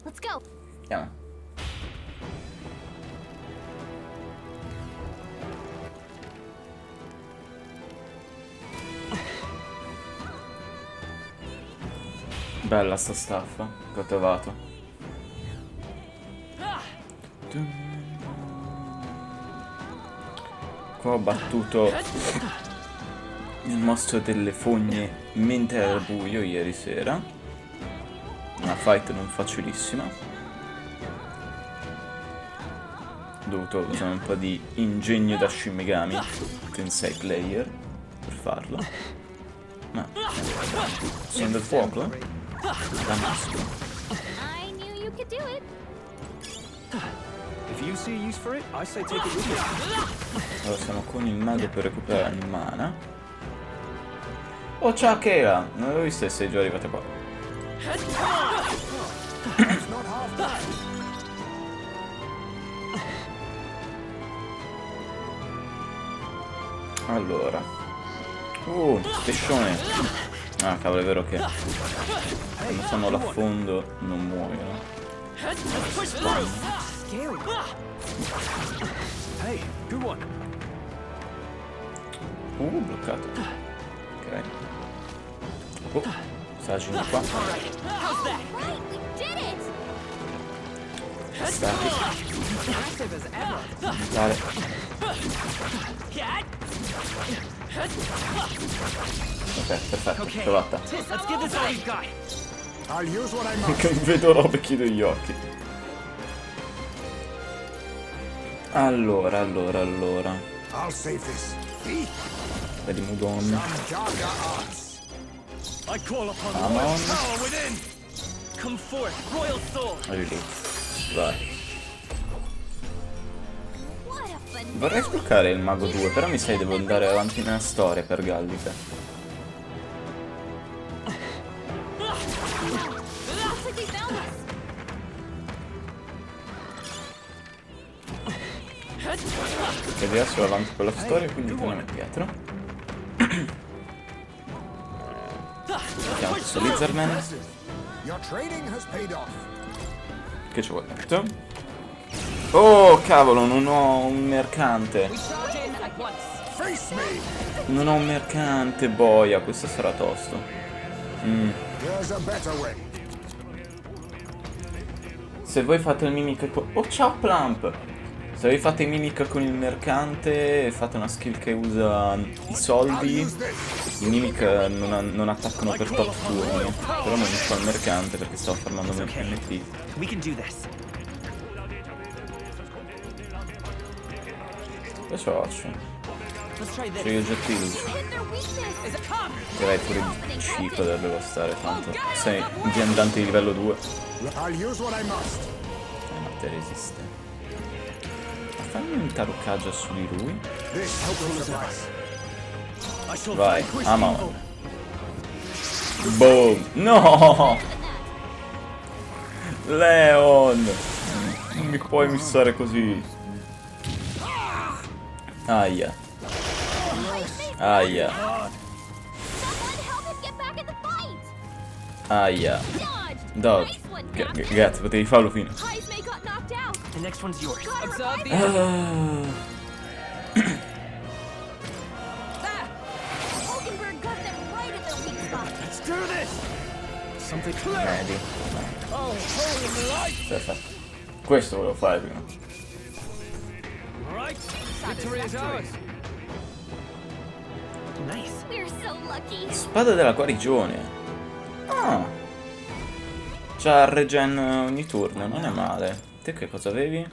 Let's go. Andiamo. Bella sta staffa che ho trovato. Qua ho battuto il mostro delle fogne mentre era buio ieri sera. Una fight non facilissima. Ho dovuto usare un po' di ingegno da Shin Megami Tensei player per farlo. Ma sono del fuoco? Da maschio. I knew you could do it. If you see use for it, I say take it with you. Allora siamo con il mago per recuperare il mana. Oh ciao Kayla! Non avevo visto che sei già arrivata qua. Allora. Pescione. Ah cavolo, è vero che quando fanno l'affondo non muoiono. Hey, good one. Bloccato. Ok. Sta agendo qua. Right, we did it. Stati. Dale. Ok, perfetto, trovata. Let's give this all you got. Che non vedo robe, chiudo gli occhi. Allora. Vedi Mudon. I call upon Amon. royal power within. Come forth, royal soul. Release. Vai. What a fun. Vorrei sbloccare il mago 2, però mi sa che devo andare avanti nella storia per Gallica. Looks like they found us. Che adesso vado avanti con la storia, quindi torniamo indietro. Mettiamo questo Lizardman. Che ci vuole dentro? Oh cavolo, non ho un mercante. Non ho un mercante, boia, questo sarà tosto. Se voi fate il mimic con... Oh ciao Plump! Se voi fate mimic con il mercante e fate una skill che usa i soldi, i mimic non attaccano per tot turni. Però non fa il mercante perché stavo farmando il MT. We can do this. Che ce la faccio? Let's try C'è this. gli oggetti luce. Hit their weakness. Direi pure il ciclo deve bastare tanto. Sei un viandante di livello 2. Ma te resiste. Ma fammi un taroccaggio su di lui. I shall Vai, vanquish Amon. evil. Boom! No! Leon! Non mi puoi missare così. Aia. Aia. Someone help us get back in the fight. Aia. Dodged. Dodge. Nice one, Grazie, potevi farlo fino. High's mate got knocked out. The next one's yours. Observe the Hulkenberg got them right at their weak spot. Let's do this. Something clear. Vedi. Oh, holy light. Perfetto. Questo volevo fare prima. All right. Victory is ours. Nice. We're so lucky. Spada della guarigione. Ah. C'ha il regen ogni turno, non è male. Te che cosa avevi?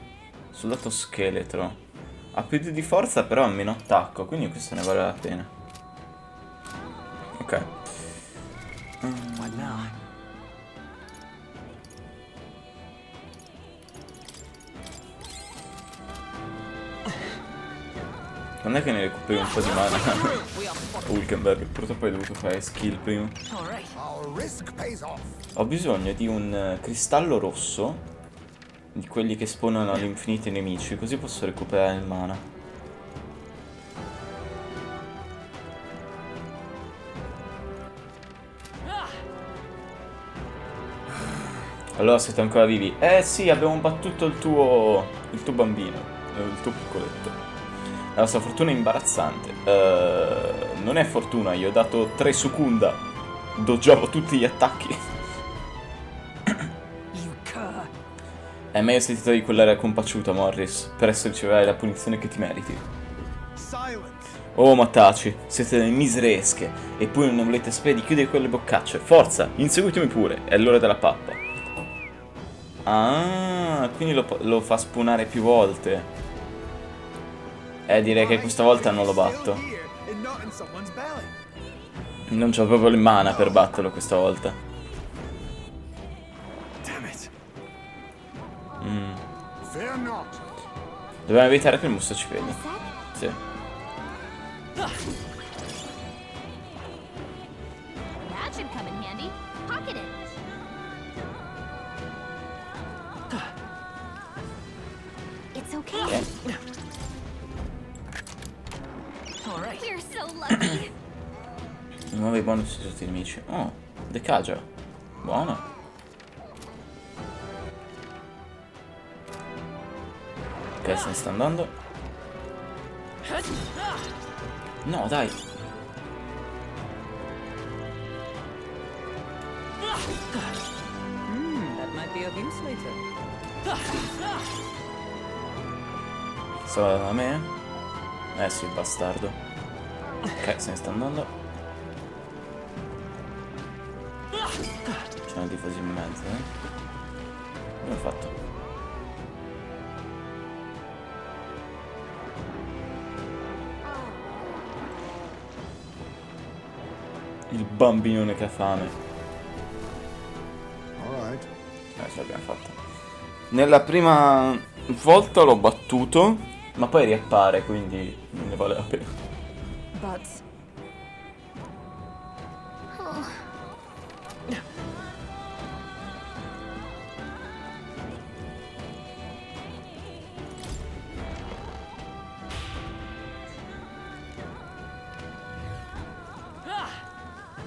Soldato scheletro. Ha più di forza però ha meno attacco, quindi questo ne vale la pena. Ok. What now? Quando è che ne recuperi un po' di mana? Hulkenberg, purtroppo hai dovuto fare skill prima. All right. Ho bisogno di un cristallo rosso, di quelli che spawnano all'infinito i nemici, così posso recuperare il mana. Allora siete ancora vivi. Eh sì, abbiamo battuto il tuo bambino, il tuo piccoletto. La vostra fortuna è imbarazzante. Non è fortuna, io ho dato 3 secunda. Doggiavo tutti gli attacchi. È meglio se ti togli quell'area compacciuta, Morris. Presto riceverai la punizione che ti meriti. Oh, ma taci, siete delle miseresche. Eppure non volete sapere di chiudere quelle boccacce. Forza, inseguitemi pure, è l'ora della pappa. Ah, quindi lo fa spawnare più volte. Direi che questa volta non lo batto. Non c'ho proprio le mana per batterlo questa volta. Dobbiamo evitare che il mostro ci veda. Sì. That should come in handy. Pocket it. It's okay. We're so lucky. Nuovi bonus su tutti i nemici. Oh, decagia. Buono. Ok, se ne sta andando. No, dai. That might be of use later. Stava da me? Eh sì, il bastardo. Ok, se ne sta andando. C'è una tifosi in mezzo, Come ho fatto? Il bambinone che ha fame. Ce l'abbiamo fatta. Nella prima volta l'ho battuto, ma poi riappare, quindi non ne vale la pena. But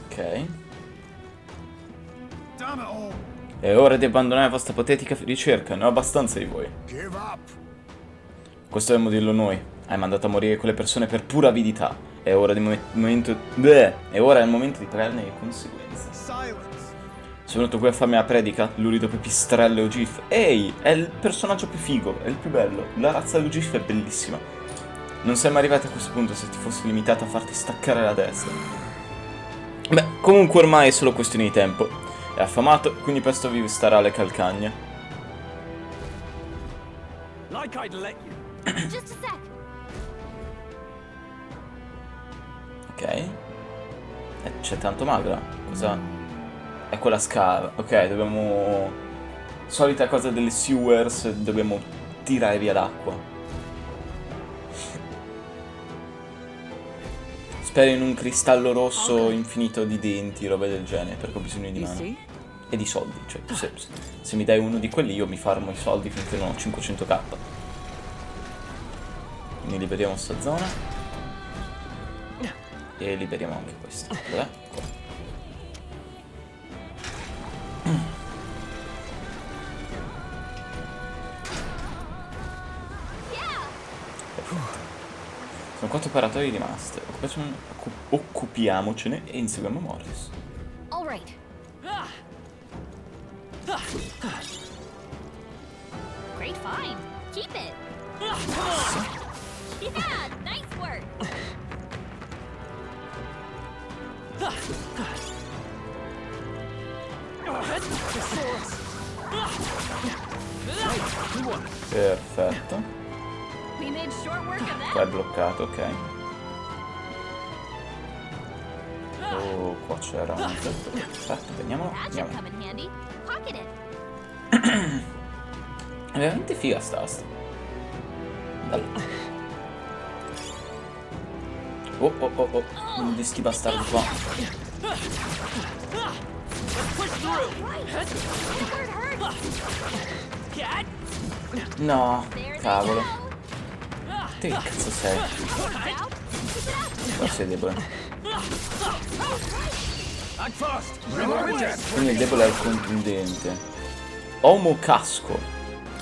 Ok. È ora di abbandonare la vostra patetica ricerca, ne ho abbastanza di voi. Questo dobbiamo dirlo noi. Hai mandato a morire quelle persone per pura avidità. È ora il momento di prendere le conseguenze. Sono venuto qui a farmi la predica, lurido pipistrello Ogif. Ehi, è il personaggio più figo, è il più bello. La razza di Ogif è bellissima. Non sei mai arrivato a questo punto se ti fossi limitato a farti staccare la testa. Beh, comunque ormai è solo questione di tempo. È affamato, quindi presto vi starà alle calcagna. Like I'd let you. Just a sec. Ok. C'è tanto magra. Cosa? È quella scala. Ok, dobbiamo... Solita cosa delle sewers, dobbiamo tirare via l'acqua. Spero in un cristallo rosso infinito di denti, robe del genere, perché ho bisogno di mana. E di soldi, cioè se mi dai uno di quelli io mi farmo i soldi finché non ho 500k. Quindi liberiamo sta zona. E liberiamo anche questa. Dov'è? Qua. Sono 4 operatori rimaste. Occupiamocene e inseguiamo Morris. All right. Great find. Keep it. Yeah, nice work. Perfetto. We made short work of Qua è that. bloccato, ok. Oh, qua c'era un oggetto. Perfetto, veniamolo. That should Andiamo. come in handy. Pocket it. È veramente figa sta asta. Dai. Oh. Uno di sti bastardi qua. No, cavolo. Te che cazzo sei? Qua sei debole. Quindi il debole è il contundente. Homo casco.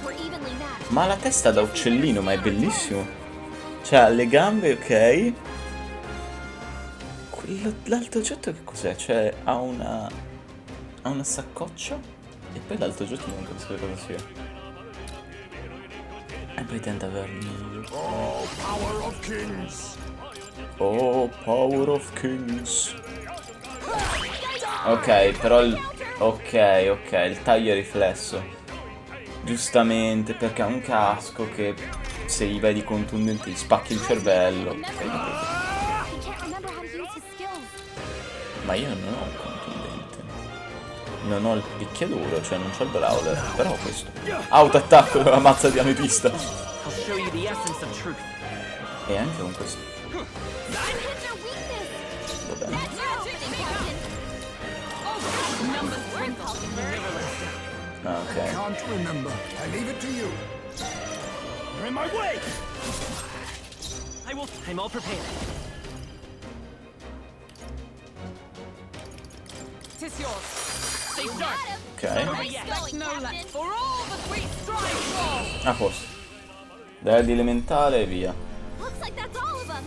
We're evenly matched. Ma ha la testa da uccellino, ma è bellissimo. Cioè, ha le gambe, ok. L'altro oggetto che cos'è? Cioè, ha una saccoccia. E poi l'altro oggetto non capisco cosa sia. E poi tenta avermi. Oh, power of kings! Oh, power of kings. Ok, però ok, il taglio è riflesso. Giustamente, perché ha un casco che se gli vedi contundente gli spacchi il cervello. He can't remember how to use his skills. Ma io non ho un contundente. Non ho il picchiaduro, cioè non c'ho il brawler. Però ho questo. Autoattacco della mazza di ametista. I'll show you the essence of truth. E anche con questo. Hit their weakness. Va bene. That's your opening, Captain. Numbers sprinkle. Ah, ok. Can't remember. I leave it to you. You're in my way! I'm all prepared. Tis yours. Stay sharp! Ok. Nice Yes. going, Captain. For all that we strive for. A posto. Dai di elementale e via. Looks like that's all of them.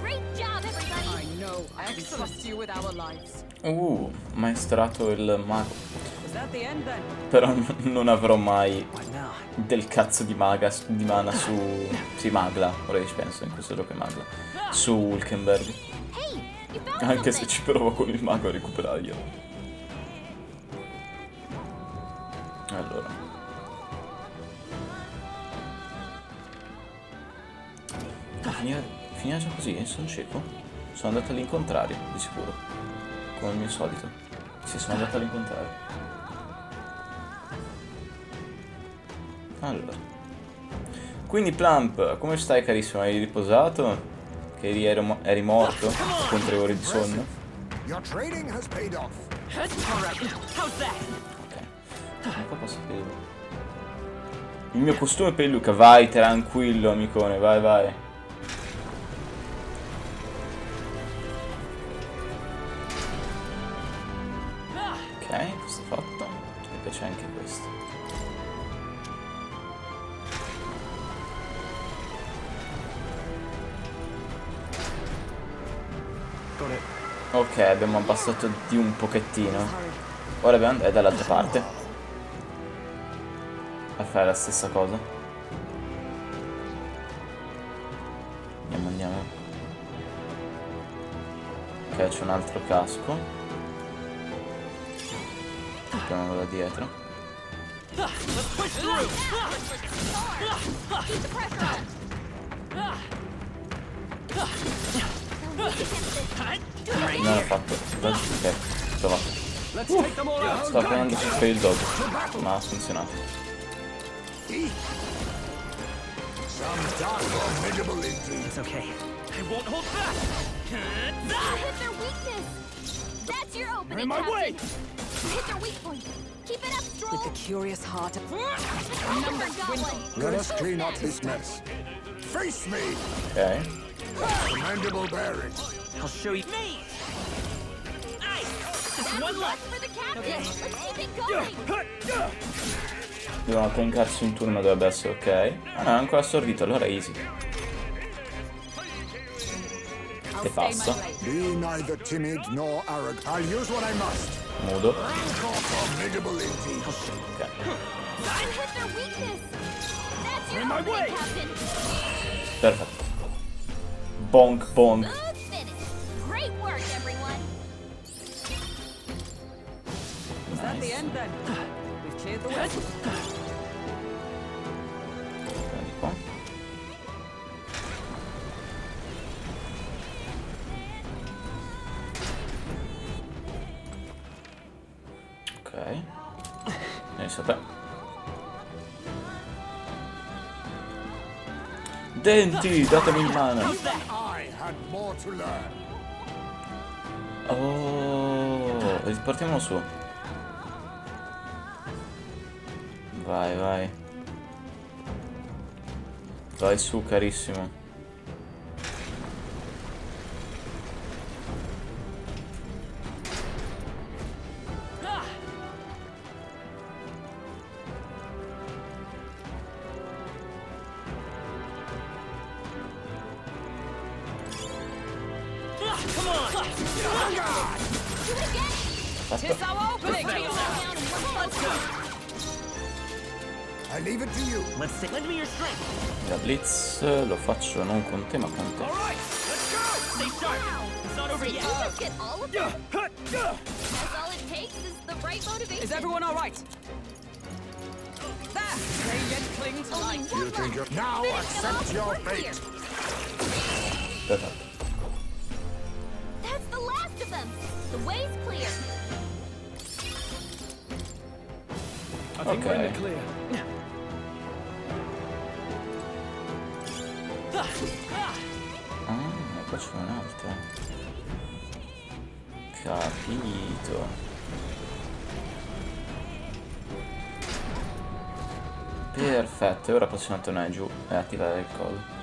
Great job, everybody. I know. I trust you with our lives. Maestrato il mago. Was that the end then? Però non avrò mai What now? del cazzo di di mana su... Sì, magla, ora ci penso, in questo gioco è magla. Su Hulkenberg. Hey, you found Anche se something. ci provo con il mago a recuperarglielo. Allora. Finirà già così? Sono cieco? Sono andato all'incontrario, di sicuro. Come il mio solito. Sì, sono andato all'incontrario. Allora. Quindi Plump, come stai carissimo? Hai riposato? Che ieri eri morto con 3 ore di sonno? Your trading has paid off. All right. How's that? Ok. Ma qua posso scrivere. Il mio costume per Luca, vai tranquillo amicone, vai vai. Ok, questo è fatto. E poi c'è anche questo. Got it. Ok, abbiamo abbassato di un pochettino. Ora dobbiamo andare dall'altra parte a fare la stessa cosa. Andiamo. Ok, c'è un altro casco. Prendiamolo da dietro. Let's push through! Keep the pressure on. Non l'ho fatto. Ok, trovato. Let's take them all out! Sto prendendo per il dog, ma ha funzionato. Some dark formidable indeed. It's okay. I won't hold back! Hit their weakness. That's your opening, In my way! Captain. Hit their weak point. Keep it up, Stroll. With the curious heart of Numbers dwindle. Let us clean up this mess. Face me. Ok. Commendable bearing. I'll show you. Me! Just That's one luck left! for the captain. Let's keep it going. Devono tankarsi un turno, dovrebbe essere ok. Ah no, è ancora assorbito, allora è easy. Che passa? Be neither timid nor arrogant. I'll use what I must. Modo. Formidable indeed. Ok. Hit their weakness. That's your In my way. opening, Captain. Perfetto. Bonk bonk. Good finish. Great work, everyone. Was that the end then? We've cleared the way. Prendi qua. Ok. Adesso te. Denti, datemi in mano. I had more to learn. Oh, riportiamolo su. Vai, vai. Vai su, carissimo. Tis our opening. I leave it to you. Lend me your strength. La blitz lo faccio non con te ma con te. All right, let's go. Stay sharp. It's not over Did you yet. just get all of them? That's all it takes is the right motivation. Is everyone all right? There. They yet cling to Only life. one You think left. you're... Now Finish them accept off your and we're fate. clear. Perfetto. That's the last of them. The way's clear. I think we're in the clear. Ah, qua c'è un'altra. Capito. Perfetto, e ora possiamo tornare giù e attivare il collo.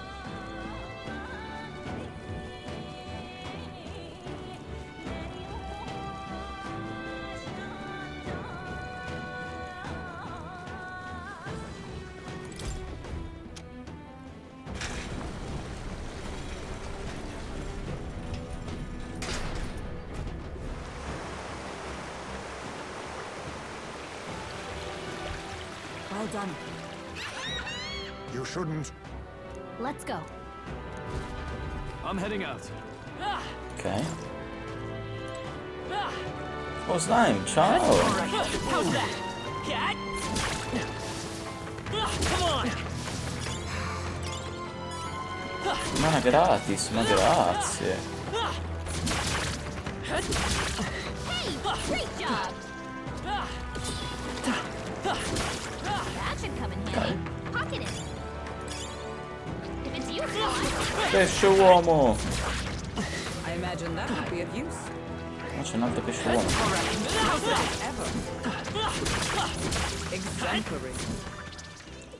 Well done. You shouldn't. Let's go. I'm heading out. Ok. Oh slime, ciao! How's that? Cat? Come on. Ma gratis, ma grazie. Hey, great job. That should come in handy. Pocket it. If it's useful, Pesce uomo! I imagine that would be of use. Ma c'è un altro pesce uomo. Ever. Exemplary.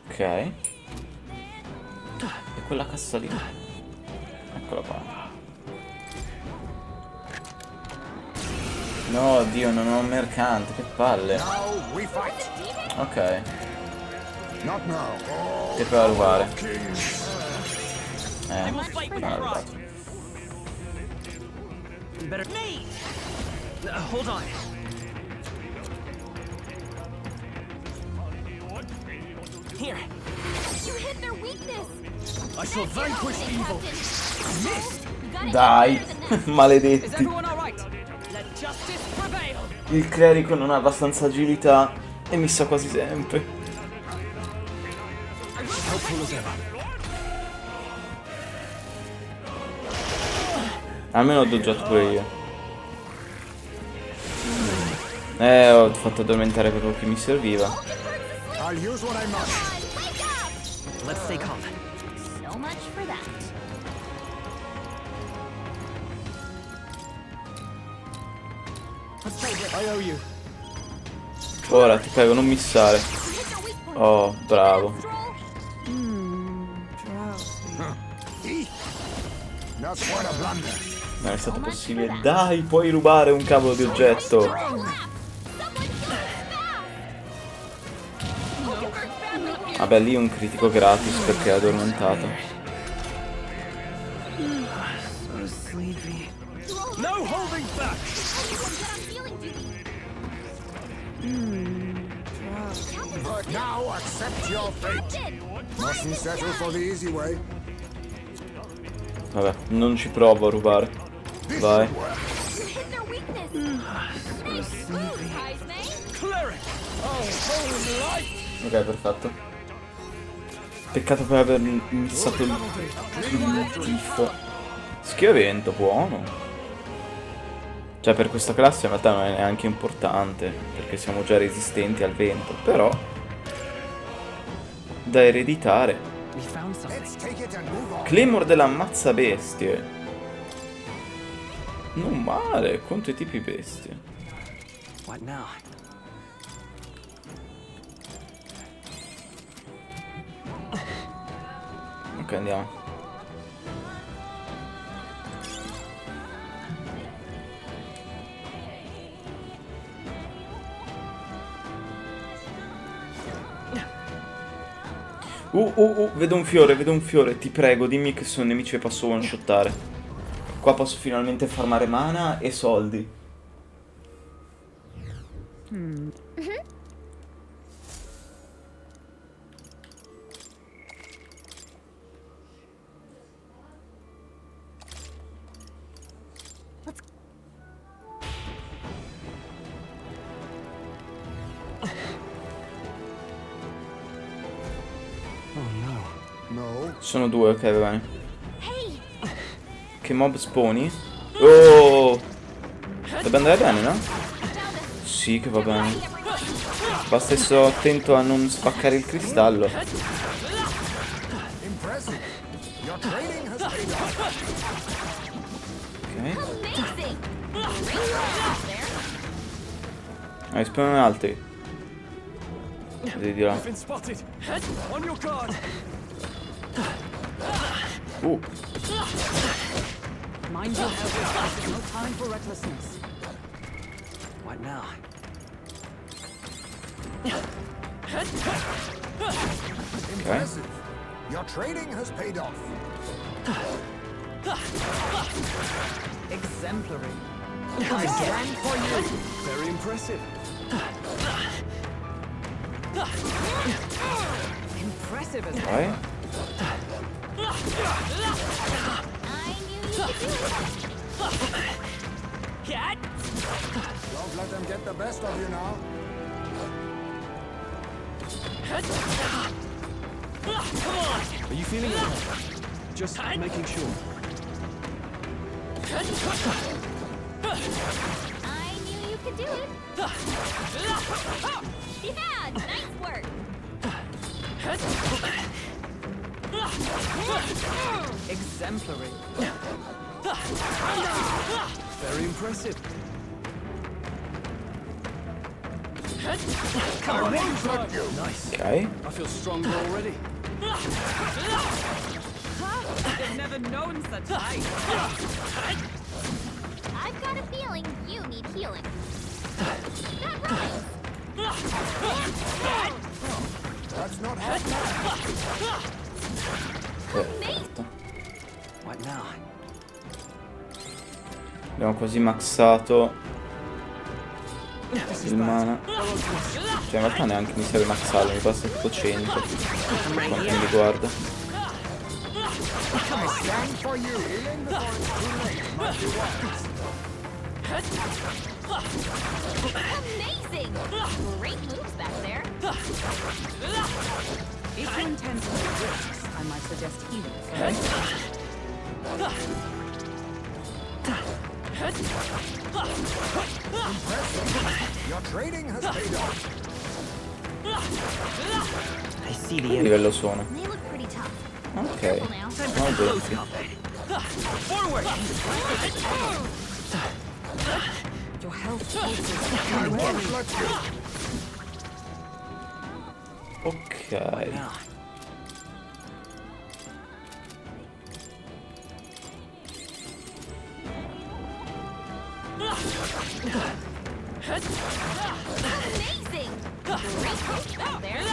Ok. E quella cassa lì. Eccola qua. No, Dio, non ho un mercante, che palle. Now we fight. Ok, Not now. Oh, che per rubare. kings. Non ha rubato. Better me. Hold on. Here. you hit their weakness. I shall vanquish evil. Dai, Is maledetti. everyone all right? Let justice prevail. Il clerico non ha abbastanza agilità e mi sa quasi sempre. Helpful as ever. Almeno ho doggiato pure io. Ho fatto addormentare quello che mi serviva. I'll use what I must. Wake up! Let's stay calm. So much for that. I owe you. Ora ti prego, non missare. Hit their weak point. Oh, bravo. That's quite a blunder. Non è stato possibile. Dai, puoi rubare un cavolo di oggetto. Someone hit fast. Vabbè, lì un critico gratis perché è addormentato. No holding back. Now accept your fate. Mustn't settle for the easy way. Vabbè, non ci provo a rubare. Vai. You hit their weakness. Nice move, Heisman. Cleric. Ok, perfetto. Peccato per aver missato il tifo. Schiavento, buono. Cioè, per questa classe in realtà non è neanche importante, perché siamo già resistenti al vento, però da ereditare. We found something. Let's take it and move on. Claymore dell'ammazza bestie. Non male, contro i tipi bestie. What now? Ok, andiamo. Vedo un fiore, ti prego, dimmi che sono nemici e posso one-shottare. Qua posso finalmente farmare mana e soldi. No. Sono due, ok, va bene. Hey, Che mob spawni? Oh! Deve andare bene, no? Sì che va bene. Basta essere attento a non spaccare il cristallo. Impressive. Your trading has paid off. Ok. amazing! Great job there. Ne spawnano altri. Vedi di là. Been spotted. On your guard. Mind your health. There's no time for recklessness. Right now. Impressive. Your trading has paid off. Exemplary. I stand for you. Very impressive. Impressive as Vai. I knew you could do it. Don't let them get the best of you now. Are you feeling it? Just making sure. I knew you could do it. Yeah, nice work. exemplary. Very impressive. Nice. Ok. I feel stronger already. They've never known such height. I've got a feeling you need healing. That rhymes. That's not half bad. Amazing. Right now. Abbiamo quasi maxato il mana. Cioè in realtà neanche mi serve maxarlo, mi basta tipo 100 per quanto mi riguarda. I stand for you. Healing before it's too late. Might be wise. Amazing. Great moves back there. If you intend to take risks, I might suggest healing. Impressive. Your trading has paid off. Che livello sono? They look pretty tough. Ok. Careful now. Sono 20. Your health I won't let you. Ok. Now. Amazing. Great moves back there.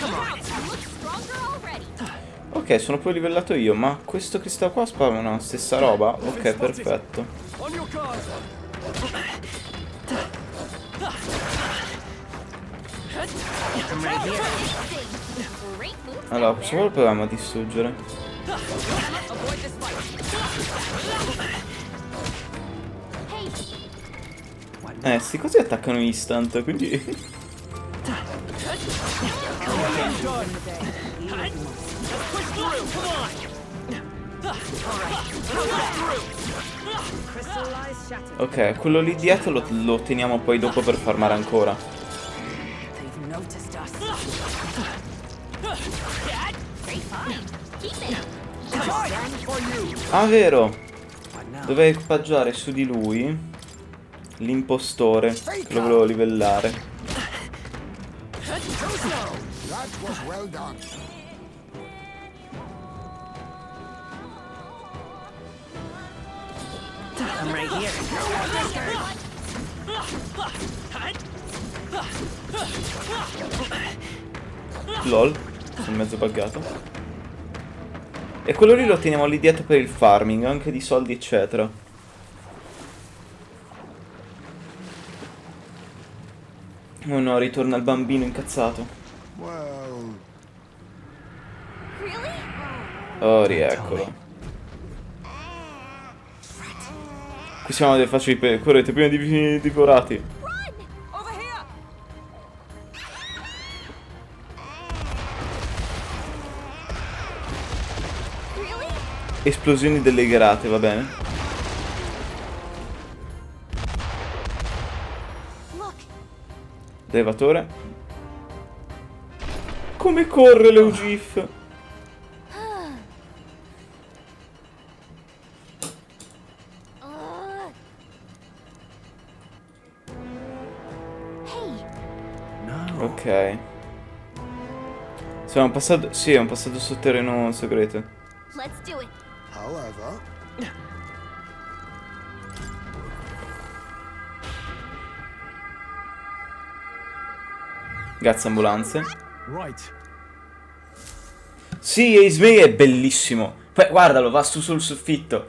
Wow, you look stronger already. Ok, sono poi livellato io, ma questo cristallo qua spara la stessa roba? Ok, perfetto. On your guard. Amazing. Great moves Allora, back solo proviamo a distruggere. avoid this fight. Hey, Sti così attaccano instant, quindi... Crystallized shattered. Ok, quello lì dietro lo teniamo poi dopo per farmare ancora. They've noticed us. great find. Keep it. Stand for you. Ah, vero! Dovevo equipaggiare su di lui l'impostore, che lo volevo livellare. That was well done. I'm right here. LOL, sono mezzo buggato. E quello lì lo teniamo lì dietro per il farming, anche di soldi eccetera. Oh no, ritorna il bambino incazzato. Well, Really? Oh, rieccolo. Qui siamo delle facce di correte prima di venire divorati. Run! Over here! Really? Esplosioni delle grate, va bene? Look, Elevatore. Come corre l'Eugif? hey, No. Ok. Siamo passato. Sì, è un passaggio sotterraneo segreto. let's do it. however, Grazie ambulanze. Right. Sì, Ace May è bellissimo. Poi guardalo, va su sul soffitto.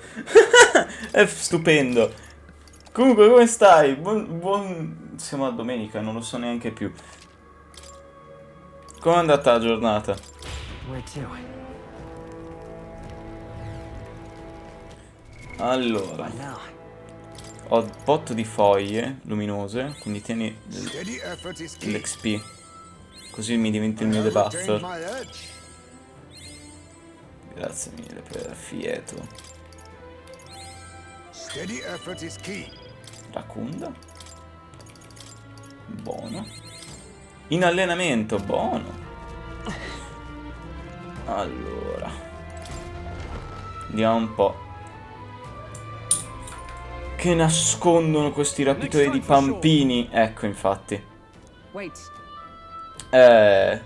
È stupendo. Comunque, come stai? Siamo a domenica, non lo so neanche più. Com'è andata la giornata? Where to? Allora, By now. ho un botto di foglie luminose, quindi tieni steady effort is key. l'XP. Così mi diventi il mio I have retained debuffer. my edge. Grazie mille per Fieto. Steady effort is key. Racunda. Buono. In allenamento, buono. Allora. Vediamo un po'. Che nascondono questi rapitori di pampini. Ecco, infatti. Wait. È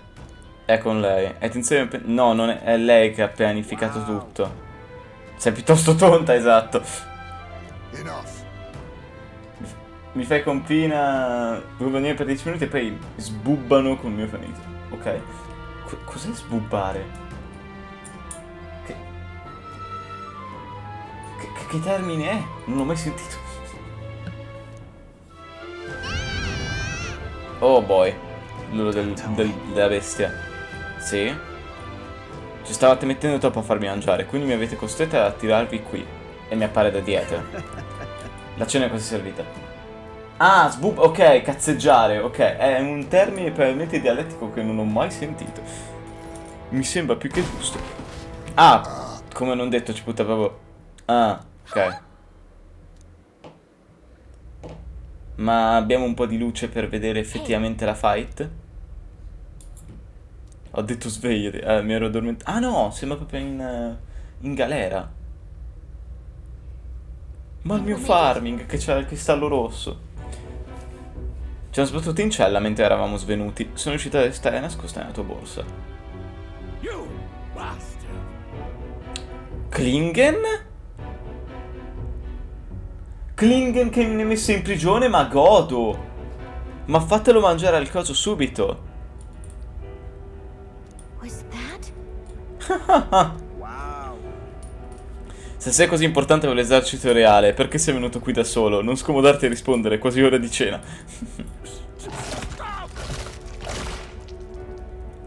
con lei. Attenzione, no, non è lei che ha pianificato tutto. Sei piuttosto tonta, esatto. Enough. Mi fai compina. Devo venire per 10 minuti e poi sbubbano col mio fanito. Ok. Cos'è sbubbare? Che termine è? Non l'ho mai sentito. Oh boy. Loro della bestia. Sì. Ci stavate mettendo troppo a farmi mangiare, quindi mi avete costretto a tirarvi qui. E mi appare da dietro. La cena è quasi servita. Ah, ok, cazzeggiare, ok. È un termine probabilmente dialettico che non ho mai sentito. Mi sembra più che giusto. Ah, come non detto, ci butta proprio. Ah, ok. Ma abbiamo un po' di luce per vedere effettivamente la fight? Ho detto svegliati, mi ero addormentato. Ah no, sembra proprio in galera. Ma il mio farming che c'ha il cristallo rosso. Ci hanno sbattuto in cella mentre eravamo svenuti. Sono riuscito a restare nascosta nella tua borsa. You bastard. Klingen? Klingen che mi ha messo in prigione, ma godo. Ma fatelo mangiare al coso subito. Was that? Wow. Se sei così importante per l'esercito reale, perché sei venuto qui da solo? Non scomodarti a rispondere, è quasi ora di cena.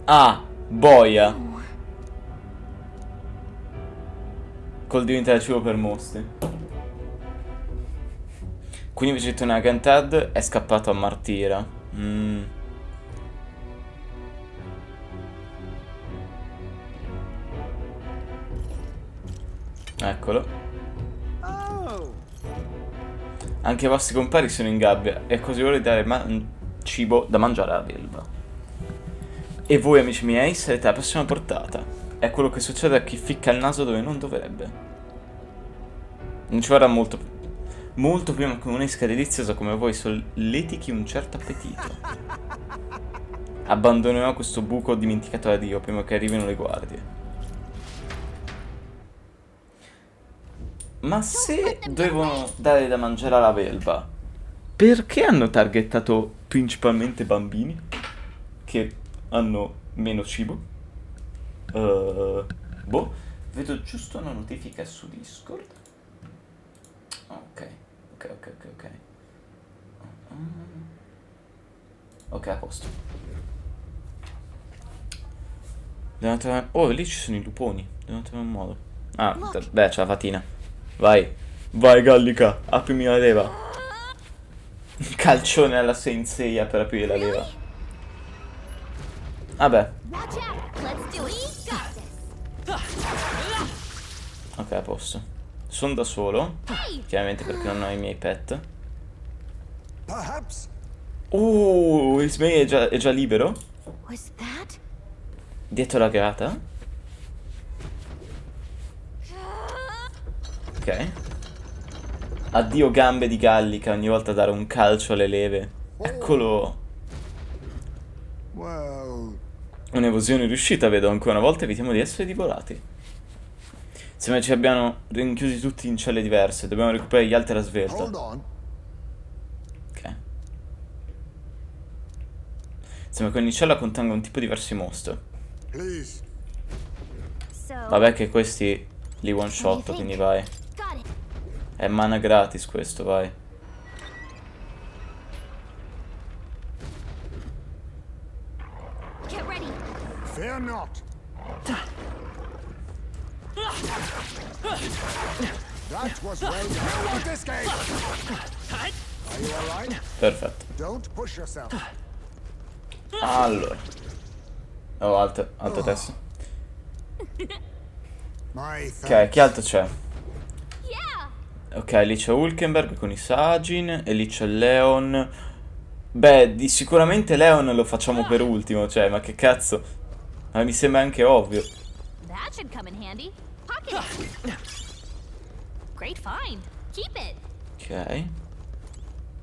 Ah, boia. Col diventare cibo per mostri. Quindi invece di una Gantad è scappato a Martira. Eccolo. Oh! Anche i vostri compari sono in gabbia. È così ora di dare cibo da mangiare alla belva. E voi, amici miei, sarete alla prossima portata. È quello che succede a chi ficca il naso dove non dovrebbe. Non ci vorrà molto prima che un'esca deliziosa come voi solletichi un certo appetito. Abbandonerò questo buco dimenticato da Dio prima che arrivino le guardie. Ma se dovevano dare da mangiare alla belva, perché hanno targettato principalmente bambini che hanno meno cibo? Boh. Vedo giusto una notifica su Discord. Ok. Ok, a posto. Oh, lì ci sono i luponi. Devo trovare un modo. Ah, beh, c'è la fatina. Vai. Vai, Gallica. Aprimi la leva. Calcione alla Senseiya per aprire la leva. Vabbè. Watch out. Let's do it. Got this. Ok, a posto. Sono da solo. Chiaramente perché non ho i miei pet. Perhaps Ismay è già libero. Was that? Dietro la grata. Ok. Addio gambe di Gallica, ogni volta dare un calcio alle leve. Eccolo. well, Un'evasione riuscita, vedo ancora una volta, evitiamo di essere divorati. Sembra ci abbiano rinchiusi tutti in celle diverse, dobbiamo recuperare gli altri alla svelta. hold on. Ok. Sembra che ogni cella contenga un tipo diverso di mostro. Please. So. Vabbè che questi li one shot, quindi vai. Got it. È mana gratis questo, vai. Get ready. Fear not. That was well done. You won't escape. Are you all right? Perfetto. Don't push yourself. Allora. Oh, alto testo. My Ok, thanks. che altro c'è? Yeah. Ok, lì c'è Hulkenberg con i Sajin e lì c'è Leon. Beh, sicuramente Leon lo facciamo per ultimo, cioè, ma che cazzo? Ma mi sembra anche ovvio. That should come in handy. Pocket it. Great find. Keep it. Ok. C'è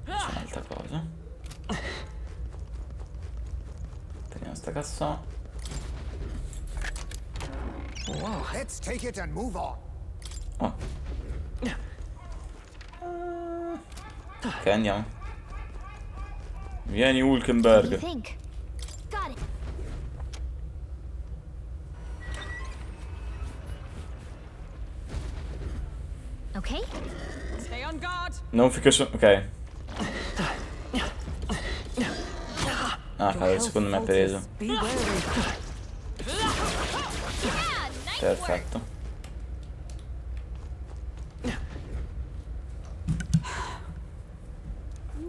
un'altra cosa. Teniamo sta cassa. Let's take it and move on. Oh. Ok, andiamo. Vieni What do you Hulkenberg. think? Got it. Okay. Stay on guard. Non finché sono... Ok. Ah, cavolo, secondo me è preso. Be wary. Yeah, nice work. Perfetto.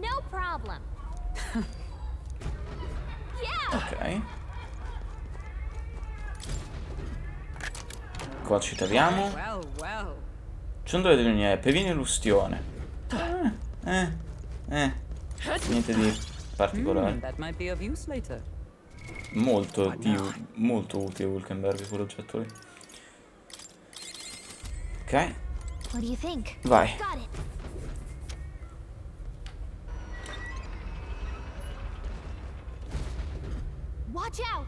No problem. Yeah. Ok. Qua ci troviamo. Well, well. Ciondole dell'Unione, previeni l'ustione. Niente di particolare. That might be of use later. Molto utile Hulkenberg quell'oggetto lì. Ok, What do you think? vai. Got it. Watch out.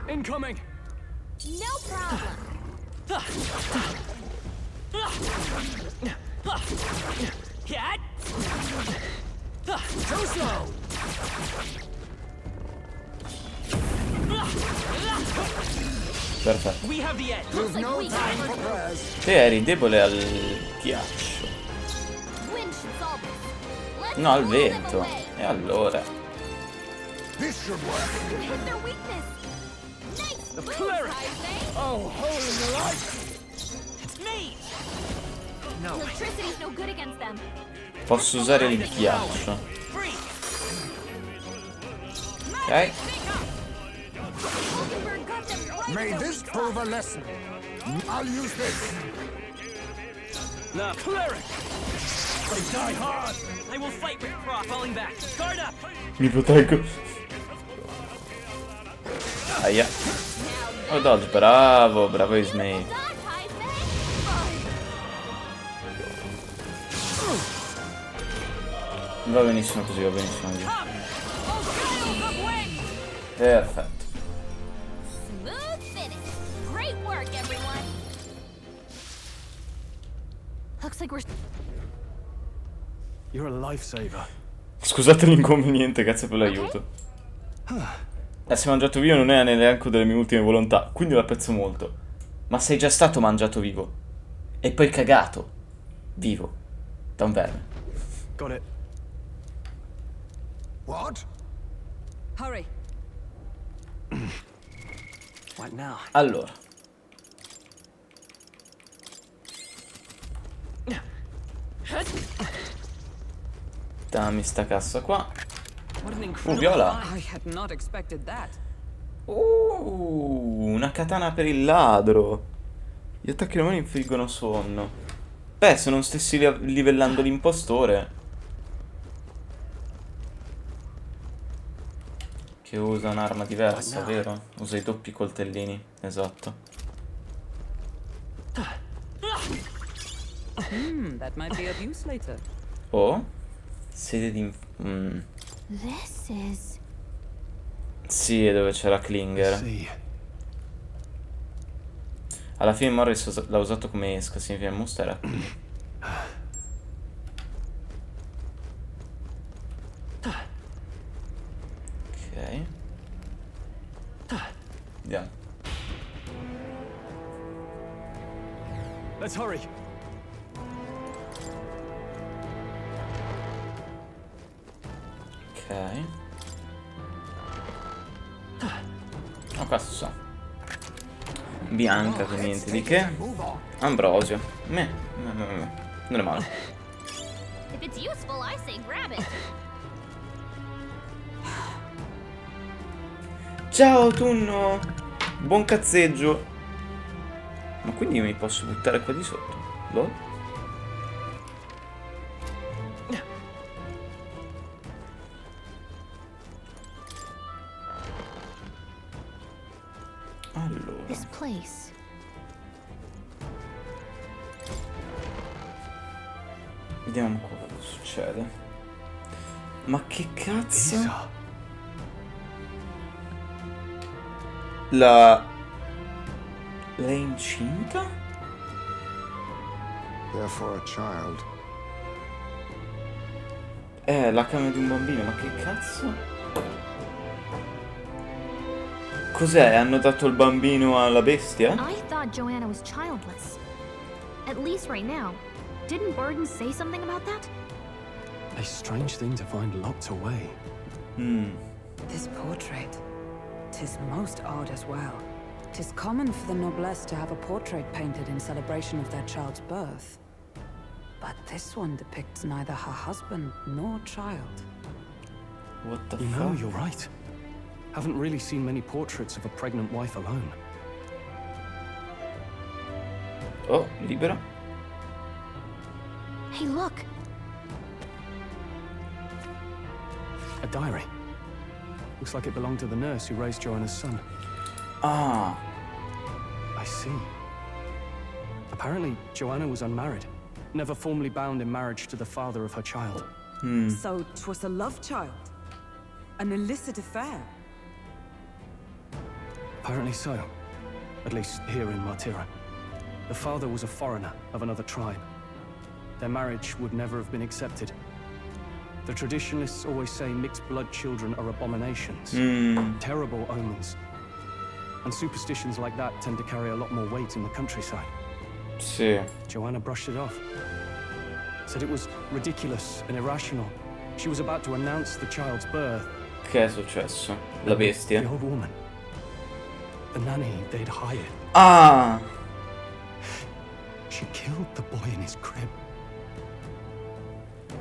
Incoming! No problem. Cat! Too slow! Perfetto. We have the edge! You've no time for prayers. Te eri debole al ghiaccio. Wind should solve this. Let's No, al blow them vento. away. E allora? This should work. You hit their weakness. Nice move, cleric. Heisey. Oh, holy the light! It's me! No. Electricity's no good against them. Posso usare il ghiaccio. Free! Ok. Hulkenberg got them right May at their this weak prove spot. a lesson. I'll use this. Now, cleric! They die hard! I will fight with Prof. Falling back. Guard up! Mi proteggo. Aia. Oh, dodge, bravo, bravo Ismay. Dodge, Heisey. Va benissimo così, va benissimo così. Oh, Kyle, upwind. Perfetto. Smooth finish. Great work, everyone. Looks like we're... You're a lifesaver. Scusate l'inconveniente, grazie per l'aiuto. Essere mangiato via non è nell'elenco delle mie ultime volontà, quindi lo apprezzo molto. Ma sei già stato mangiato vivo. E poi cagato. Vivo. Da un verme. Got it. What? Hurry. What now? Allora. Dammi sta cassa qua. What an incredible Viola. find. I had not expected that. Una katana per il ladro. Gli attacchi romani infliggono sonno. Beh, se non stessi livellando l'impostore. Che usa un'arma diversa, vero? Usa i doppi coltellini. Esatto. That might be of use later. Oh. Sede di... This is... Sì, è dove c'era Klinger. See. Alla fine Morris l'ha usato come esca, significa mostrare. Ok. Vediamo. Let's hurry. Ok. Oh, cazzo. Bianca, che niente di che. Ambrosio. Non è male. If it's useful, I say grab it. Ciao, autunno. Buon cazzeggio. Ma quindi io mi posso buttare qua di sotto? Lol. Allora. This place. Vediamo cosa succede. Ma che cazzo? Lisa. Lei è incinta? Therefore a child. La camera di un bambino, ma che cazzo? Cos'è? Hanno dato il bambino alla bestia? I thought Joanna was childless. At least right now. Didn't Burden say something about that? A strange thing to find locked away. This portrait. 'Tis most odd as well. 'Tis common for the noblesse to have a portrait painted in celebration of their child's birth. But this one depicts neither her husband nor child. What the You know, fuck? you're right. Haven't really seen many portraits of a pregnant wife alone. Oh, libera. Hey, look. A diary. Looks like it belonged to the nurse who raised Joanna's son. Ah, I see. Apparently, Joanna was unmarried, never formally bound in marriage to the father of her child. So 'twas a love child? An illicit affair? Apparently so. At least here in Martira. The father was a foreigner of another tribe. Their marriage would never have been accepted. The traditionalists always say mixed blood children are abominations. Terrible omens. And superstitions like that tend to carry a lot more weight in the countryside. sì. Joanna brushed it off. Said it was ridiculous and irrational. She was about to announce the child's birth. Che è successo? La bestia? The old woman. The nanny they'd hired. Ah! She killed the boy in his crib.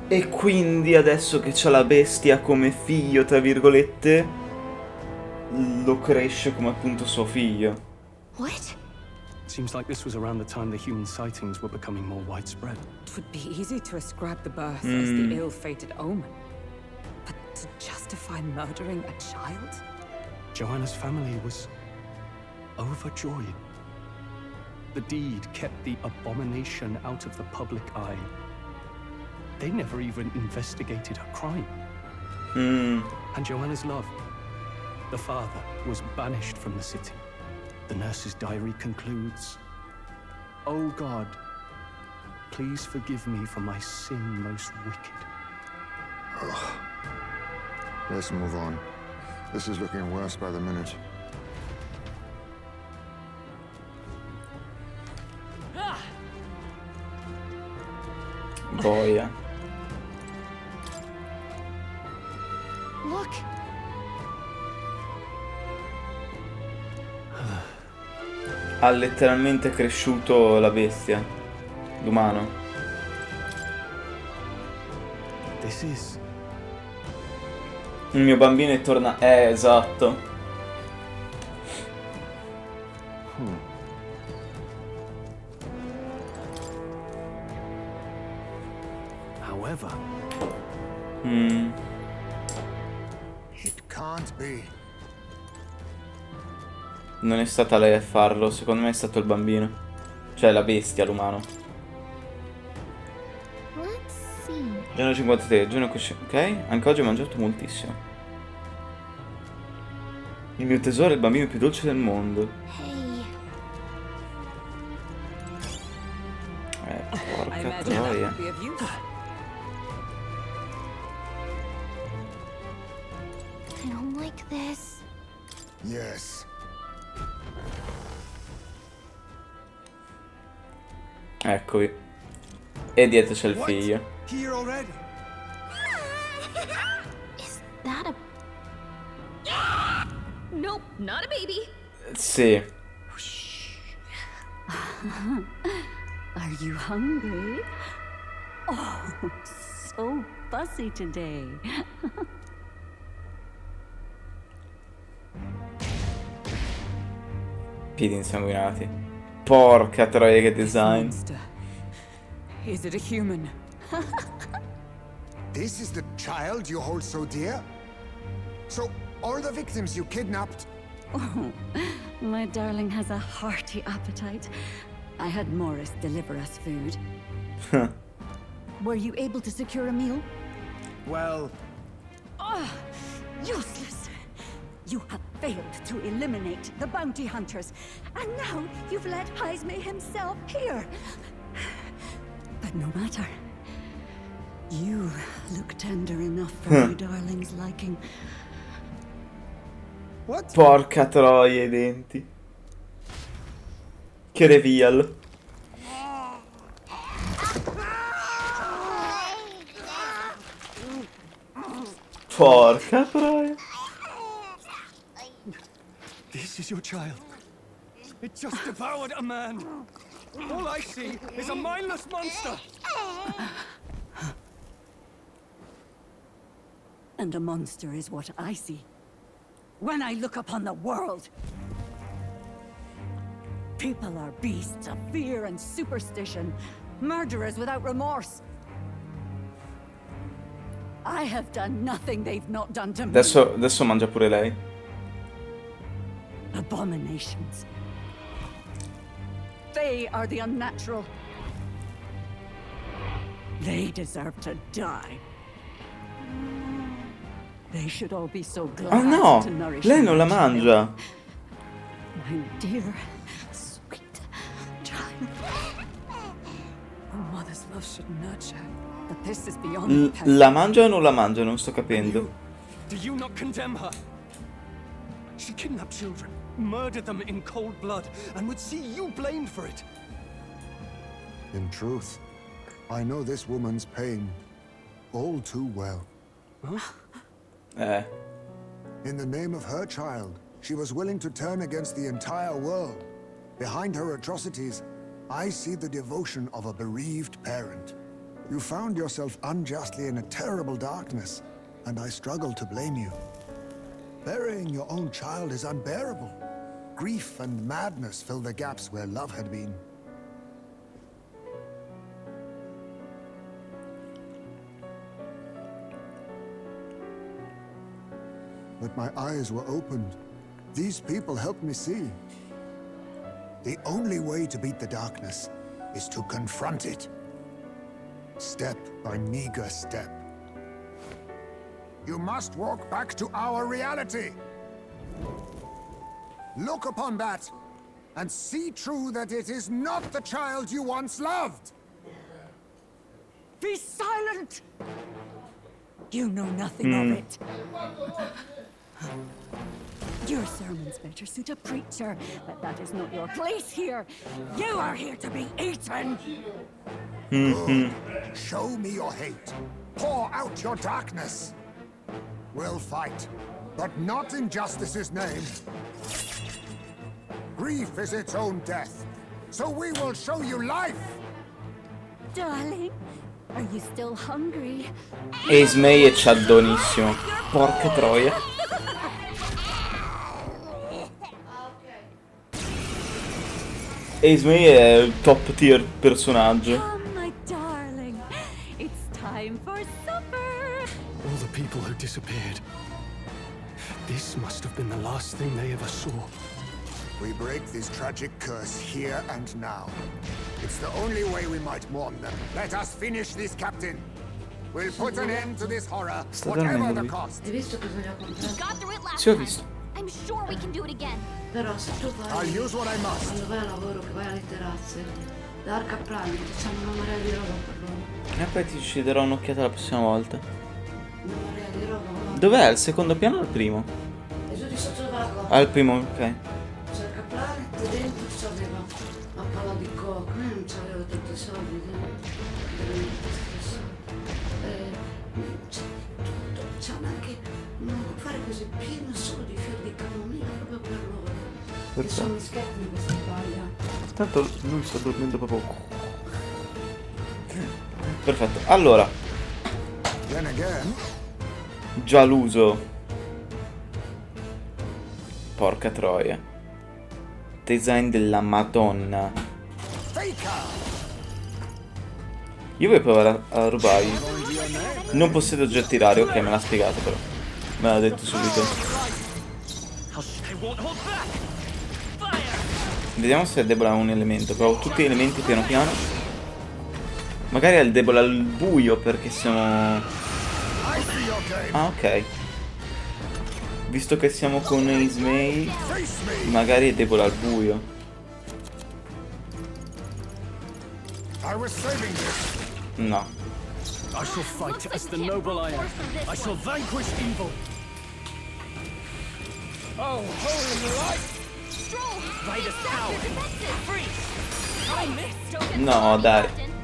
E quindi adesso che c'ha la bestia come figlio, tra virgolette, lo cresce come appunto suo figlio. What? Seems like this was around the time the human sightings were becoming more widespread. It would be easy to ascribe the birth as the ill-fated omen. But to justify murdering a child? Joanna's family was overjoyed. The deed kept the abomination out of the public eye. They never even investigated her crime. And Joanna's love, the father, was banished from the city. The nurse's diary concludes, "Oh God, please forgive me for my sin most wicked." Let's move on. This is looking worse by the minute. Boia. Look. Ha letteralmente cresciuto la bestia. L'umano. This is... Il mio bambino è tornato. Esatto. However... It can't be. Non è stata lei a farlo, secondo me è stato il bambino. Cioè la bestia, l'umano. Let's see. Giorno 53, giorno ok? Anche oggi ho mangiato moltissimo. Il mio tesoro è il bambino più dolce del mondo. Hey. Porca troia. I don't like this. Yes. Eccovi. E dietro c'è il figlio. Here already? Is that a... Nope, not a baby. Sì. Are you hungry? Oh, so fussy today. Piedi insanguinati. Porca troia che design. Monster. Is it a human? This is the child you hold so dear? So, all the victims you kidnapped? Oh, my darling has a hearty appetite. I had Morris deliver us food. Were you able to secure a meal? Well, Oh, useless! You have failed to eliminate the bounty hunters, and now you've let Heisme himself here. But no matter. You look tender enough for my darling's liking. what? Porca troia i denti. Che reveal. Porca troia. This is your child. It just devoured a man. All I see is a mindless monster. And a monster is what I see when I look upon the world. People are beasts of fear and superstition, murderers without remorse. I have done nothing they've not done to me. Adesso mangia pure lei. Abominations. They are the unnatural. They deserve to die. They should all be so glad Oh no! to nourish Lei non la my mangia. My dear, sweet child. A mother's love should nurture, but this is beyond repair. La mangia o non la mangia? Non sto capendo. Do you not condemn her? She kidnapped children, murdered them in cold blood, and would see you blamed for it. In truth, I know this woman's pain all too well. In the name of her child, she was willing to turn against the entire world. Behind her atrocities, I see the devotion of a bereaved parent. You found yourself unjustly in a terrible darkness, and I struggle to blame you. Burying your own child is unbearable. Grief and madness fill the gaps where love had been. But my eyes were opened. These people helped me see. The only way to beat the darkness is to confront it. Step by meager step. You must walk back to our reality. Look upon that, and see true that it is not the child you once loved. Be silent! You know nothing of it. Your sermons better suit a preacher, but that is not your place here. You are here to be eaten. Good. Show me your hate. Pour out your darkness. We'll fight, but not in justice's name. Grief is its own death, so we will show you life. Darling, are you still hungry? Ismay è ciaddonissimo. Porca troia. Ismay è il top tier personaggio. Come, my darling. It's time for supper. All the people who disappeared. This must have been the last thing they ever saw. We break this tragic curse here and now. It's the only way we might mourn them. Let us finish this, Captain. We'll put an end to this horror, whatever the cost. Hai visto cosa gli ho comprato? Got through it last Sì, ho time. visto. I'm sure we can do it again. Però se tu I'll vai, use what I must. quando vai a lavoro, che vai alle terrazze, da Arca Prime facciamo una marea di roba per loro. E poi ci darò un'occhiata la prossima volta. Una marea di roba, guarda. Dov'è? Il secondo piano o il primo? E giù di sotto dove la cosa? Ah, il primo, ok. C'è Arca Prime, dentro c'aveva la palla di coca, non c'aveva tutti i soldi, c'è tutto, c'è anche un fare così pieno solo di fiori di camomilla proprio per loro. Che sono mischetti in questa paglia. Tanto lui sta dormendo proprio. Perfetto, allora, Then again, già l'uso. Porca troia. Design della Madonna. Faker! Io voglio provare a rubarli. Non possiedo oggetti rari, ok, me l'ha spiegato però. Me l'ha detto subito. Vediamo se è debole a un elemento. Provo tutti gli elementi piano piano. Magari è il debole al buio perché siamo... Ah, ok. Visto che siamo con Ismay, magari è debole al buio. I was saving this. No. I shall fight as the noble I am. I shall vanquish evil. Oh, holy light! Stroll! Right as Stop your defenses! Freeze! I missed! Don't get No, started, dai. Captain.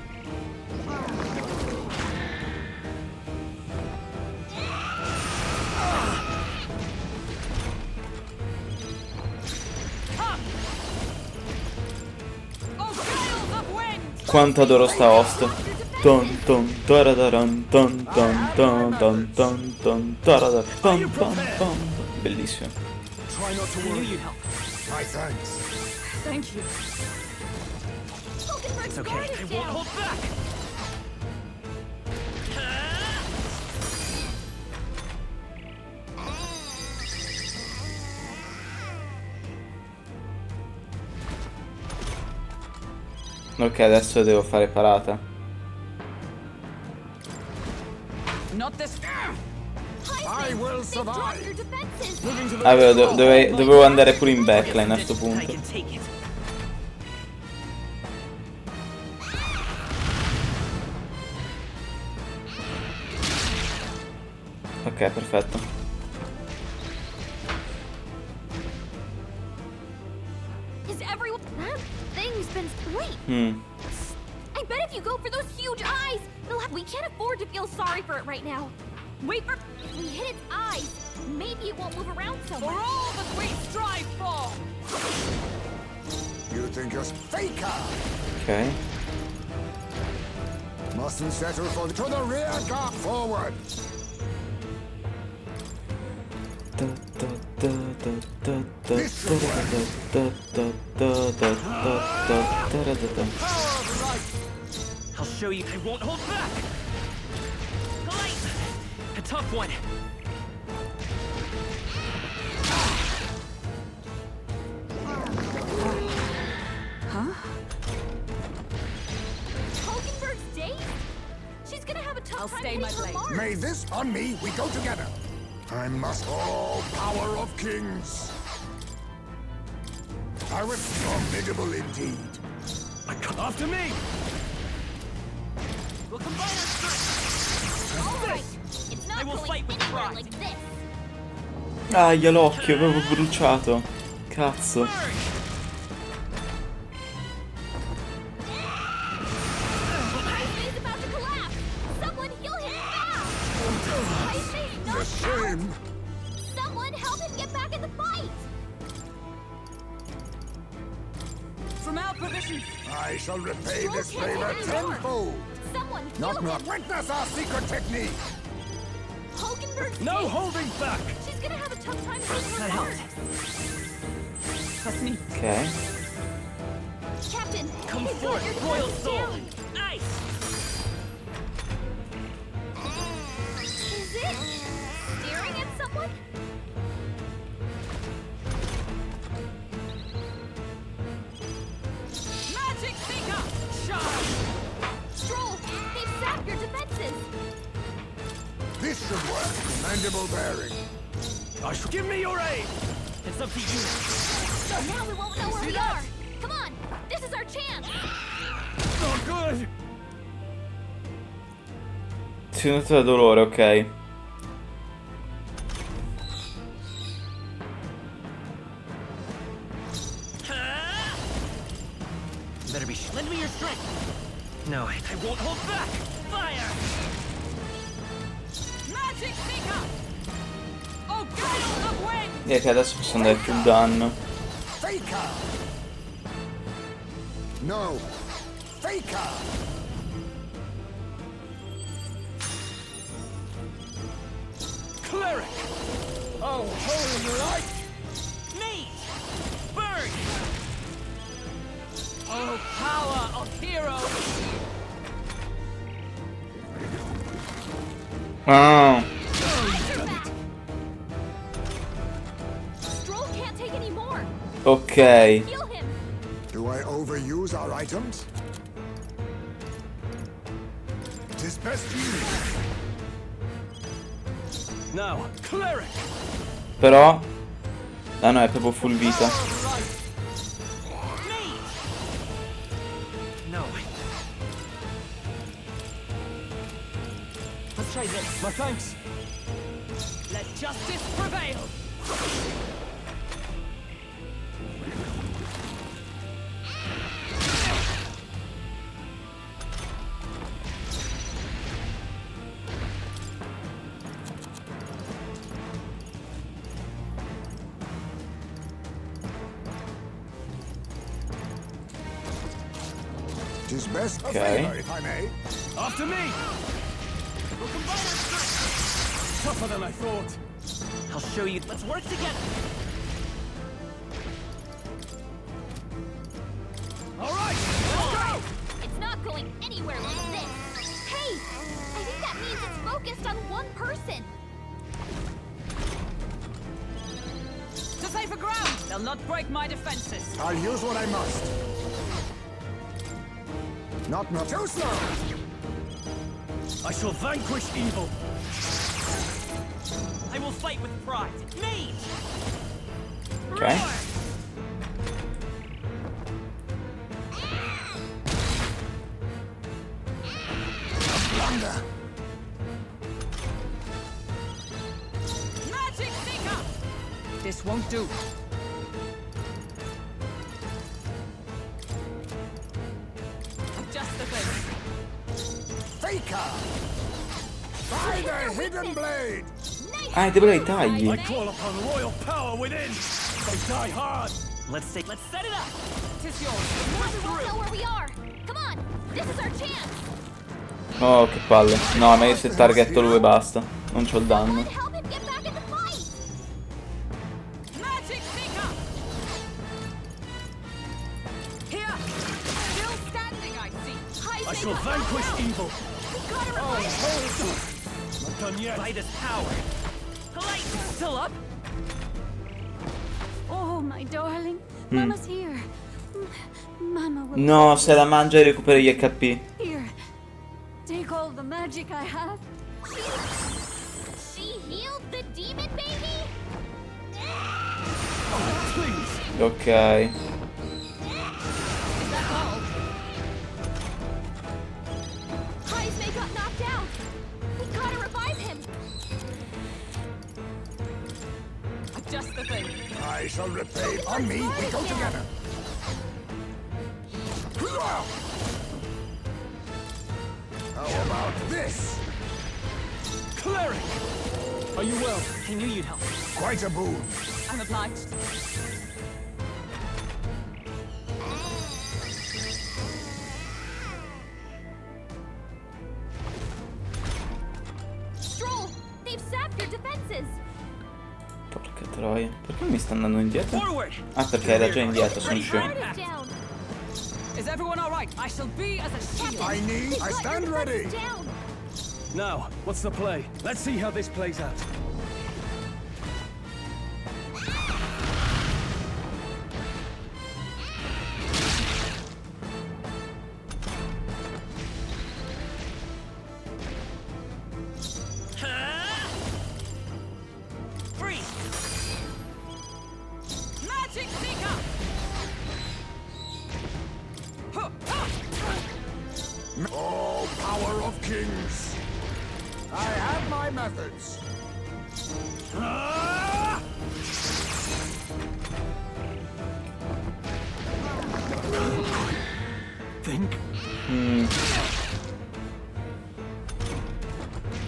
Quanto adoro sta host. Ton ton taradaran ton ton ton ton ton ton taradaran pam pam pam. Bellissimo. Try not to worry. My thanks. Thank you. It's okay. I won't hold back. Ok, adesso devo fare parata. Not this. I will survive. Your defenses! Dovevo andare pure in backline a sto punto. Ok, perfetto. Is everyone... That thing's been... Wait! I bet if you go for those huge eyes, we can't afford to feel sorry for it right now. Wait for... If we hit its eyes, maybe it won't move around so much. For all that we strive for! You think you're faker? Ok. Mustn't settle for to the rear guard forward. I'll show you. I won't hold back. Glide. A tough one. Hulkenberg's date? She's gonna have a tough I'll time stay hitting my her blade. mark. May this on me, we go together. I must all power of kings. I was formidable indeed. After me! We'll combine our strength. All right. It's not I will going fight with anywhere pride. like this. Aia, l'occhio, avevo bruciato. Cazzo. He's about to collapse. Someone heal him fast. The shame! Someone help him get back in the fight. From our provisions. I shall repay this Stroll can't favor take it anymore. tenfold! Someone heal Knock, him. knock, witness our secret technique! Hulkenberg's No dead. holding back! She's gonna have a tough time getting her help. marks. Trust me. Ok. Captain, Come they've got forth, your royal defenses soul! down. Ice! Is it staring at someone? Magic Seeker! Charge! Stroll, they've sapped your defenses. This should work. Mandible bearing. Give me your aid! It's up to you. So now we won't know where we are. Come on, this is our chance. Oh, good! Tenuto da dolore, ok. Better be. Lend me your strength. No, I won't hold back. Fire! Magic Seeker! Oh, God of wind! Direi che adesso possiamo dare più danno. Faker! No! Faker! Cleric! Oh, holy light! Mage! Bird! Oh, power of heroes! Ah, Stroll can't take any more. ok. Heal him. Do I overuse our items? It is best used. Now, cleric! Però... Ah no, è proprio full vita. Mage! No. Let's try this. My thanks. Let justice prevail! It is best Okay. a favor, if I may. After me! We'll combine our strength! Tougher than I thought. I'll show you. Let's work together. All right, let's go! It's not going anywhere like this. Hey, I think that means it's focused on one person. To safer ground! They'll not break my defenses. I'll use what I must. Not too slow! I shall vanquish evil. I will fight with pride. Mage! Ok. Blunder! Magic Seeker! This won't do. Just the thing. Faker! By the hidden blade! Ah, è debole ai tagli. I call upon royal power within. So die hard. Let's set it up. Tis yours. Now we won't know where we are. Come on, this is our chance. Oh, che palle. No, meglio se targetto lui e basta. Non c'ho il danno. Someone help him get back in the fight. Magic Seeker! Here! Still standing, I see. I shall vanquish evil. We gotta revive him. Not done yet. By this power. Light still up. Oh, my darling. Mama's here. Mama will... No, se la mangia e recupera gli HP. Here. Take all the magic I have. She healed the demon baby? Please. Ok. Heismay got knocked out. We gotta revive him. shall repay. On me, we go together. How about this? Cleric! Are you well? I knew you'd help. Quite a boon. I'm obliged. Stroll, they've sapped your defenses. Porca troia. Perché mi sta andando indietro? Forward! Ah, perché era già indietro, sono scemo. Guard is down. Is everyone all right? I shall be as a shield. I need. I stand ready. Down. Now, what's the play? Let's see how this plays out. Freeze! Magic Seeker! Oh, power of kings. I have my methods. Think.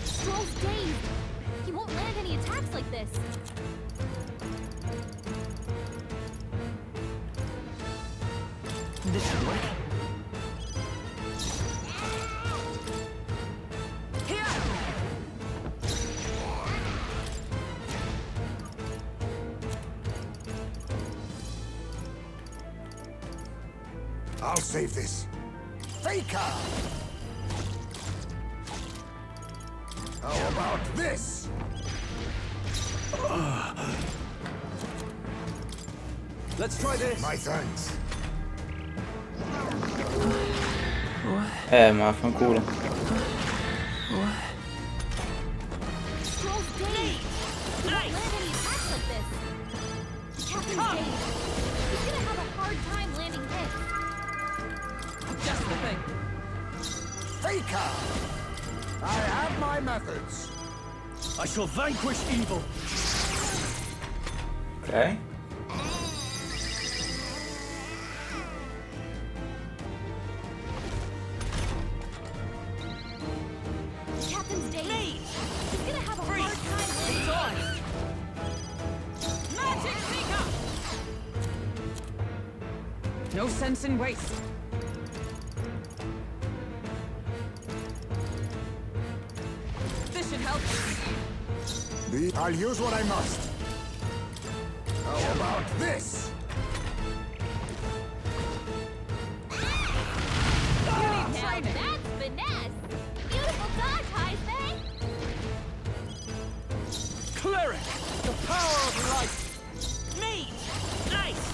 Stroll's dazed. He won't land any attacks like this. This should work. I'll save this. Faker! How about this? Let's try this. My thanks. Ma fanculo. Stroll's dazed. He won't land any attacks like this. Captain's dazed. He's gonna have a hard time landing hits. Just the thing. Faker! I have my methods. I shall vanquish evil. Ok. Captain's dazed. He's gonna have a hard time landing hits. Magic Seeker! No sense in waste. This should help. I'll use what I must. How about this? Now that's finesse. Beautiful dodge, Heisman. Cleric! The power of light! Mage! Nice!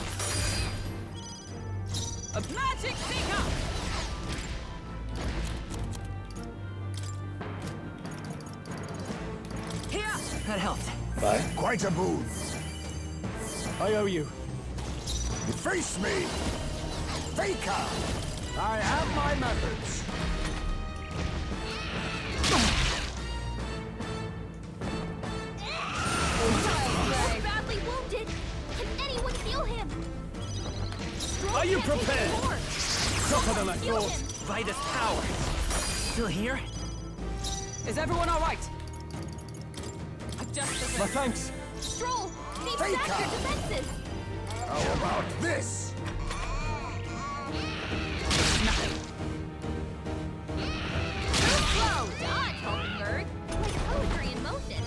A Magic Seeker! Here! That helped. Vai. Quite a boon. I owe you. Face me! Faker! I have my methods. He's badly wounded. Can anyone heal him? Are you prepared? Tougher than I Heal thought. him. Vitus power. Still here? Is everyone all right? Adjust the My thing. thanks. Stroll, they've Faker. sapped your defenses. How about this? Too slow. Dodge, Hummingbird. Like poetry in motion.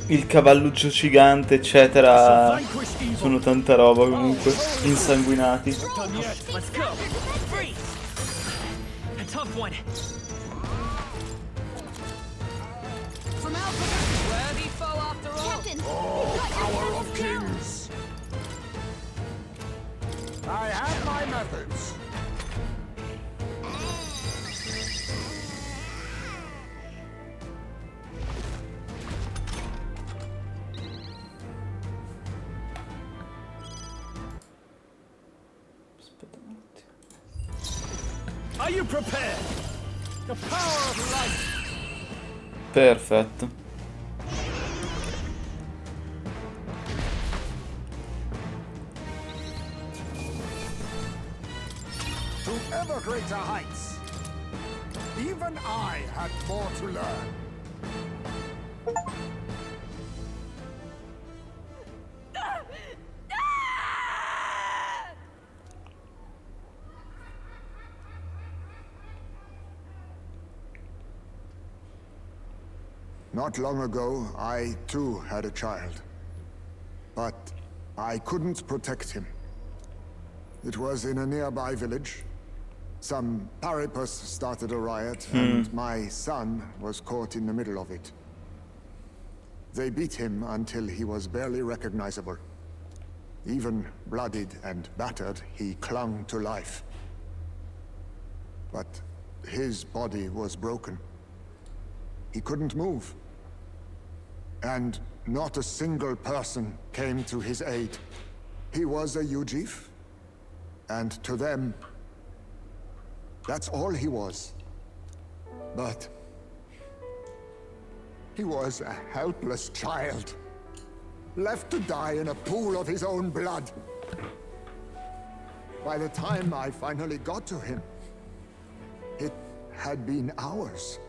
Il cavalluccio gigante, eccetera. Vanquish evil. Sono tanta roba comunque. Insanguinati. Done yet. Let's go. Freeze! A tough one. From Alpha, worthy foe after all. Captain, Oh, you've got your power defenses of down. kings. I have my methods. Aspetta un attimo. Are you prepared? The power of light. Perfetto. greater heights. Even I had more to learn. Not long ago, I too had a child. But I couldn't protect him. It was in a nearby village. Some paripus started a riot, and my son was caught in the middle of it. They beat him until he was barely recognizable. Even bloodied and battered, he clung to life. But his body was broken. He couldn't move. And not a single person came to his aid. He was a Ujif, and to them, that's all he was. But he was a helpless child, left to die in a pool of his own blood. By the time I finally got to him, it had been hours.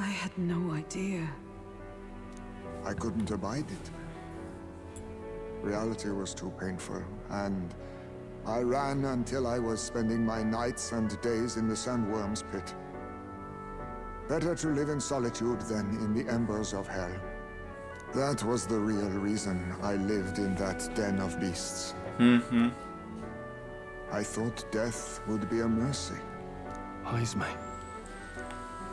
I had no idea. I couldn't abide it. Reality was too painful, and I ran until I was spending my nights and days in the sandworm's pit. Better to live in solitude than in the embers of hell. That was the real reason I lived in that den of beasts. I thought death would be a mercy. Isme.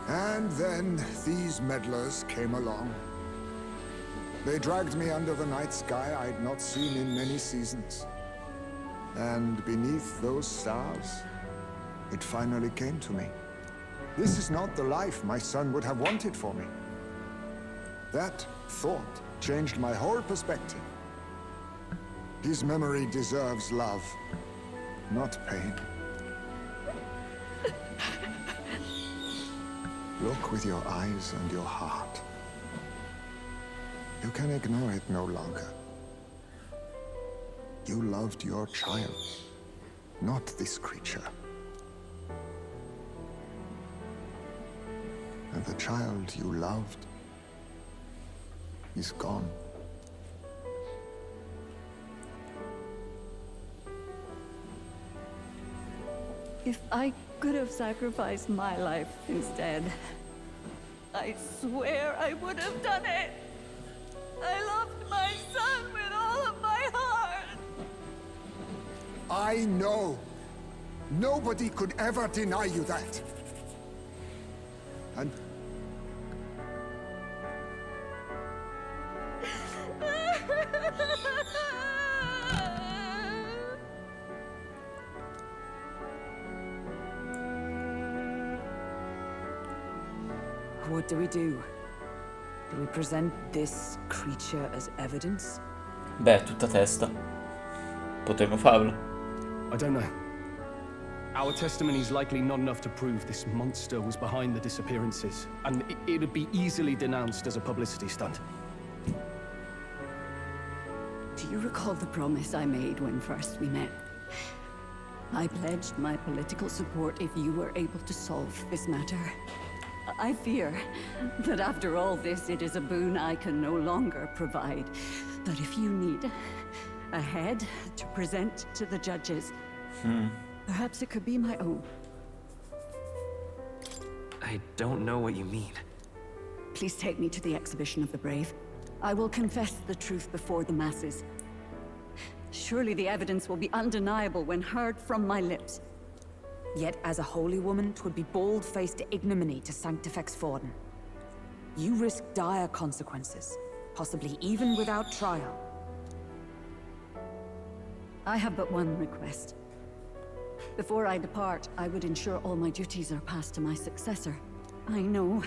And then these meddlers came along. They dragged me under the night sky I'd not seen in many seasons. And beneath those stars, it finally came to me. This is not the life my son would have wanted for me. That thought changed my whole perspective. His memory deserves love, not pain. Look with your eyes and your heart. You can ignore it no longer. You loved your child, not this creature. And the child you loved is gone. If I could have sacrificed my life instead, I swear I would have done it. I loved my son with all of my heart. I know. Nobody could ever deny you that. And What do we do? Do we present this creature as evidence? Beh, tutta testa. Potremmo farlo. I don't know. Our testimony is likely not enough to prove this monster was behind the disappearances, and it'd be easily denounced as a publicity stunt. Do you recall the promise I made when first we met? I pledged my political support if you were able to solve this matter. I fear that after all this, it is a boon I can no longer provide. But if you need a head to present to the judges, perhaps it could be my own. I don't know what you mean. Please take me to the exhibition of the brave. I will confess the truth before the masses. Surely the evidence will be undeniable when heard from my lips. Yet as a holy woman, 'twould be bold-faced ignominy to sanctifex Forden. You risk dire consequences, possibly even without trial. I have but one request. Before I depart, I would ensure all my duties are passed to my successor. I know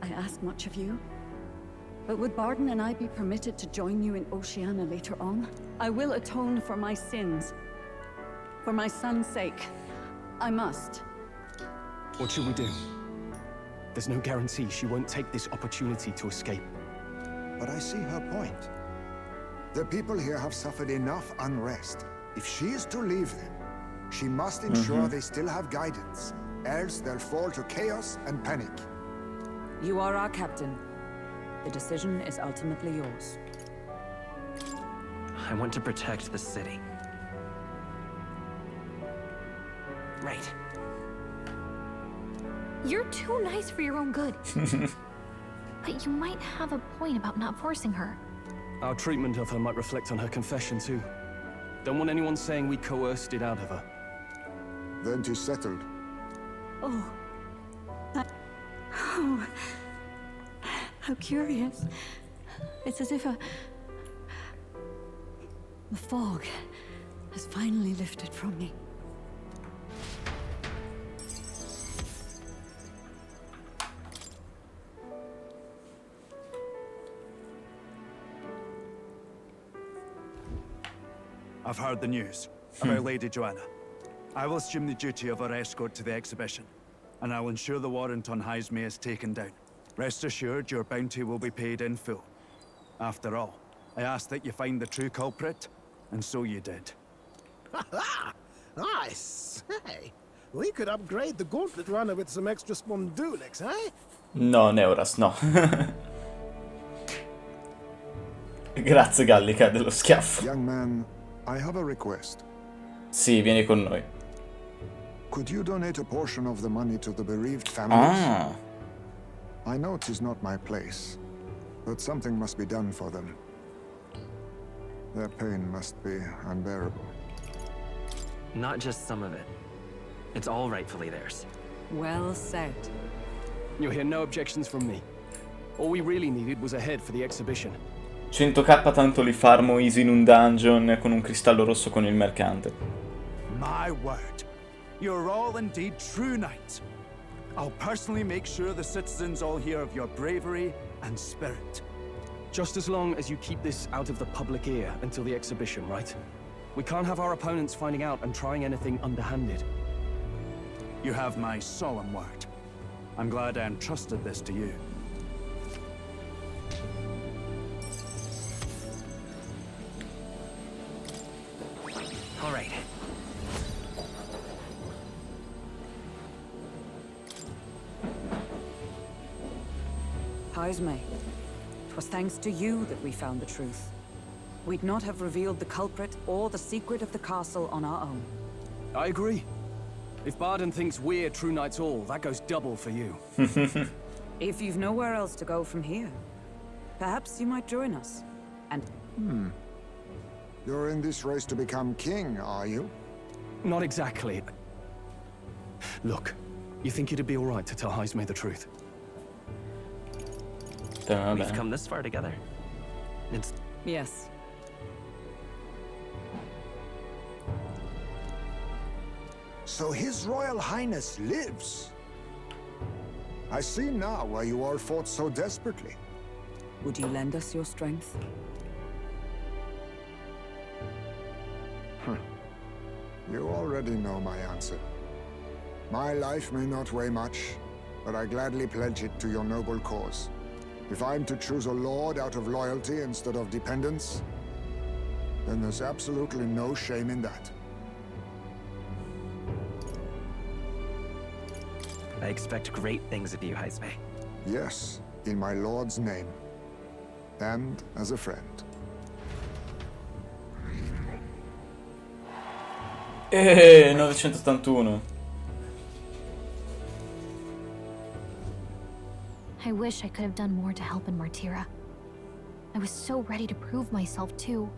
I ask much of you, but would Barden and I be permitted to join you in Oceania later on? I will atone for my sins. For my son's sake, I must. What should we do? There's no guarantee she won't take this opportunity to escape. but I see her point. The people here have suffered enough unrest. If she is to leave them, She must ensure they still have guidance, else they'll fall to chaos and panic. You are our captain. The decision is ultimately yours. I want to protect the city. Right. You're too nice for your own good. But you might have a point about not forcing her. Our treatment of her might reflect on her confession too. Don't want anyone saying we coerced it out of her. Then 'tis settled. Oh. Oh. How curious. It's as if the fog has finally lifted from me. I've heard the news about Lady Joanna. I will assume the duty of our escort to the exhibition, and I'll ensure the warrant on Heisme is taken down. Rest assured, your bounty will be paid in full. After all, I asked that you find the true culprit, and so you did. Nice. Hey, we could upgrade the gauntlet runner with some extra spondulix, eh? No, Neuras, no. Grazie, Gallica, dello schiaffo. Young man, I have a request. Sì, vieni con noi. Could you donate a portion of the money to the bereaved families? Ah. I know 'tis not my place, but something must be done for them. Their pain must be unbearable. Not just some of it. It's all rightfully theirs. Well said. You'll hear no objections from me. All we really needed was a head for the exhibition. 100k tanto li farmo easy in un dungeon con un cristallo rosso con il mercante. My word, you're all indeed true knights. I'll personally make sure the citizens all hear of your bravery and spirit. Just as long as you keep this out of the public ear until the exhibition, right? We can't have our opponents finding out and trying anything underhanded. You have my solemn word. I'm glad I entrusted this to you. All right. Heisme, it was thanks to you that we found the truth. We'd not have revealed the culprit or the secret of the castle on our own. I agree. If Barden thinks we're true knights all, that goes double for you. If you've nowhere else to go from here, perhaps you might join us. And You're in this race to become king, are you? Not exactly. Look, you think it'd be all right to tell Heisme the truth? We've come this far together. It's... yes. So His Royal Highness lives. I see now why you all fought so desperately. Would you lend us your strength? You already know my answer. My life may not weigh much, but I gladly pledge it to your noble cause. If I'm to choose a lord out of loyalty instead of dependence, then there's absolutely no shame in that. I expect great things of you, Heisme. Yes, in my lord's name. And as a friend. 981. I wish I could have done more to help in Martira. I was so ready to prove myself, too.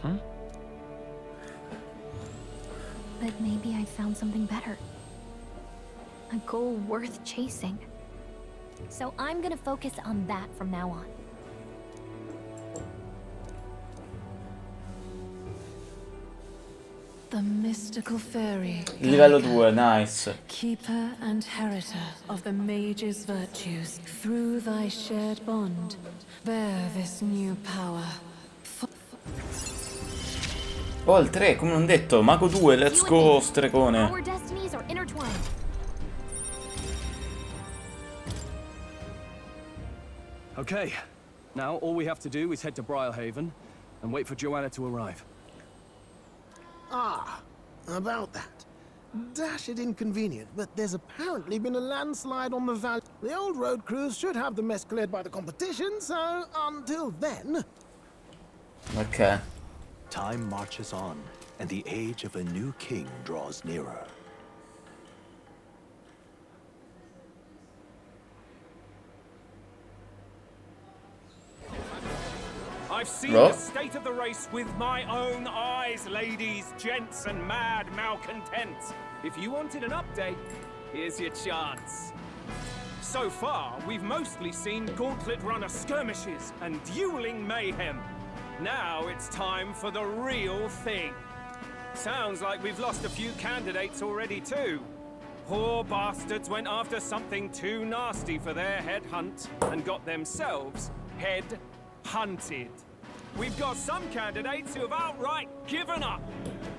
Huh? But maybe I found something better. A goal worth chasing. So I'm gonna focus on that from now on. The mystical fairy, Livello 2, nice. keeper and heritor of the mage's virtues, through thy shared bond, bear this new power. Oh, il 3, come non detto. Mago 2, let's go, stregone. Our destinies are intertwined. Okay, now all we have to do is head to Briarhaven and wait for Joanna to arrive. Ah, about that. Dashed inconvenient, but there's apparently been a landslide on the valley. The old road crews should have the mess cleared by the competition, so until then... Ok. Time marches on, and the age of a new king draws nearer. I've seen the state of the race with my own eyes, ladies, gents, and mad malcontents. If you wanted an update, here's your chance. So far, we've mostly seen gauntlet runner skirmishes and dueling mayhem. Now it's time for the real thing. Sounds like we've lost a few candidates already too. Poor bastards went after something too nasty for their head hunt and got themselves head hunted. We've got some candidates who have outright given up.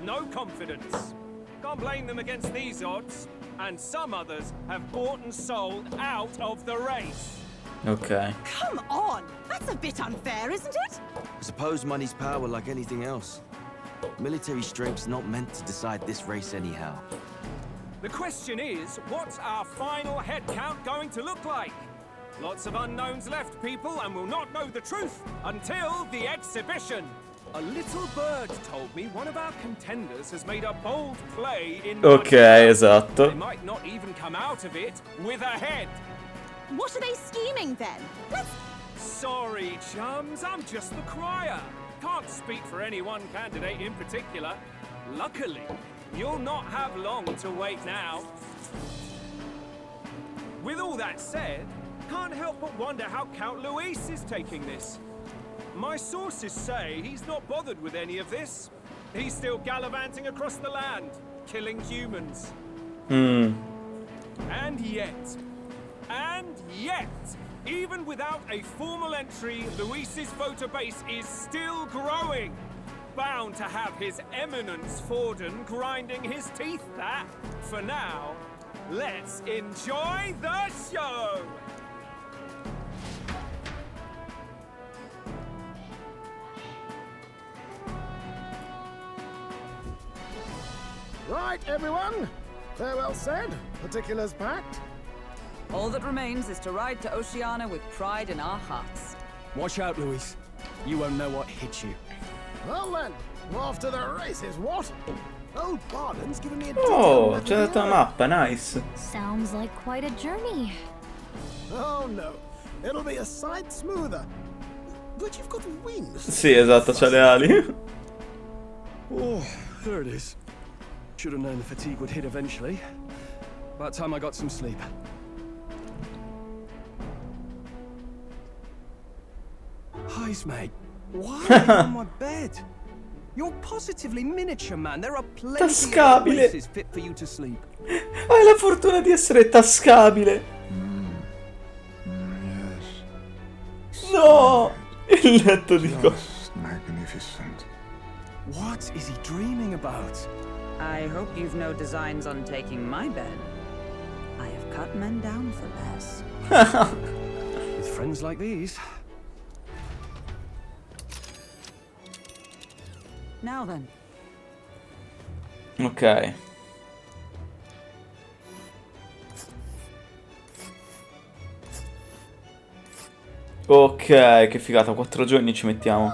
No confidence. Can't blame them against these odds. And some others have bought and sold out of the race. Ok. Come on! That's a bit unfair, isn't it? I suppose money's power like anything else. Military strength's not meant to decide this race anyhow. The question is, what's our final head count going to look like? Lots of unknowns left, people, and we'll not know the truth until the exhibition. A little bird told me one of our contenders has made a bold play in... Ok, esatto. They might not even come out of it with a head. What are they scheming then? Sorry, chums, I'm just the crier. Can't speak for any one candidate in particular. Luckily, you'll not have long to wait now. With all that said, can't help but wonder how Count Luis is taking this. My sources say he's not bothered with any of this. He's still gallivanting across the land, killing humans. And yet, even without a formal entry, Luis's voter base is still growing. Bound to have his eminence Forden grinding his teeth that. For now, let's enjoy the show! Right, everyone. Farewell said, particulars packed. All that remains is to ride to Oceania with pride in our hearts. Watch out, Luis. You won't know what hit you. Well then, off to the races, what? Old Barden's giving me a Oh, c'è dato una mappa, nice. Sounds like quite a journey. Oh no, it'll be a sight smoother. But you've got wings. Sì, esatto, c'ha le ali. Oh, there it is. Should have known the fatigue would hit eventually. About time I got some sleep. Highs, mate. Why are you on my bed? You're positively miniature, man. There are plenty of places fit for you to sleep. Hai la fortuna di essere tascabile. Yes. No! Il letto di Just magnificent. What is he dreaming about? I hope you've no designs on taking my bed. I have cut men down for less. With friends like these. Now then. Ok. Ok, che figata, 4 giorni ci mettiamo.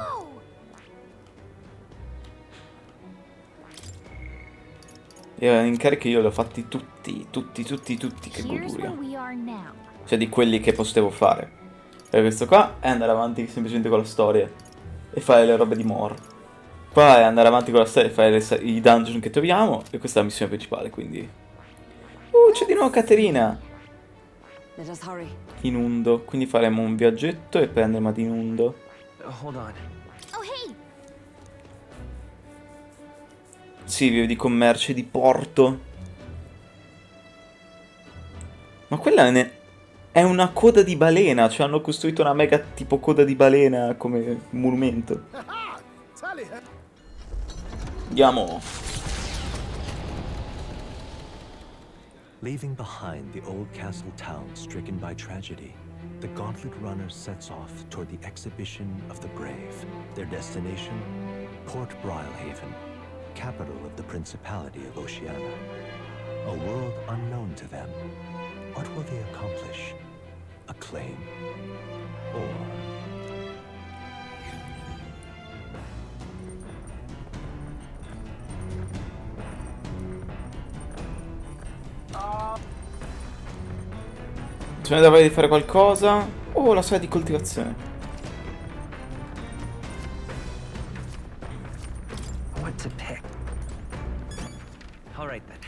E in carica io li ho fatti tutti, che goduria. Cioè di quelli che potevo fare. E questo qua è andare avanti semplicemente con la storia e fare le robe di More. Qua è andare avanti con la storia e fare i dungeon che troviamo. E questa è la missione principale, quindi... c'è di nuovo Caterina! Inundo. Quindi faremo un viaggetto e poi andremo ad Inundo. Hold on. Oh, hey! Sì, vive di commercio e di porto. Ma quella è una coda di balena. Cioè hanno costruito una mega tipo coda di balena come monumento. Andiamo. Leaving behind the old castle town stricken by tragedy, the gauntlet runner sets off toward the exhibition of the brave. Their destination, Port Brilehaven, capital of the Principality of Oceania. A world unknown to them. What will they accomplish? A claim? Or... Ce ne dovrei di fare qualcosa. Oh, la sala di coltivazione. What to pick? All right then.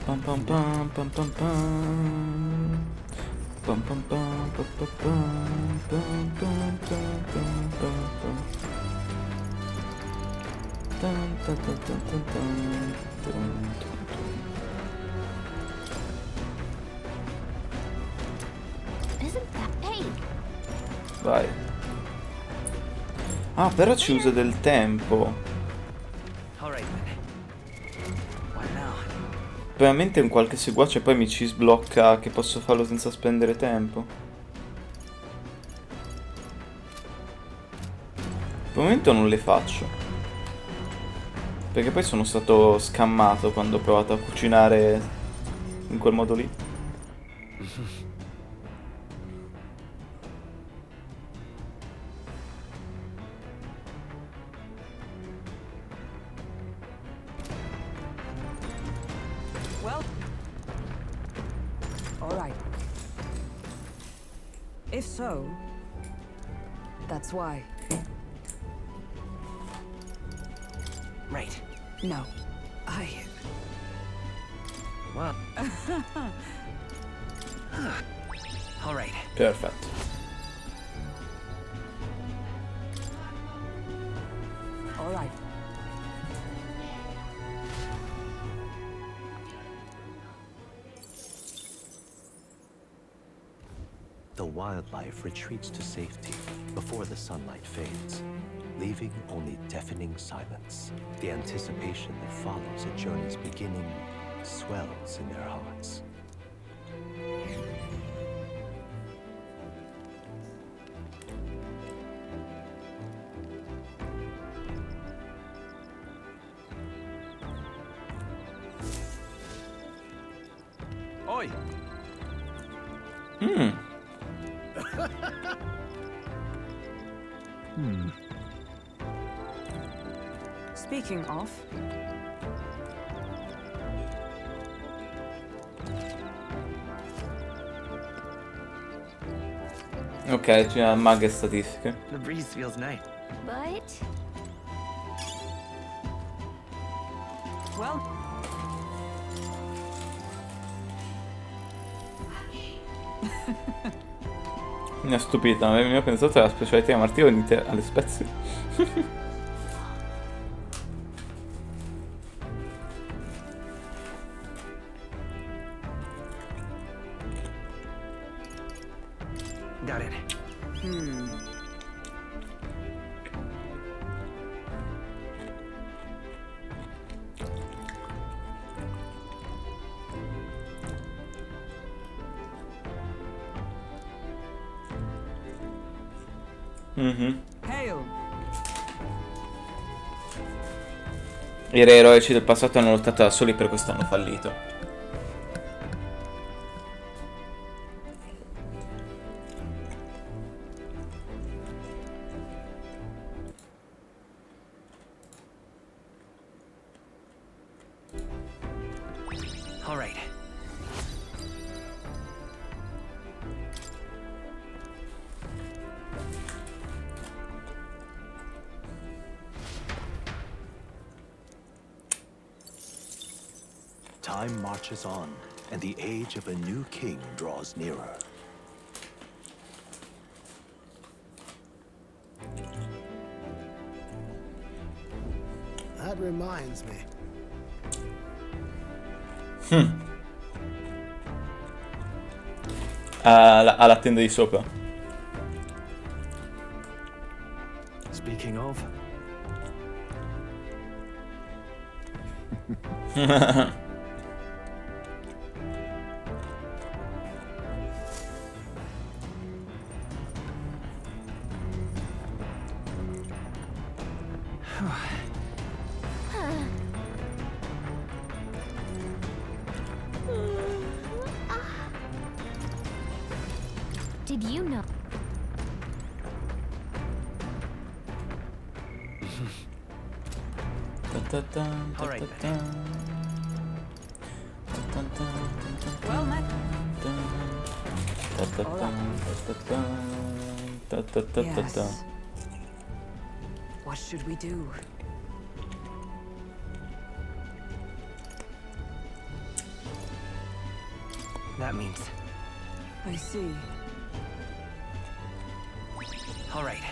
Pam pam pam pam pam pam. Pam pam pam pam pam pam pam pam pam pam pam. Tan tan tan tan tan tan tan. Isn't that big? Vai. Ah, però ci usa del tempo. All right then. What now? Probabilmente un qualche seguace poi mi ci sblocca che posso farlo senza spendere tempo. Per il momento non le faccio. Perché poi sono stato scammato quando ho provato a cucinare in quel modo lì. Well, all right. If so, that's why. Right. No, I... Well. All right. Perfetto. All right. The wildlife retreats to safety before the sunlight fades, leaving only deafening silence. The anticipation that follows a journey's beginning swells in their hearts. Oi! Speaking of... Ok, c'è maghe statistiche. The breeze feels nice. But Well... Mi ha stupita, non avevo pensato alla specialità di Martino alle spezie. Got it. Hail! I re eroici del passato hanno lottato da soli, per questo hanno fallito. All right. Time marches on, and the age of a new king draws nearer. That reminds me. Alla tenda di sopra. Speaking of, Did you know? Well met. Yes. What should we do? That means. I see. All right.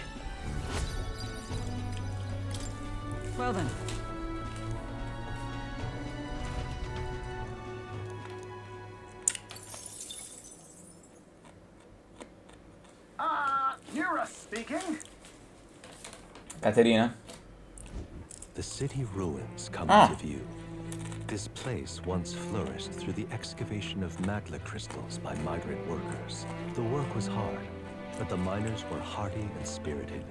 Well then. Nira speaking. Caterina? The city ruins come to view. This place once flourished through the excavation of magma crystals by migrant workers. The work was hard, but the miners were hardy and spirited,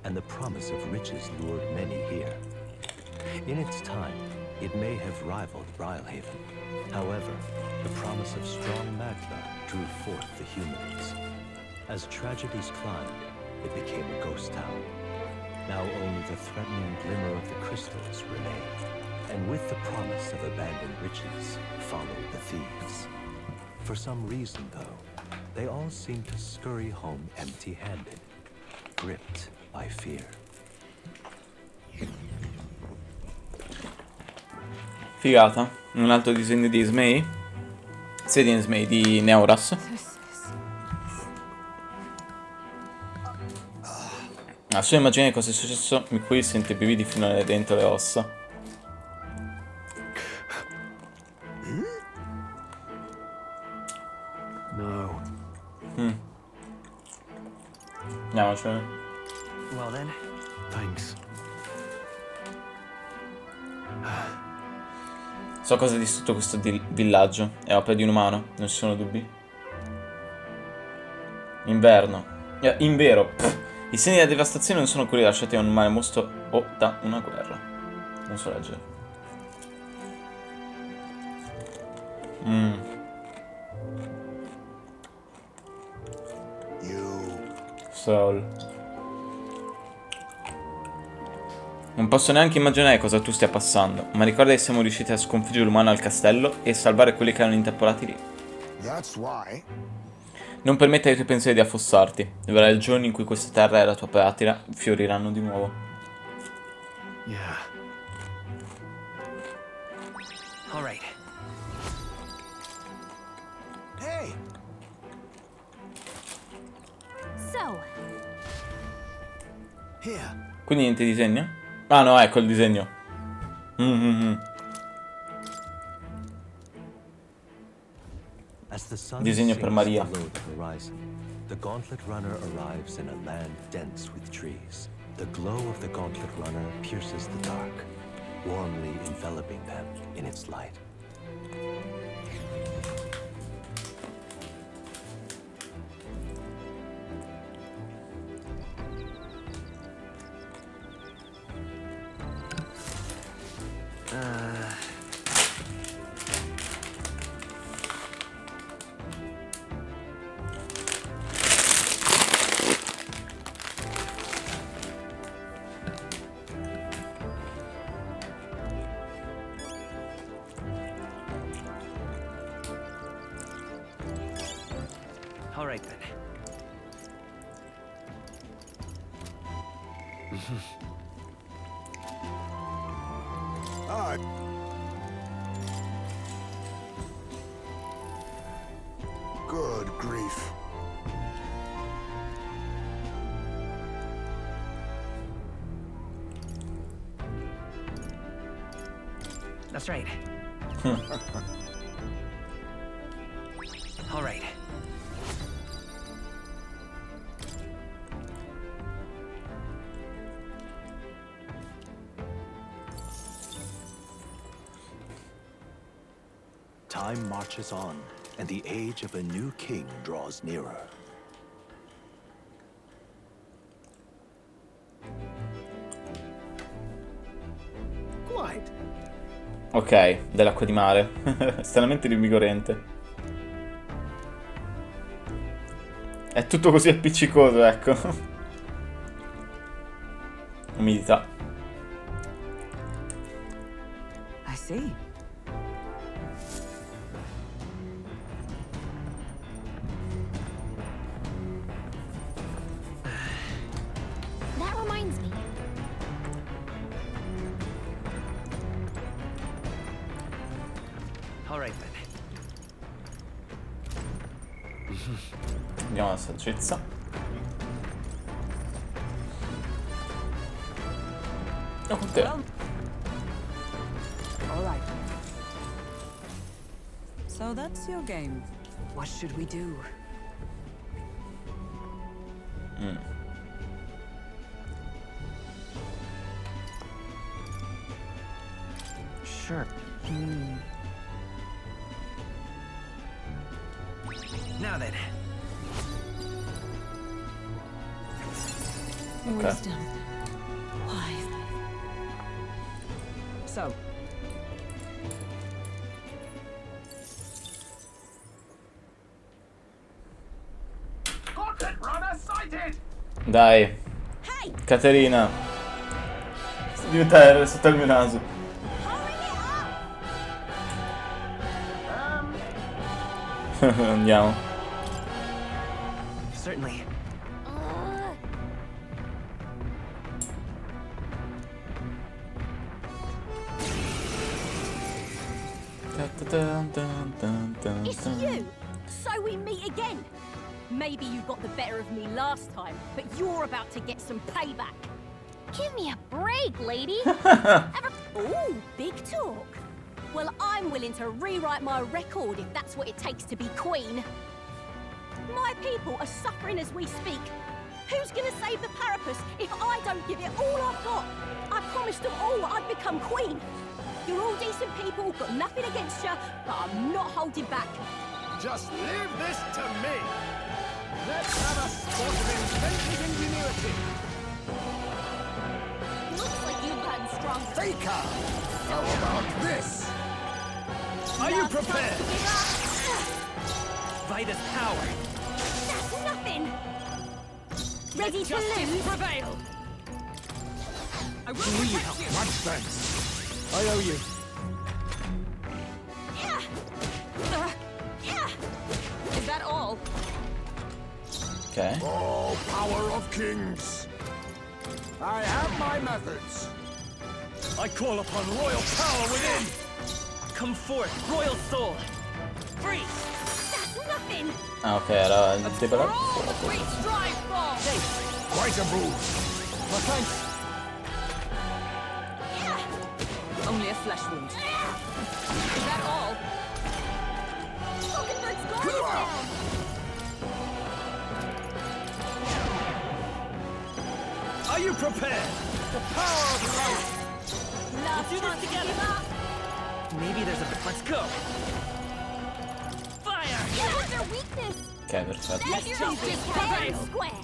and the promise of riches lured many here. In its time, it may have rivaled Brylehaven. However, the promise of strong magma drew forth the humans. As tragedies climbed, it became a ghost town. Now only the threatening glimmer of the crystals remained. And with the promise of abandoned riches followed the thieves. For some reason, though, they all seemed to scurry home empty-handed, gripped by fear. Figata. Un altro disegno di Ismay? Sì, di Ismay, di Neuras. La sua immagine di cosa è successo in cui sente brividi fino alle dentro le ossa. No. Andiamocene. Well then. Thanks. So cosa di tutto questo villaggio. È opera di un umano, non ci sono dubbi. Inverno. Invero. I segni della devastazione non sono quelli lasciati da un mare mostro o da una guerra. Non so leggere. Soul. Non posso neanche immaginare cosa tu stia passando, ma ricorda che siamo riusciti a sconfiggere l'umano al castello e salvare quelli che erano intrappolati lì. Non permettere ai tuoi pensieri di affossarti. Verrà il giorno in cui questa terra e la tua patria fioriranno di nuovo. Yeah. All right. Hey. So. Here. Quindi niente disegno? Ah no, ecco il disegno. Disegno per Maria. The gauntlet runner arrives in a land dense with trees. The glow of the gauntlet runner pierces the dark, warmly enveloping them in its light. All right then. Good grief. That's right. All right. Time marches on, and the age of a new king draws nearer. Quite. Ok, dell'acqua di mare. Stranamente rinvigorente. È tutto così appiccicoso, ecco. Umidità. I see. That reminds me. All right then. Andiamo alla saggezza. Oh, con te. All right. So that's your game. What should we do? Sure. Now then. Ok. Wisdom. Wise. So, Dai. Caterina. Sta diventare sotto il mio naso. Andiamo. Certainly. It's you! So we meet again! Maybe you got the better of me last time, but you're about to get some payback. Give me a break, lady! Ooh, big talk. Well, I'm willing to rewrite my record if that's what it takes to be queen. My people are suffering as we speak. Who's gonna save the Parapus if I don't give it all I've got? I promised them all I'd become queen. You're all decent people, got nothing against you, but I'm not holding back. Just leave this to me. Let's have a sport of inventive ingenuity. Looks like you've gotten stronger. Faker! How about this? Are you prepared? Vida's power. That's nothing. Ready to Justice lose? prevail. I will Much protect you. thanks. I owe you. Is that all? Ok. Oh, power of kings! I have my methods. I call upon royal power within. Come forth, royal soul. Free. That's nothing. Ah, ok, era il For all that we strive for. Quite a move. My thanks. only a flesh wound. Is that all? Falkenberg's guard is down. Are you prepared? The power of light. Last Do this chance to together. give up. Maybe there's a... Let's go. Fire! What's their weakness? Ok, perfetto. Let justice prevail. Square.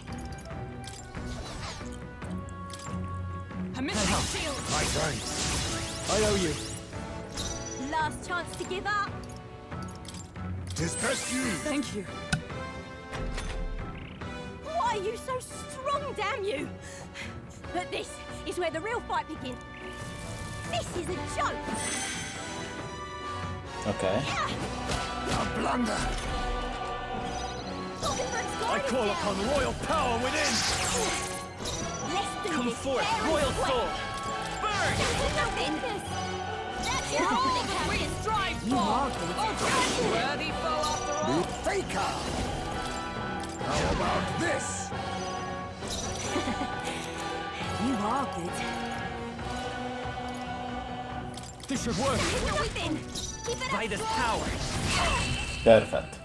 A missing shield. My thanks. I owe you. Last chance to give up. 'Tis best you. Thank you. Why are you so strong, damn you? But this is where the real fight begins. This is a joke. Ok. A blunder. Falkenberg's guard I is call down. upon royal power within. Let's do Come this forth, fair and royal square. soul. Burn! That's nothing. That's all we strive for. You are good. Worthy foe after all. The Faker. How about this? You are good. This should work. Nothing. Keep it By up this strong. power. Perfetto.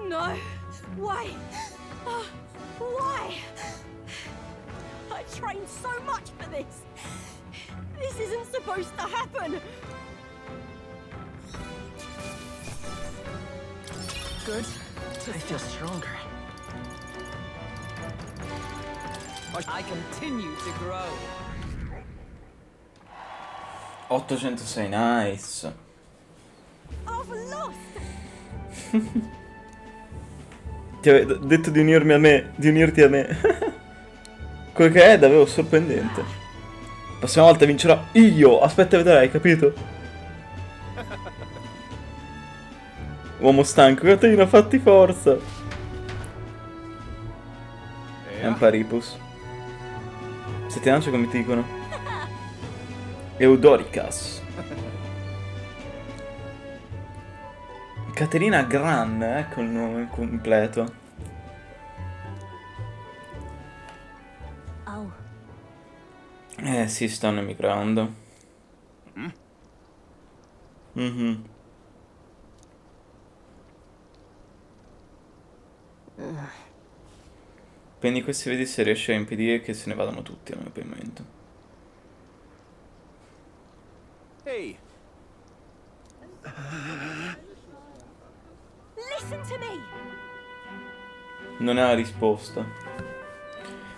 No. Why? Why? I trained so much for this. This isn't supposed to happen. Good. I feel stronger. I continue to grow. 806, nice. Ti avevo detto di unirmi a me, di unirti a me. Quel che è davvero sorprendente. La prossima volta vincerò io. Aspetta e vedrai, capito? Uomo stanco, Caterina, fatti forza. È un paripus. Se ti lancio come ti dicono? Eudoricas. Caterina Gran, ecco il nome completo. Oh. Sì, sto nel microonde. Prendi questi, vedi se riesci a impedire che se ne vadano tutti, almeno per il momento. Hey. Listen to me. Non è la risposta.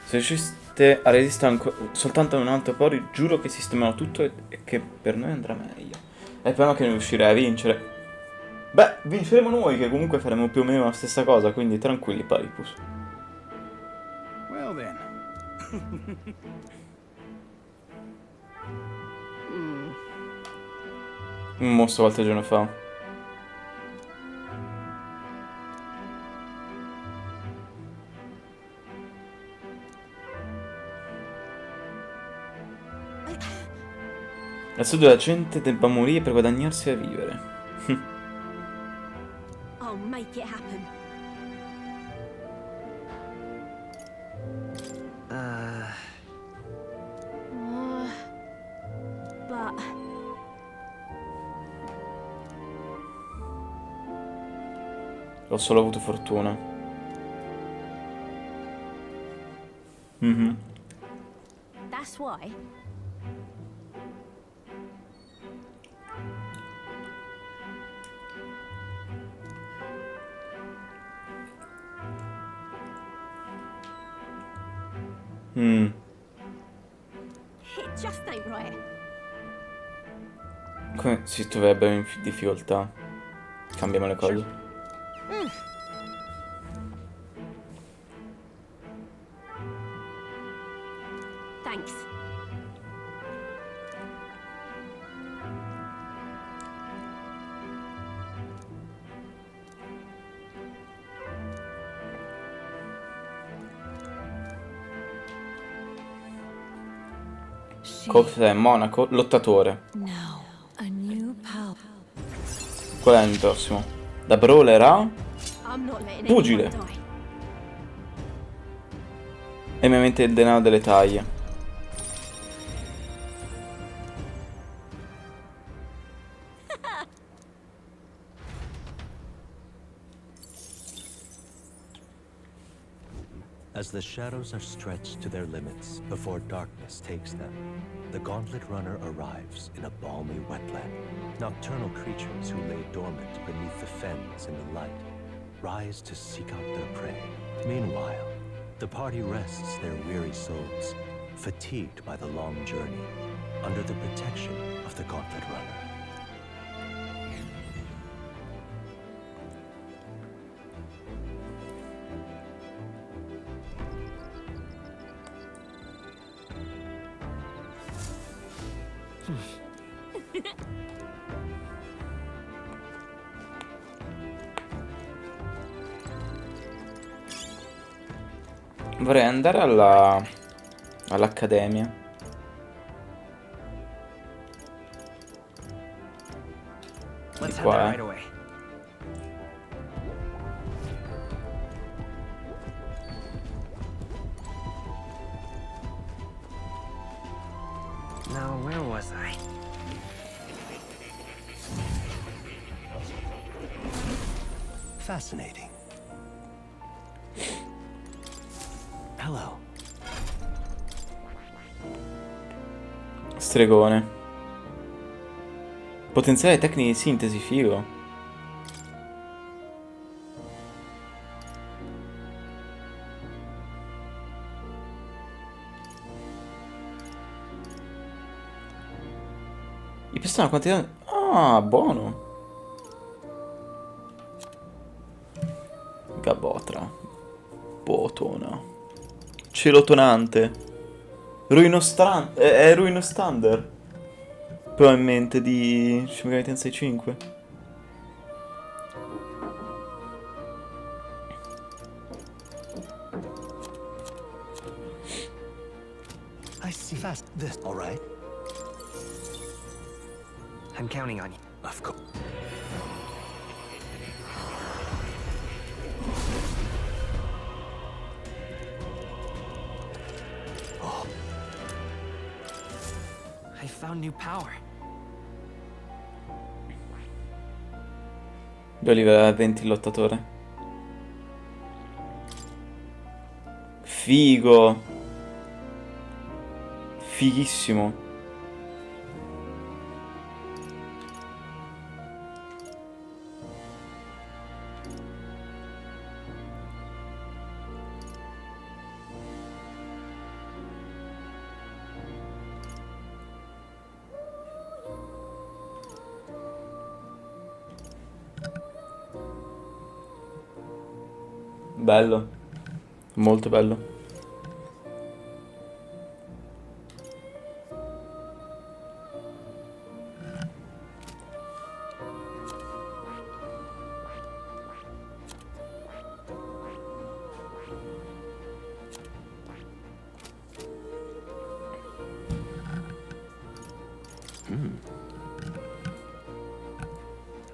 Se riusciste a resistere soltanto un altro po', giuro che sistemano tutto e che per noi andrà meglio. E però che non riuscirei a vincere. Beh, vinceremo noi, che comunque faremo più o meno la stessa cosa, quindi tranquilli, Paripus. Well then. Un mostro qualche giorno fa. Al sud la gente debba morire per guadagnarsi a vivere. I'll make it happen. But Ho solo avuto fortuna. that's why. It just ain't right. Come si troverebbero in difficoltà? Cambiamo le cose. Thanks. Cos'è? Monaco? Lottatore. Now, a new power. Qual è il prossimo? Da brawler a I'm not letting pugile. anyone die. E mi mente il denaro delle taglie. As the shadows are stretched to their limits before darkness takes them, the gauntlet runner arrives in a balmy wetland. Nocturnal creatures who lay dormant beneath the fens in the light rise to seek out their prey. Meanwhile, the party rests their weary souls, fatigued by the long journey, under the protection of the gauntlet runner. Vorrei andare all'accademia. Di qua, Now, where was I? Fascinating. Hello. Stregone. Potenziare tecniche di sintesi, figo. I pistoni quantità... Ah, buono. Gabotra. Botona. Cielo tonante. È Ruino Standard. Probabilmente di Shin Megami Tensei 5. I see. Fast this, all right? I'm counting on you. Of course. Oh. I found new power. Devo livelare 20 il lottatore. Figo. Fighissimo. Bello. Molto bello.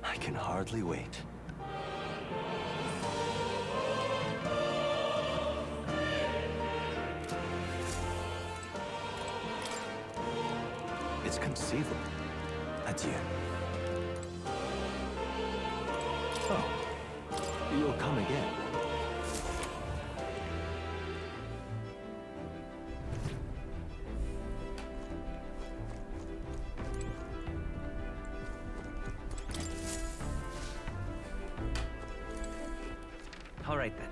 I can hardly wait. It's conceivable. Adieu. Oh, you'll come again. All right then.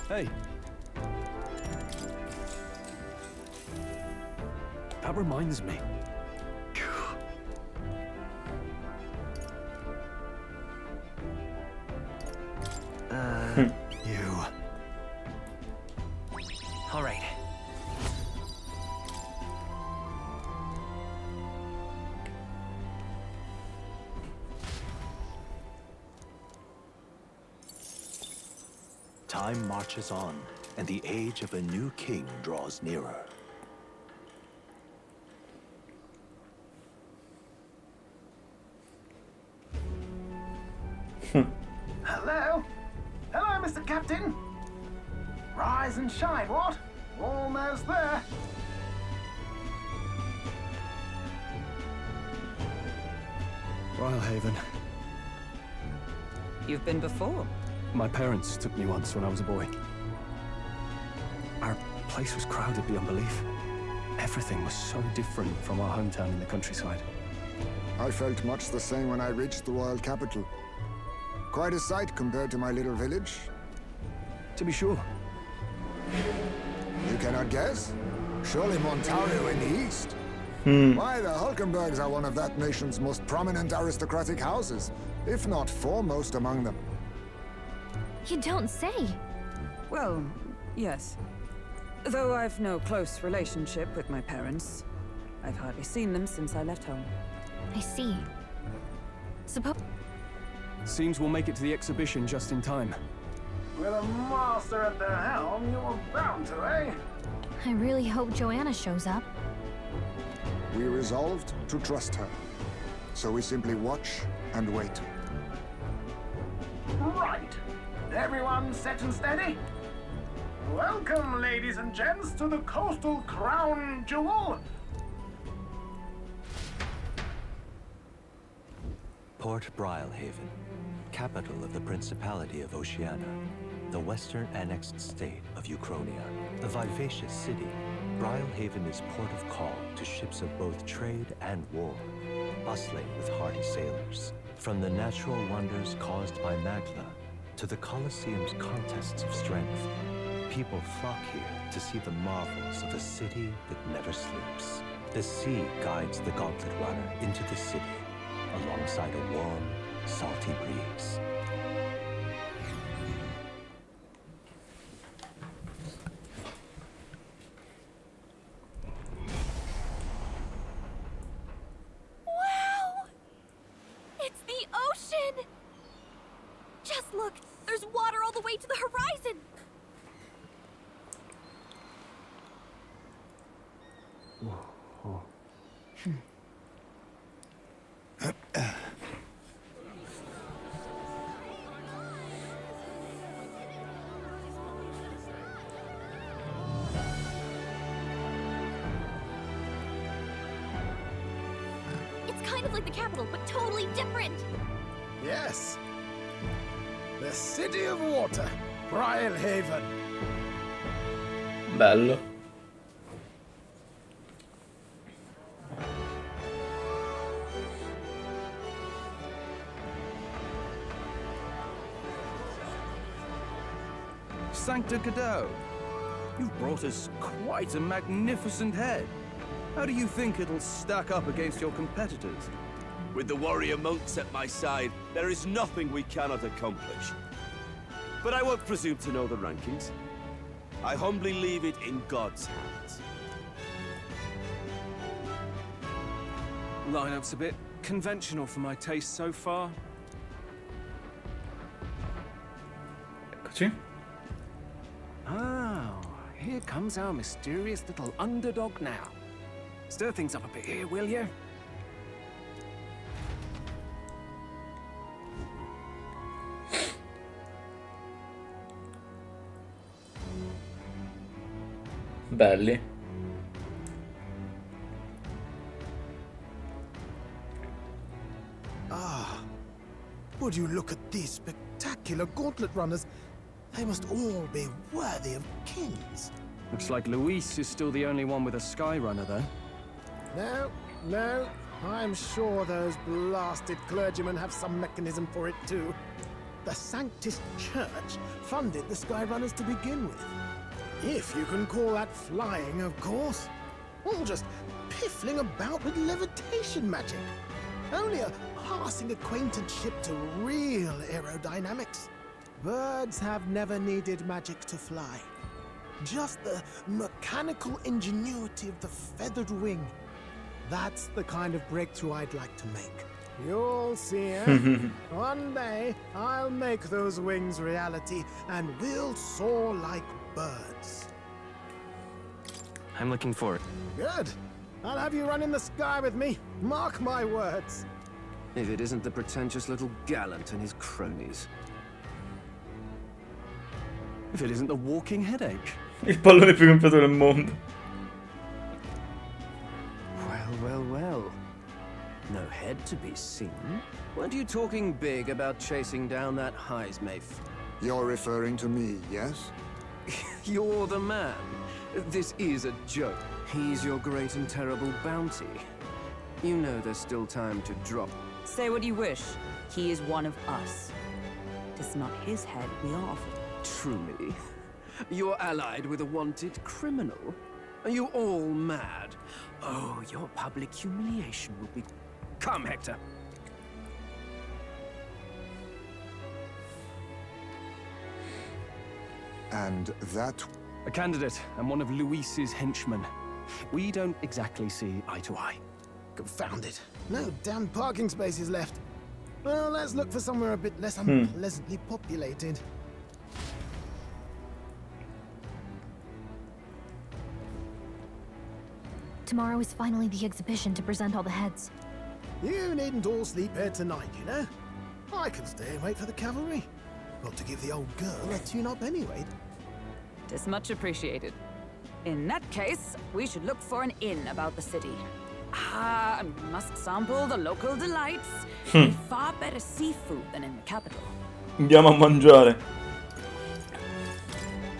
Hey. That reminds me. You. All right. Time marches on, and the age of a new king draws nearer. Hello? Hello, Mr. Captain. Rise and shine, what? Almost there. Haven. You've been before? My parents took me once when I was a boy. Our place was crowded beyond belief. Everything was so different from our hometown in the countryside. I felt much the same when I reached the royal capital. Quite a sight compared to my little village. To be sure. You cannot guess? Surely Montario in the east. Why, the Hulkenbergs are one of that nation's most prominent aristocratic houses, if not foremost among them. You don't say. Well, yes. Though I've no close relationship with my parents. I've hardly seen them since I left home. I see. Seems we'll make it to the exhibition just in time. With a master at the helm, you were bound to, eh? I really hope Joanna shows up. We resolved to trust her. So we simply watch and wait. Right. Everyone set and steady? Welcome, ladies and gents, to the coastal crown jewel. Port Brilehaven, capital of the Principality of Oceania, the western annexed state of Uchronia. The vivacious city, Brilehaven is port of call to ships of both trade and war, bustling with hardy sailors. From the natural wonders caused by Magla to the Colosseum's contests of strength, people flock here to see the marvels of a city that never sleeps. The sea guides the gauntlet runner into the city, alongside a warm, salty breeze. Wow! It's the ocean! Just look, there's water all the way to the horizon! It's kind of like the capital, but totally different. Yes. The city of water, Brilehaven. Bello. Sancta Cadeau, you've brought us quite a magnificent head. How do you think it'll stack up against your competitors? With the warrior monks at my side, there is nothing we cannot accomplish. But I won't presume to know the rankings. I humbly leave it in God's hands. Lineup's a bit conventional for my taste so far. Eccoci. Oh, here comes our mysterious little underdog now. Stir things up a bit here, will you? Belli. Ah, would you look at these spectacular gauntlet runners? They must all be worthy of kings. Looks like Luis is still the only one with a Skyrunner, though. No, I'm sure those blasted clergymen have some mechanism for it too. The Sanctus Church funded the Skyrunners to begin with. If you can call that flying, of course. All just piffling about with levitation magic. Only a passing acquaintanceship to real aerodynamics. Birds have never needed magic to fly. Just the mechanical ingenuity of the feathered wing. That's the kind of breakthrough I'd like to make. You'll see, eh? One day, I'll make those wings reality, and we'll soar like birds. I'm looking for it. Good. I'll have you run in the sky with me. Mark my words. If it isn't the pretentious little gallant and his cronies. If it isn't the walking headache. Il pallone più gonfiato del mondo. Well. No head to be seen. Weren't you talking big about chasing down that Heismaith? You're referring to me, yes? You're the man. This is a joke. He's your great and terrible bounty. You know there's still time to drop. Say what you wish. He is one of us. It's not his head we are offering. Truly? You're allied with a wanted criminal? Are you all mad? Oh, your public humiliation will be... Come, Hector. And that... A candidate and one of Luis's henchmen. We don't exactly see eye to eye. Confound it. No damn parking spaces left. Well, let's look for somewhere a bit less unpleasantly populated. Tomorrow is finally the exhibition to present all the heads. You needn't all sleep here tonight, you know? I can stay and wait for the cavalry. Got to give the old girl a tune-up anyway. Tis much appreciated. In that case, we should look for an inn about the city. And we must sample the local delights. Far better seafood than in the capital. Andiamo a mangiare.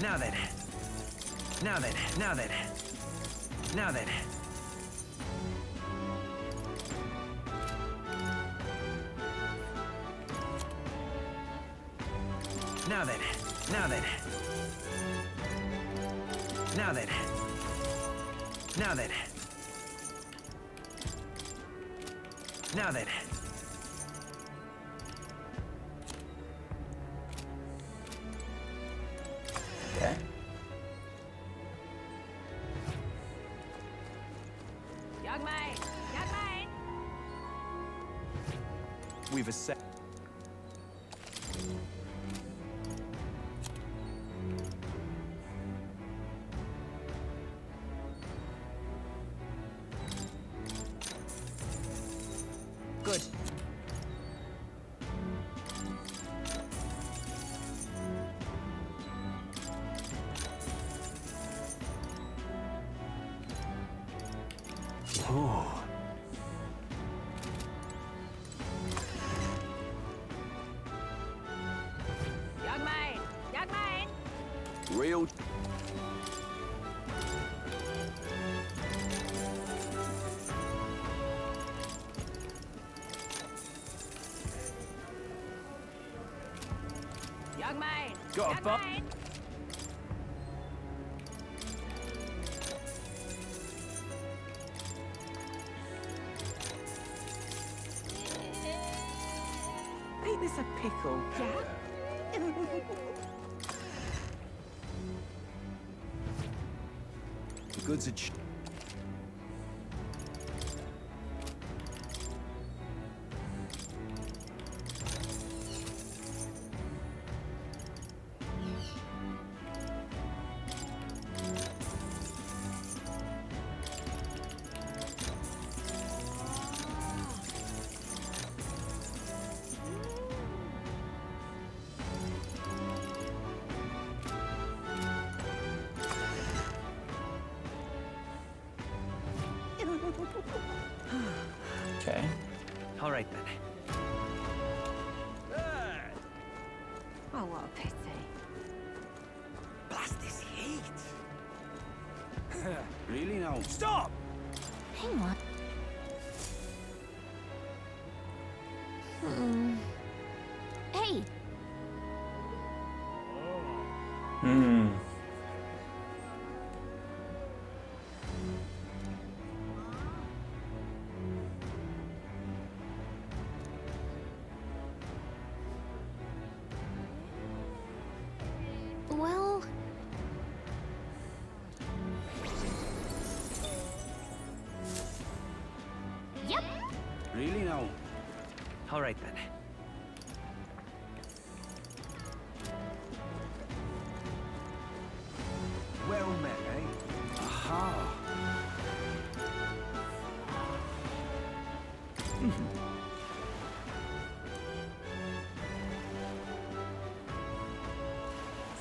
Now then. Now then. Now then. Now then. Now then. Now then. Now then. Now then. Now then. Okay. Young man! Young man! We've a set. Good. Oh. Young man! Young man! Real. Young man! Got a Young buck? man! Ain't this a pickle? Yeah? The goods are Okay. All right then. Oh, what a pity. Blast this heat. Really now? Stop! Hang on. Hey, Hmm. well, yep. Really now? All right then. Well met, eh? Aha!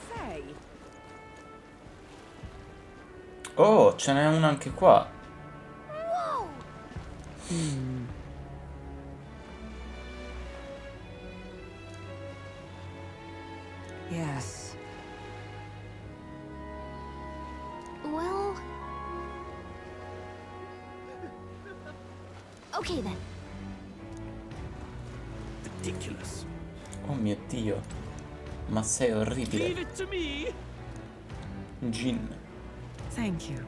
Say, Oh, ce n'è una anche qua. Whoa! Yes. Well, okay then. Ridiculous. Oh mio Dio. Ma sei orribile. Leave it to me. Gin. Thank you.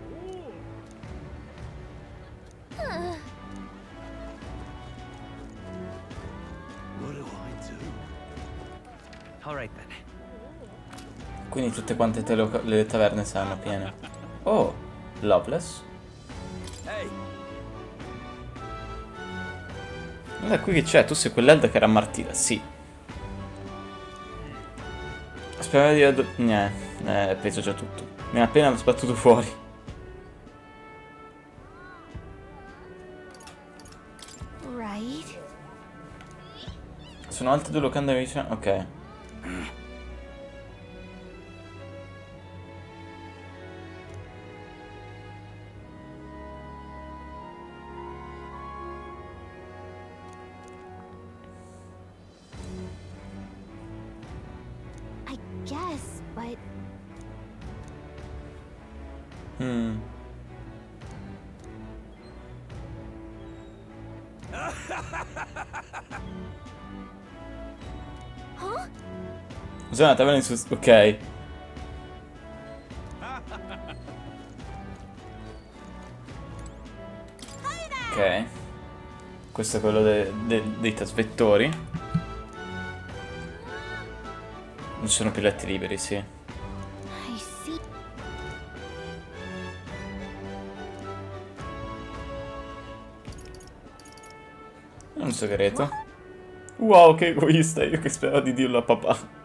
What do I do? All right then. Quindi tutte quante le taverne saranno piene. Oh, Loveless. Hey, Guarda qui che c'è, tu sei quell'Elda che era martira, sì. Speravo di... penso già tutto. Mi ha appena sbattuto fuori. Right. Sono altre due locande vicine. Ok. I guess, but Huh? Cos'è una taverna in ok. Ok. Questo è quello dei trasvettori. Non ci sono più letti liberi, sì. I see. È un segreto. Wow, che egoista, io che speravo di dirlo a papà.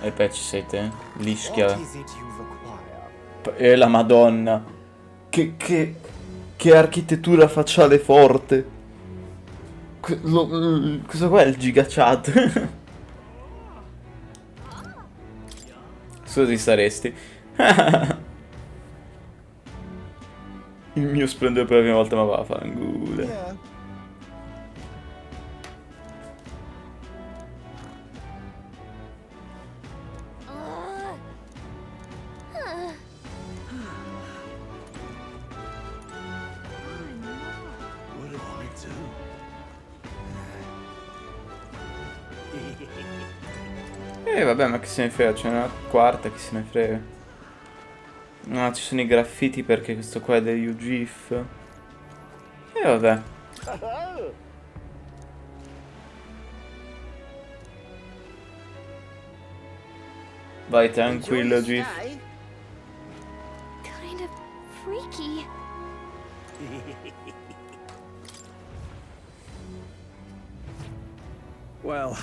E poi ci sei te? L'ischia. E la madonna. Che architettura facciale forte. Cosa qua è il giga chat? Scusa ti saresti. Il mio splendore per la prima volta, ma va a fangule. Vabbè, ma che se ne frega, c'è una quarta, che se ne frega. No, ci sono i graffiti perché questo qua è degli UGIF. E vabbè. Vai tranquillo, GIF. Kind of freaky. Well,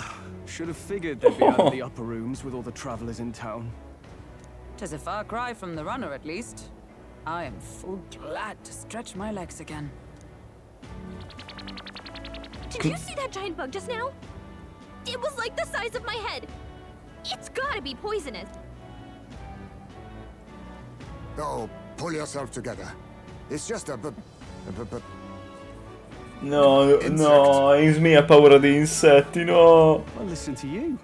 should have figured they'd be out of the upper rooms with all the travelers in town. 'Tis a far cry from the runner, at least. I am full glad to stretch my legs again. Did you see that giant bug just now? It was like the size of my head. It's gotta be poisonous. Oh, pull yourself together. It's just a No, no, Ismi ha paura di insetti, no. Well, listen to you.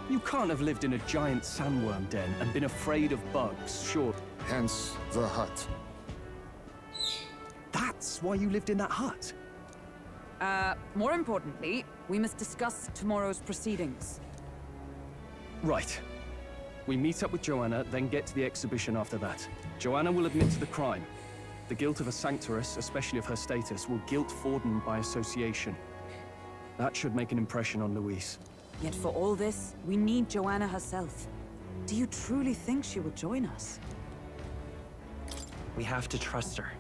You can't have lived in a giant sandworm den and been afraid of bugs, sure. Hence the hut. That's why you lived in that hut? More importantly, we must discuss tomorrow's proceedings. Right. We meet up with Joanna, then get to the exhibition after that. Joanna will admit to the crime. The guilt of a sanctoress, especially of her status, will guilt Forden by association. That should make an impression on Louise. Yet for all this, we need Joanna herself. Do you truly think she will join us? We have to trust her.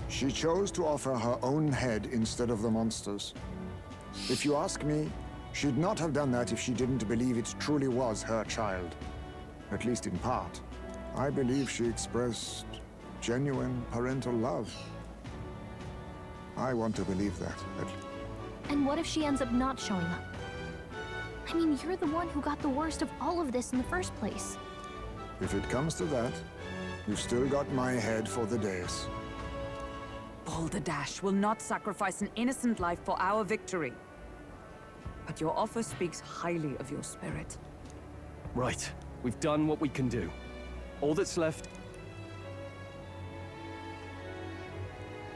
She chose to offer her own head instead of the monster's. If you ask me, she'd not have done that if she didn't believe it truly was her child. At least in part. I believe she expressed genuine parental love. I want to believe that. And what if she ends up not showing up? I mean, you're the one who got the worst of all of this in the first place. If it comes to that, you've still got my head for the dais. Balderdash will not sacrifice an innocent life for our victory. But your offer speaks highly of your spirit. Right. We've done what we can do. All that's left...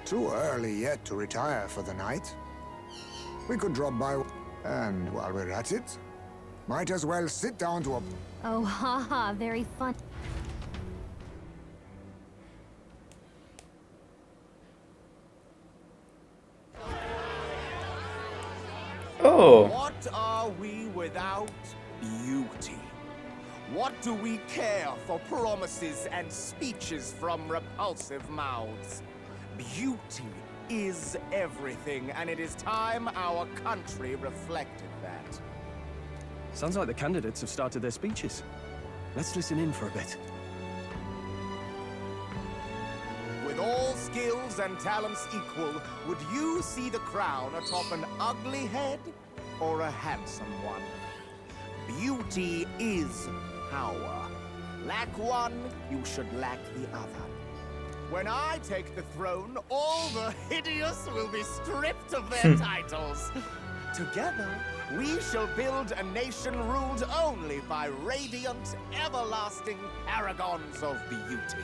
Too early yet to retire for the night. We could drop by, and while we're at it, might as well sit down to a... Oh, haha, very fun. Oh. What are we without beauty? What do we care for promises and speeches from repulsive mouths? Beauty is everything, and it is time our country reflected that. Sounds like the candidates have started their speeches. Let's listen in for a bit. With all skills and talents equal, would you see the crown atop an ugly head or a handsome one? Beauty is power. Lack one, you should lack the other. When I take the throne, all the hideous will be stripped of their titles. Together, we shall build a nation ruled only by radiant, everlasting paragons of beauty.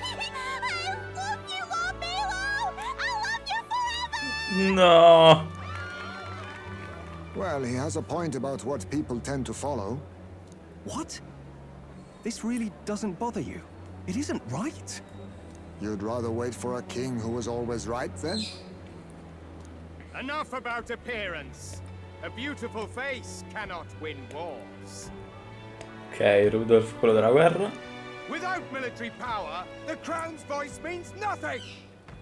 I love you, Lord Milo! I love you forever! No. Well, he has a point about what people tend to follow. What? This really doesn't bother you? It isn't right. You'd rather wait for a king who was always right, then? Enough about appearance. A beautiful face cannot win wars. Ok, Rudolf, quello della guerra. Without military power, the crown's voice means nothing.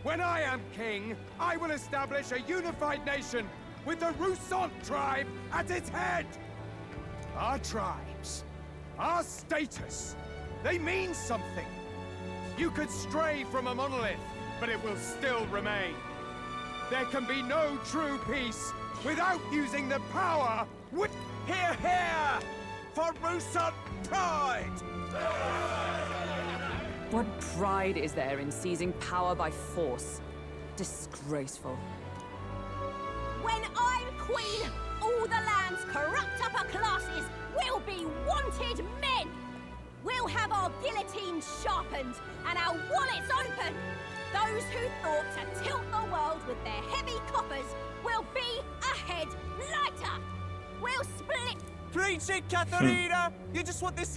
When I am king, I will establish a unified nation with the Rousant tribe at its head. Our tribes, our status, they mean something. You could stray from a monolith, but it will still remain. There can be no true peace without using the power. Hear, hear! For Rousant pride! What pride is there in seizing power by force? Disgraceful. When I'm queen, all the land's corrupt upper classes will be wanted men! We'll have our guillotines sharpened and our wallets open! Those who thought to tilt the world with their heavy coppers will be a head lighter! We'll split... Preach it, Katharina! You just want this...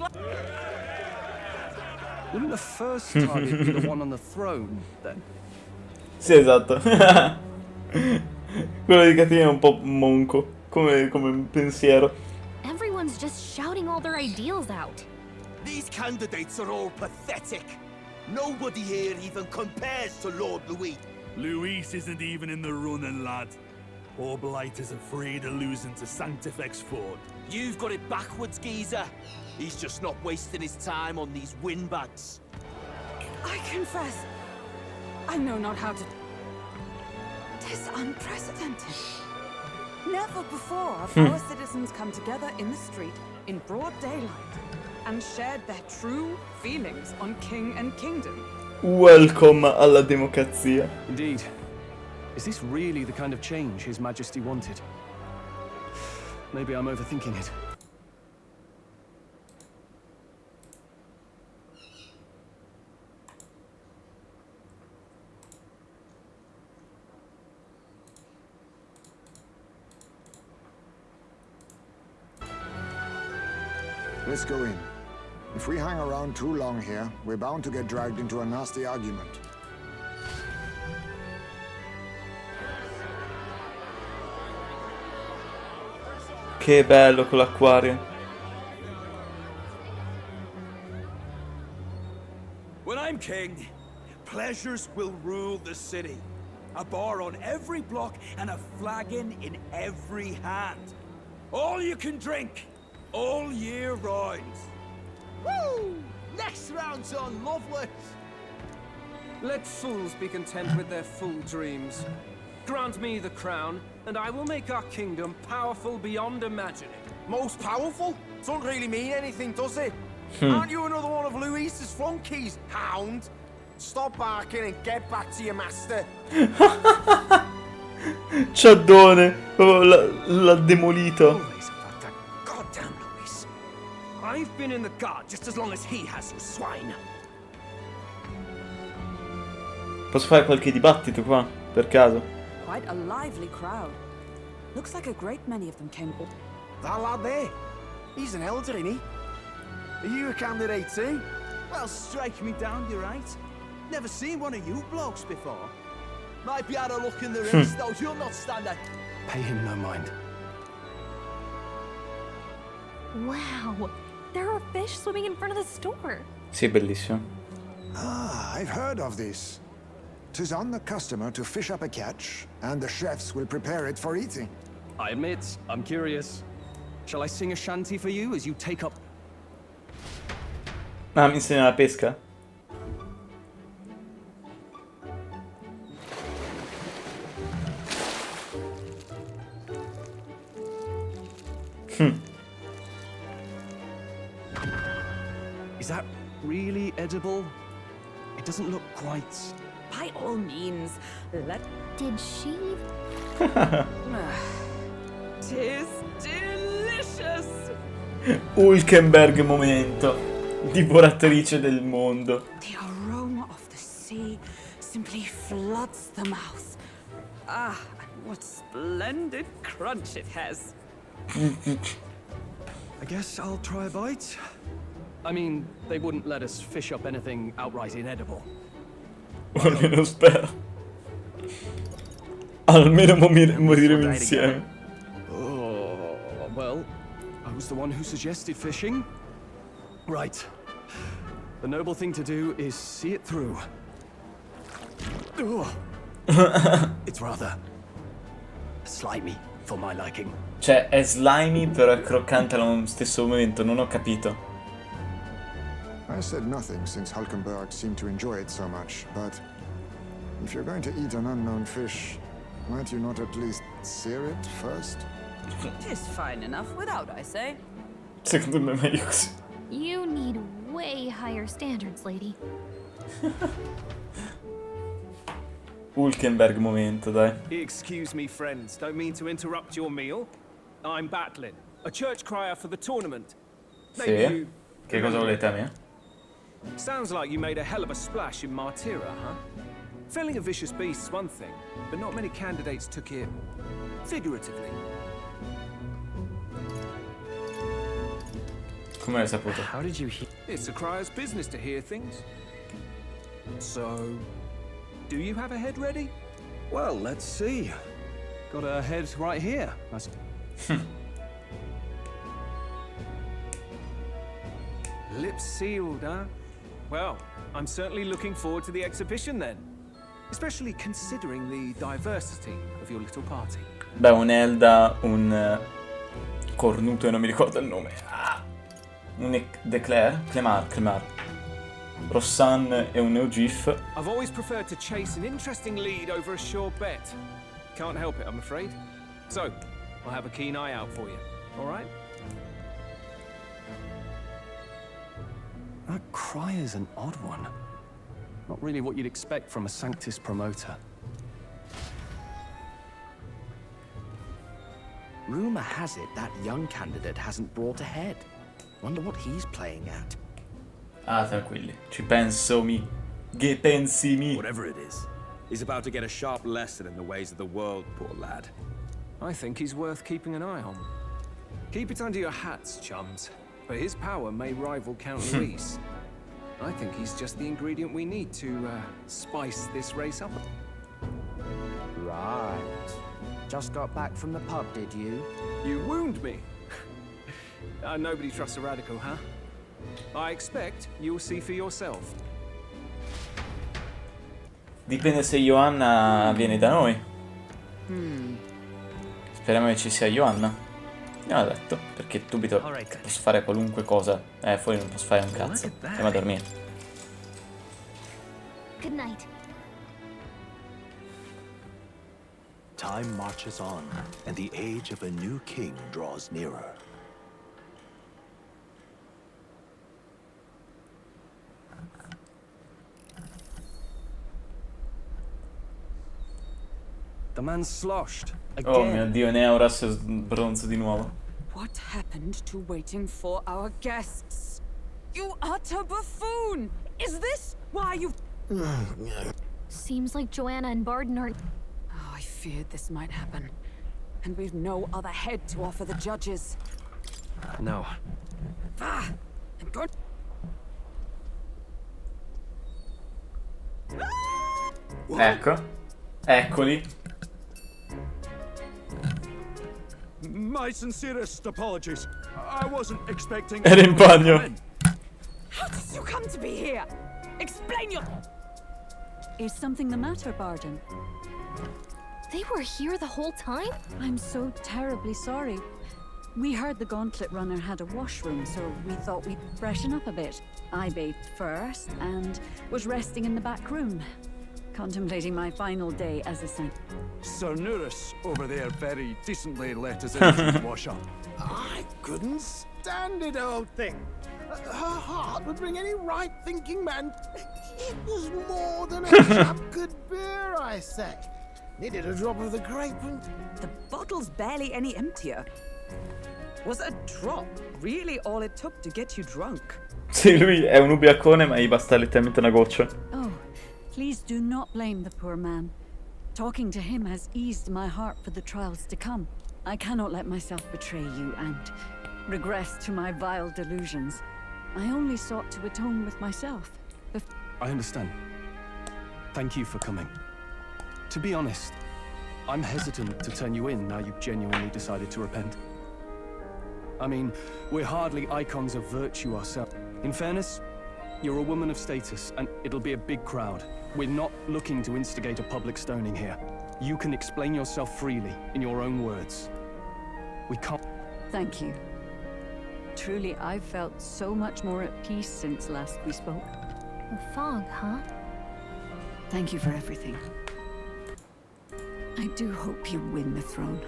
Wouldn't the first target be the one on the throne, then? Sì, esatto. Quello di Caterina è un po' monco, come pensiero. Everyone's just shouting all their ideals out. These candidates are all pathetic. Nobody here even compares to Lord Louis. Louis isn't even in the running, lad. Poor Blight is afraid of losing to Sanctifex Ford. You've got it backwards, geezer. He's just not wasting his time on these windbags. I confess, I know not how to... 'Tis unprecedented. Never before have our citizens come together in the street in broad daylight and shared their true feelings on king and kingdom. Welcome alla democrazia. Indeed. Is this really the kind of change His Majesty wanted? Maybe I'm overthinking it. Let's go in. If we hang around too long here, we're bound to get dragged into a nasty argument. Che bello con l'acquario. When I'm king, pleasures will rule the city. A bar on every block and a flagon in every hand. All you can drink, all year round. Woo! Next round's on Loveless. Let fools be content with their fool dreams. Grant me the crown, and I will make our kingdom powerful beyond imagining. Most powerful? Doesn't really mean anything, does it? Aren't you another one of Louise's flunkies, hound? Stop barking and get back to your master. Ciaddone, l'ha demolito. Goddamn Louis. I've been in the guard just as long as he has, you swine. Posso fare qualche dibattito qua, per caso? Quite a lively crowd. Looks like a great many of them came... That lad there, he's an elder, isn't he? Are you a candidate too? Well, strike me down, you're right. Never seen one of you blokes before. Might be out of luck in the race, though. You'll not stand it. Pay him no mind. Wow, there are fish swimming in front of the store. Sì, bellissimo. Ah, I've heard of this. 'Tis on the customer to fish up a catch, and the chefs will prepare it for eating. I admit, I'm curious. Shall I sing a shanty for you as you take up... Ah, mi insegna la pesca? Is that really edible? It doesn't look quite... By all means, Did she? Tis delicious. Hulkenberg momento. Divoratrice del mondo. The aroma of the sea simply floods the mouth. Ah, and what splendid crunch it has. I guess I'll try a bite. I mean, they wouldn't let us fish up anything outright inedible. Almeno spero. Almeno moriremo insieme. Oh, well, I was the one who suggested fishing. Right. The noble thing to do is see it through. It's rather slimy for my liking. Cioè, è slimy però è croccante allo stesso momento, non ho capito. I said nothing since Hulkenberg seemed to enjoy it so much, but if you're going to eat an unknown fish, might you not at least sear it first? Tis fine enough without, I say. Secondo me è meglio così. You need way higher standards, lady. Hulkenberg momento, dai. Excuse me, friends. Don't mean to interrupt your meal. I'm battling. A church crier for the tournament. Sì? Che cosa volete a me? Sounds like you made a hell of a splash in Martyra, huh? Felling a vicious beast's one thing, but not many candidates took it figuratively. Come l'hai saputo? How did you hear? It's a crier's business to hear things. So, do you have a head ready? Well, let's see. Got a head right here. Lips sealed, huh? Well, I'm certainly looking forward to the exhibition then. Especially considering the diversity of your little party. Beh, un Elda, un cornuto e non mi ricordo il nome. Un Clemar. Rossan e un Neogif. I've always preferred to chase an interesting lead over a sure bet. Can't help it, I'm afraid. So, I'll have a keen eye out for you. All right? That cry is an odd one. Not really what you'd expect from a Sanctus promoter. Rumor has it that young candidate hasn't brought ahead. Wonder what he's playing at. Ah, tranquilli. Ci penso mi. Che pensi mi. Whatever it is, he's about to get a sharp lesson in the ways of the world, poor lad. I think he's worth keeping an eye on. Keep it under your hats, chums. But his power may rival Count Luis. I think he's just the ingredient we need to spice this race up. Right. Just got back from the pub, did you? You wound me. Nobody trusts a radical, huh? I expect you'll see for yourself. Dipende se Johanna viene da noi. Speriamo che ci sia Johanna. Abbiamo detto, perché dubito che posso fare qualunque cosa. Fuori non posso fare un cazzo. Andiamo a dormire. Good night. Time marches on, and the age of a new king draws nearer. The man's sloshed. Again. Oh mio Dio, Neuras bronzo di nuovo. What happened to waiting for our guests? You utter buffoon! Is this why you... Seems like Joanna and Barden aren't... Oh, I feared this might happen. And we've no other head to offer the judges. No. Ah! I'm going... Ecco. Eccoli. My sincerest apologies. I wasn't expecting... Era in bagno. How did you come to be here? Explain your... Is something the matter, Barden? They were here the whole time? I'm so terribly sorry. We heard the Gauntlet Runner had a washroom, so we thought we'd freshen up a bit. I bathed first and was resting in the back room, contemplating my final day as a saint. Sir Nuris over there very decently let us in to wash up. I couldn't stand it, old thing. Her heart would bring any right-thinking man... It was more than a chap could bear, I say. Needed a drop of the grape and... The bottle's barely any emptier. Was a drop really all it took to get you drunk? Sì, lui è un ubriacone, ma gli basta letteralmente una goccia. Oh, please do not blame the poor man. Talking to him has eased my heart for the trials to come. I cannot let myself betray you and regress to my vile delusions. I only sought to atone with myself. I understand. Thank you for coming. To be honest, I'm hesitant to turn you in now you've genuinely decided to repent. I mean, we're hardly icons of virtue ourselves. In fairness, you're a woman of status, and it'll be a big crowd. We're not looking to instigate a public stoning here. You can explain yourself freely, in your own words. We can't... Thank you. Truly, I've felt so much more at peace since last we spoke. The fog, huh? Thank you for everything. I do hope you win the throne.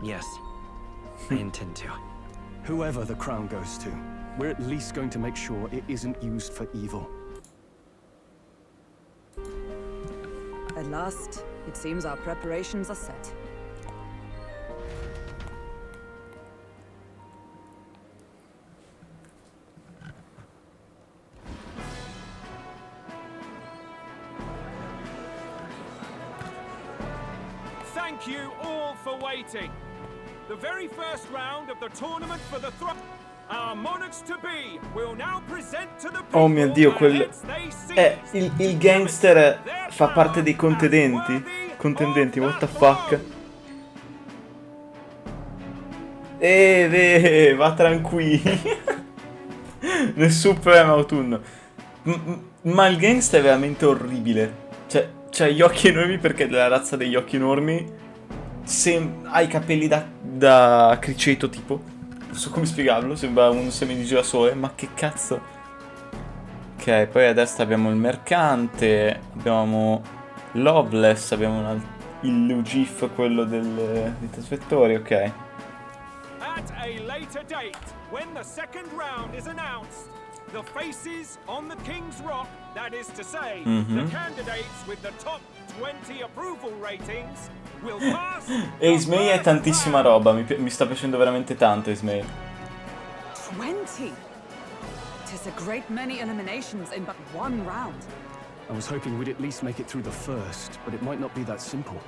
Yes, I intend to. Whoever the crown goes to, we're at least going to make sure it isn't used for evil. At last, it seems our preparations are set. Thank you all for waiting. The very first round of the tournament for the throne. Our monarchs to be will now present to the people. Oh mio Dio, il gangster fa parte dei contendenti. Contendenti, what the fuck? Va tranquilli. Nessun problema autunno. Ma il gangster è veramente orribile. Cioè, c'ha gli occhi enormi perché è della razza degli occhi enormi. Ha i capelli da criceto tipo. Non so come spiegarlo, sembra un seme di girasole, ma che cazzo. Ok, poi a destra abbiamo il mercante, abbiamo Loveless, abbiamo il GIF, quello dei trasvettori, ok. At a later date, when the second round is announced, the faces on the King's Rock, that is to say, the candidates with the top 20 approval ratings, will pass. E Ismay è tantissima roba, mi sta piacendo veramente tanto Ismay. 20? 'Tis a great many eliminations in but one round. I was hoping we'd at least make it through the first, but it might not be that simple.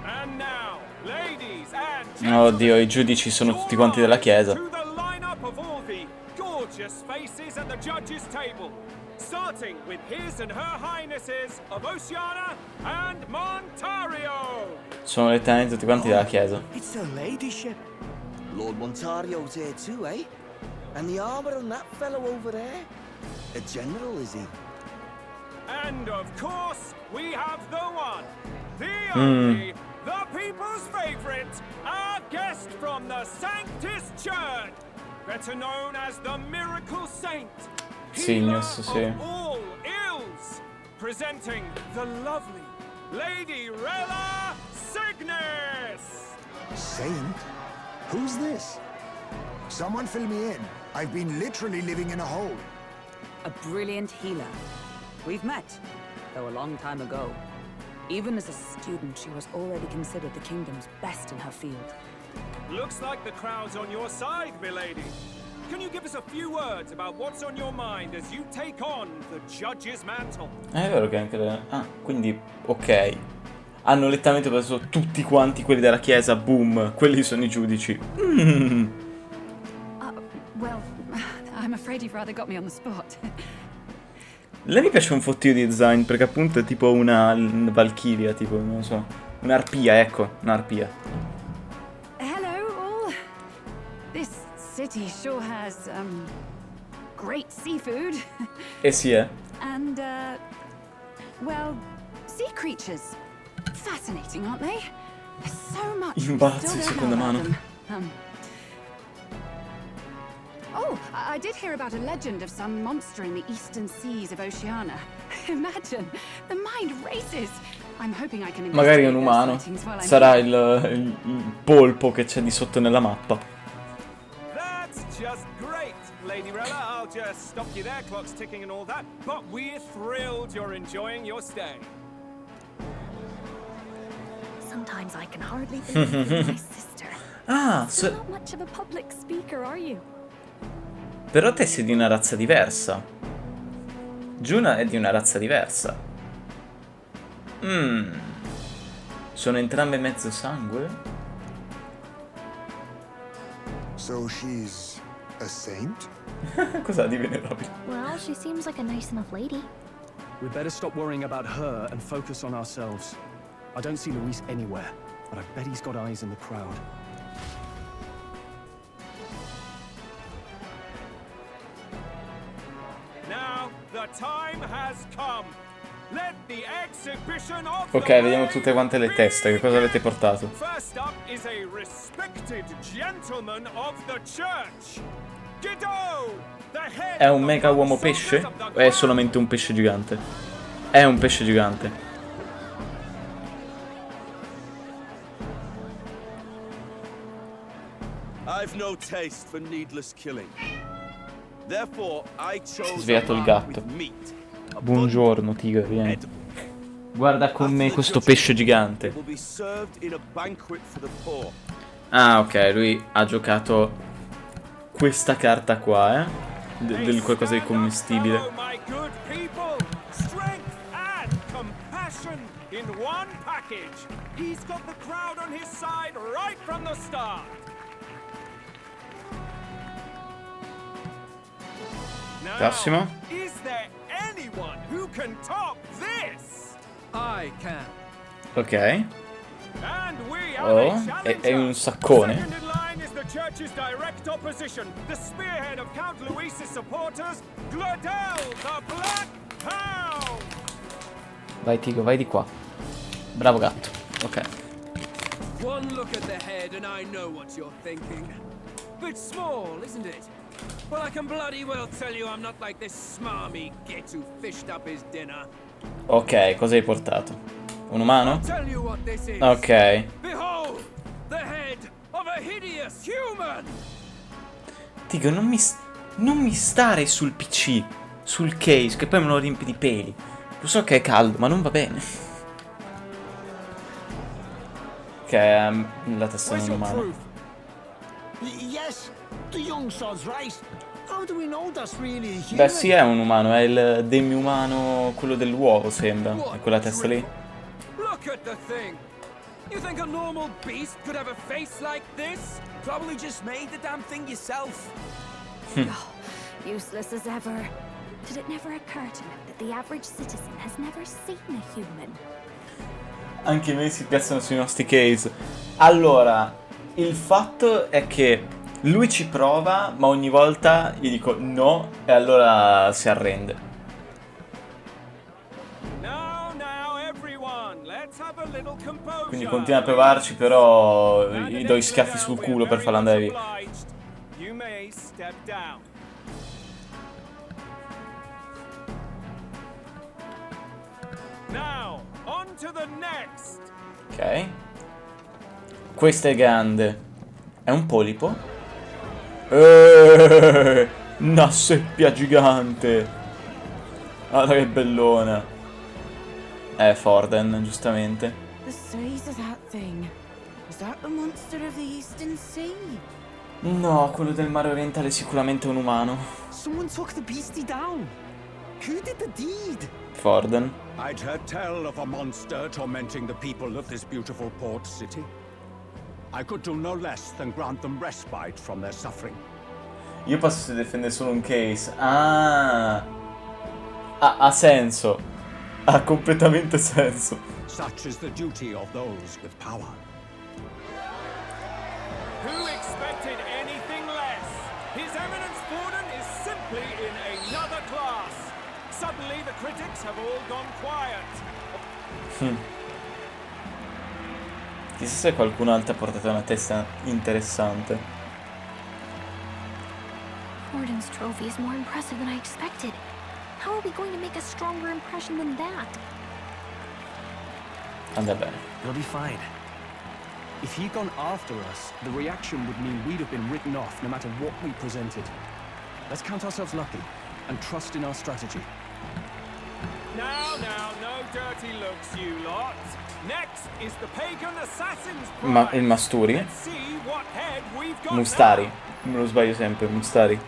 And now, ladies and Oddio, i giudici sono tutti quanti della chiesa. to the lineup of all the gorgeous faces at the judges' table, starting with his and her highnesses of Oceana and Montario. Sono letteralmente tutti quanti della chiesa. It's her ladyship. Lord Montario's here too, eh? And the armor on that fellow over there? A general, is he? And of course, we have the one, the only, the people's favorite, our guest from the Sanctus Church, better known as the Miracle Saint, Signos, sì. of all ills, presenting the lovely Lady Rella Cygnus. Saint? Who's this? Someone fill me in. I've been literally living in a hole. A brilliant healer. We've met, though a long time ago. Even as a student, she was already considered the kingdom's best in her field. Looks like the crowd's on your side, milady. Can you give us a few words about what's on your mind as you take on the judge's mantle? È vero che anche quindi, ok. Hanno letteralmente preso tutti quanti quelli della chiesa, boom, quelli sono i giudici. Well, I'm afraid you've rather got me on the spot. Lei mi piace un fottio di design perché appunto è tipo una valchiria, tipo, non so, un'arpia, ecco, un'arpia. Hello, all. This city sure has, great seafood. Sì, And, well, sea creatures. Fascinating, aren't they? There's so much. Imbarazzo di seconda mano. Oh, I did hear about a legend of some monster in the eastern seas of Oceania. Imagine, the mind races. I'm hoping I can Magari è un umano. Sarà il polpo che c'è di sotto nella mappa. That's just great, Lady Rella. I'll just stop you there. Clock's ticking and all that. But we're thrilled you're enjoying your stay. Sometimes I can hardly believe you're my sister. Ah, You're not much of a public speaker, are you? però te sei di una razza diversa. Giuna è di una razza diversa. Sono entrambe mezzo sangue? So she's a saint? Cosa di venerabile? Well, she seems like a nice enough lady. We'd better stop worrying about her and focus on ourselves. I don't see Luis anywhere, but I bet he's got eyes in the crowd. Now the time has come. Let the exhibition of Ok, vediamo tutte quante le teste. Che cosa avete portato? First up is a respected gentleman of the church. Giddo, the head È un mega uomo pesce? O è solamente un pesce gigante? È un pesce gigante. I've no taste for needless killing. Therefore, I chose Svegliato il gatto. Buongiorno, tigre, vieni. Guarda con me questo pesce gigante. Ah, ok, lui ha giocato questa carta qua, del qualcosa di commestibile. In one package. He's got the crowd on his side right from the start. Prossimo. Is there anyone who can top this? I can. Ok. And we Oh, è un saccone. Second in line is the church's direct opposition, the spearhead of Count Luis's supporters, Gladel, the Black Hound. Vai Tigo, vai di qua. Bravo gatto. Ok. One look at the head and I know what you're thinking. Bit small, isn't it? Well, I can bloody well tell you I'm not like this smarmy git who fished up his dinner. Ok, cosa hai portato? Un umano? Tell you what this is. Ok. Behold, the head of a hideous human. Tigo, non mi stare sul PC, sul case, che poi me lo riempi di peli. Lo so che è caldo, ma non va bene. Ok, la testa di un umano. Yes, the young sod's right. How do we know that's really human? Beh, sì, è un umano, è il demi-umano, quello dell'uovo, sembra. È quella testa lì. Look at the thing. You think a normal beast could have a face like this? Probably just made the damn thing yourself. Useless as ever. Did it never occur to me that the average citizen has never seen a human? Anche noi si piazzano sui nostri case. Allora, il fatto è che lui ci prova, ma ogni volta gli dico no, e allora si arrende. Quindi continua a provarci, però gli do i schiaffi sul culo per farlo andare via. Ok. Questa è grande. È un polipo? Una seppia gigante. Guarda che bellona. Forden, giustamente. The size of that thing. Is that the monster of the Eastern Sea? No, quello del mare orientale è sicuramente un umano. Someone took the beastie down. Who did the deed? Forden. I'd heard tell of a monster tormenting the people of this beautiful port city. I could do no less than grant them respite from their suffering. Io posso difendere solo un case. Ah, ha senso. Ha completamente senso. Such is the duty of those with power. Who expected anything less? His Eminence Forden is simply in another class. Suddenly the critics have all gone quiet. Chissà se qualcun altro ha portato una testa interessante. Forden's trophy is more impressive than I expected. How are we going to make a stronger impression than that? Andrà bene. It'll be fine. If he'd gone after us, the reaction would mean we'd have been written off no matter what we presented. Let's count ourselves lucky and trust in our strategy. Now, no dirty looks, you lot. Next is the pagan assassin's Ma prize. il Masturi? Let's see what head we've got Mustari. now. Me lo sbaglio sempre, Mustari.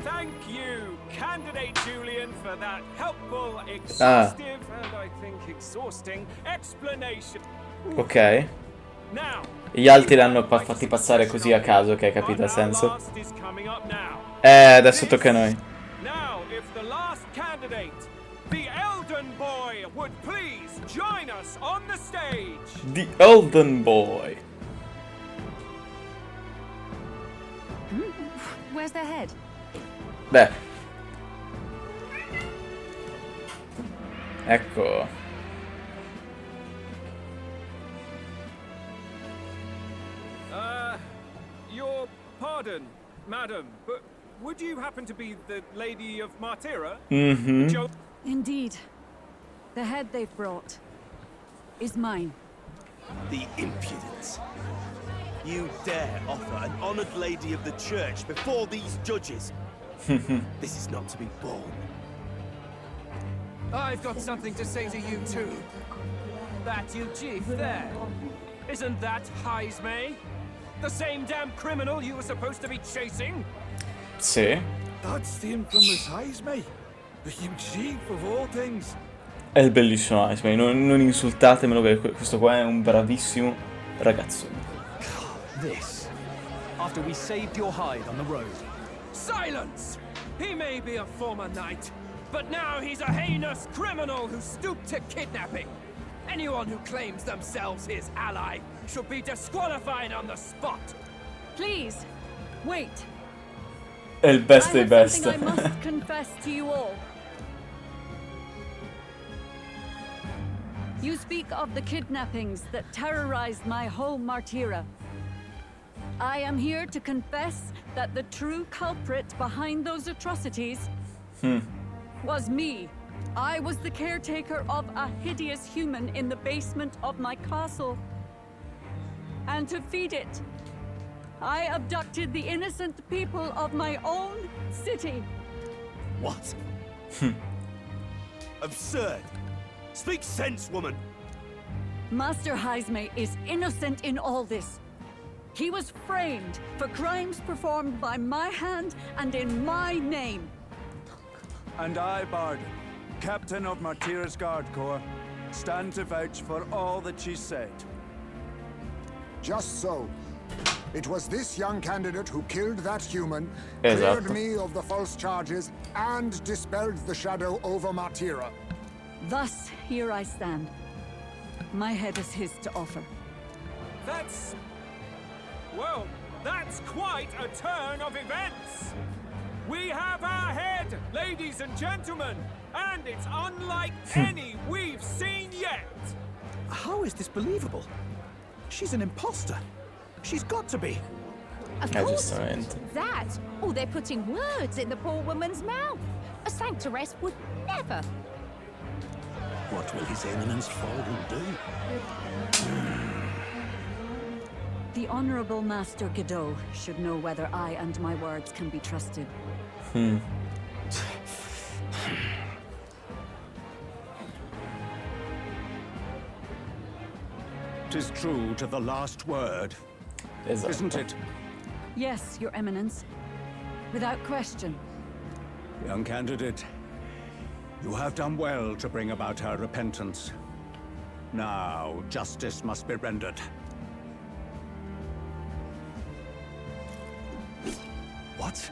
Thank you, candidate Julian, for that helpful, exhaustive, and I think exhausting explanation. Ok. Now, Gli altri l'hanno fatti passare così a caso, che hai capito il senso? Adesso tocca a noi. Now, if the last candidate, the Elden Boy, would please join us on the stage. The Elden Boy. Where's their head? Beh. Ecco. Your pardon, madam, but would you happen to be the Lady of Martira? Mm-hmm. Indeed. The head they've brought is mine. The impudence. You dare offer an honored lady of the church before these judges? This is not to be borne. I've got something to say to you too. That you chief there. Isn't that Heisme? The same damn criminal you were supposed to be chasing? Sì. That's the infamous Heisme, the huge chief of all things. È il bellissimo Iceman, non insultatemelo, che questo qua è un bravissimo ragazzo. This, after we saved your hide on the road. Silence! He may be a former knight, but now he's a heinous criminal who stooped to kidnapping. Anyone who claims themselves his ally should be disqualified on the spot. Please, wait. È il best dei best. I must confess to you all. You speak of the kidnappings that terrorized my home, Martira. I am here to confess that the true culprit behind those atrocities was me. I was the caretaker of a hideous human in the basement of my castle. And to feed it, I abducted the innocent people of my own city. What? Absurd. Speak sense, woman. Master Heisme is innocent in all this. He was framed for crimes performed by my hand and in my name. And I, Bard, Captain of Martira's Guard Corps, stand to vouch for all that she said. Just so. It was this young candidate who killed that human, Esatto. cleared me of the false charges, and dispelled the shadow over Martira. Thus, here I stand. My head is his to offer. That's... well, that's quite a turn of events. We have our head, ladies and gentlemen, and it's unlike any we've seen yet. How is this believable? She's an imposter. She's got to be. Of course. That, or they're putting words in the poor woman's mouth. A sanctoress would never. What will His Eminence Falden do? The Honorable Master Godot should know whether I and my words can be trusted. 'Tis true to the last word, isn't it? Yes, Your Eminence. Without question. Young candidate, you have done well to bring about her repentance. Now, justice must be rendered. What?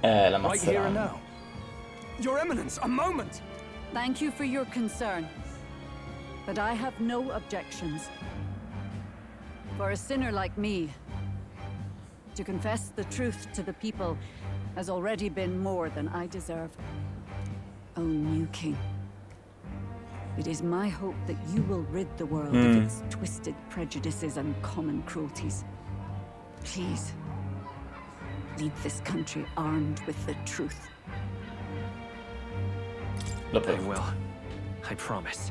La Right here mazzeranno. and now. Your Eminence, a moment! Thank you for your concern. But I have no objections. For a sinner like me, to confess the truth to the people has already been more than I deserve. O new king, it is my hope that you will rid the world of its twisted prejudices and common cruelties. Please, lead this country armed with the truth. I will. I promise.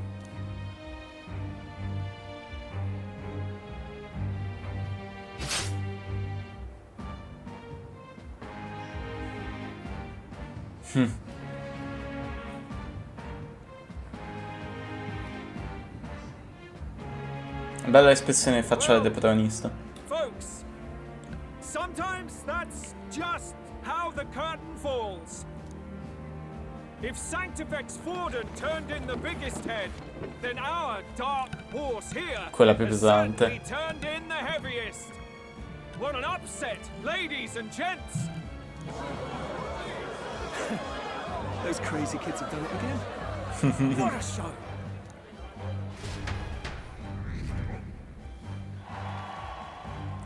Bella espressione facciale del protagonista. Folks, sometimes that's just how the curtain falls. If Sanctifex Forden turned in the biggest head, then our dark horse here Quella più has pesante. certainly turned in the heaviest. What an upset, ladies and gents! Those crazy kids have done it again. What a show!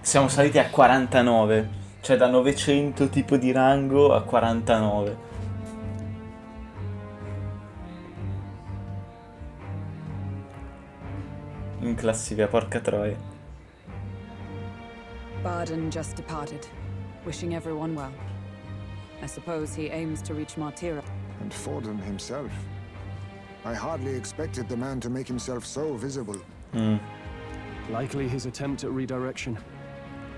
Siamo saliti a 49. Cioè da 900 tipo di rango a 49. In classifica, porca troia. Barden just departed, wishing everyone well. I suppose he aims to reach Martira. And Forden himself. I hardly expected the man to make himself so visible. Likely his attempt at redirection.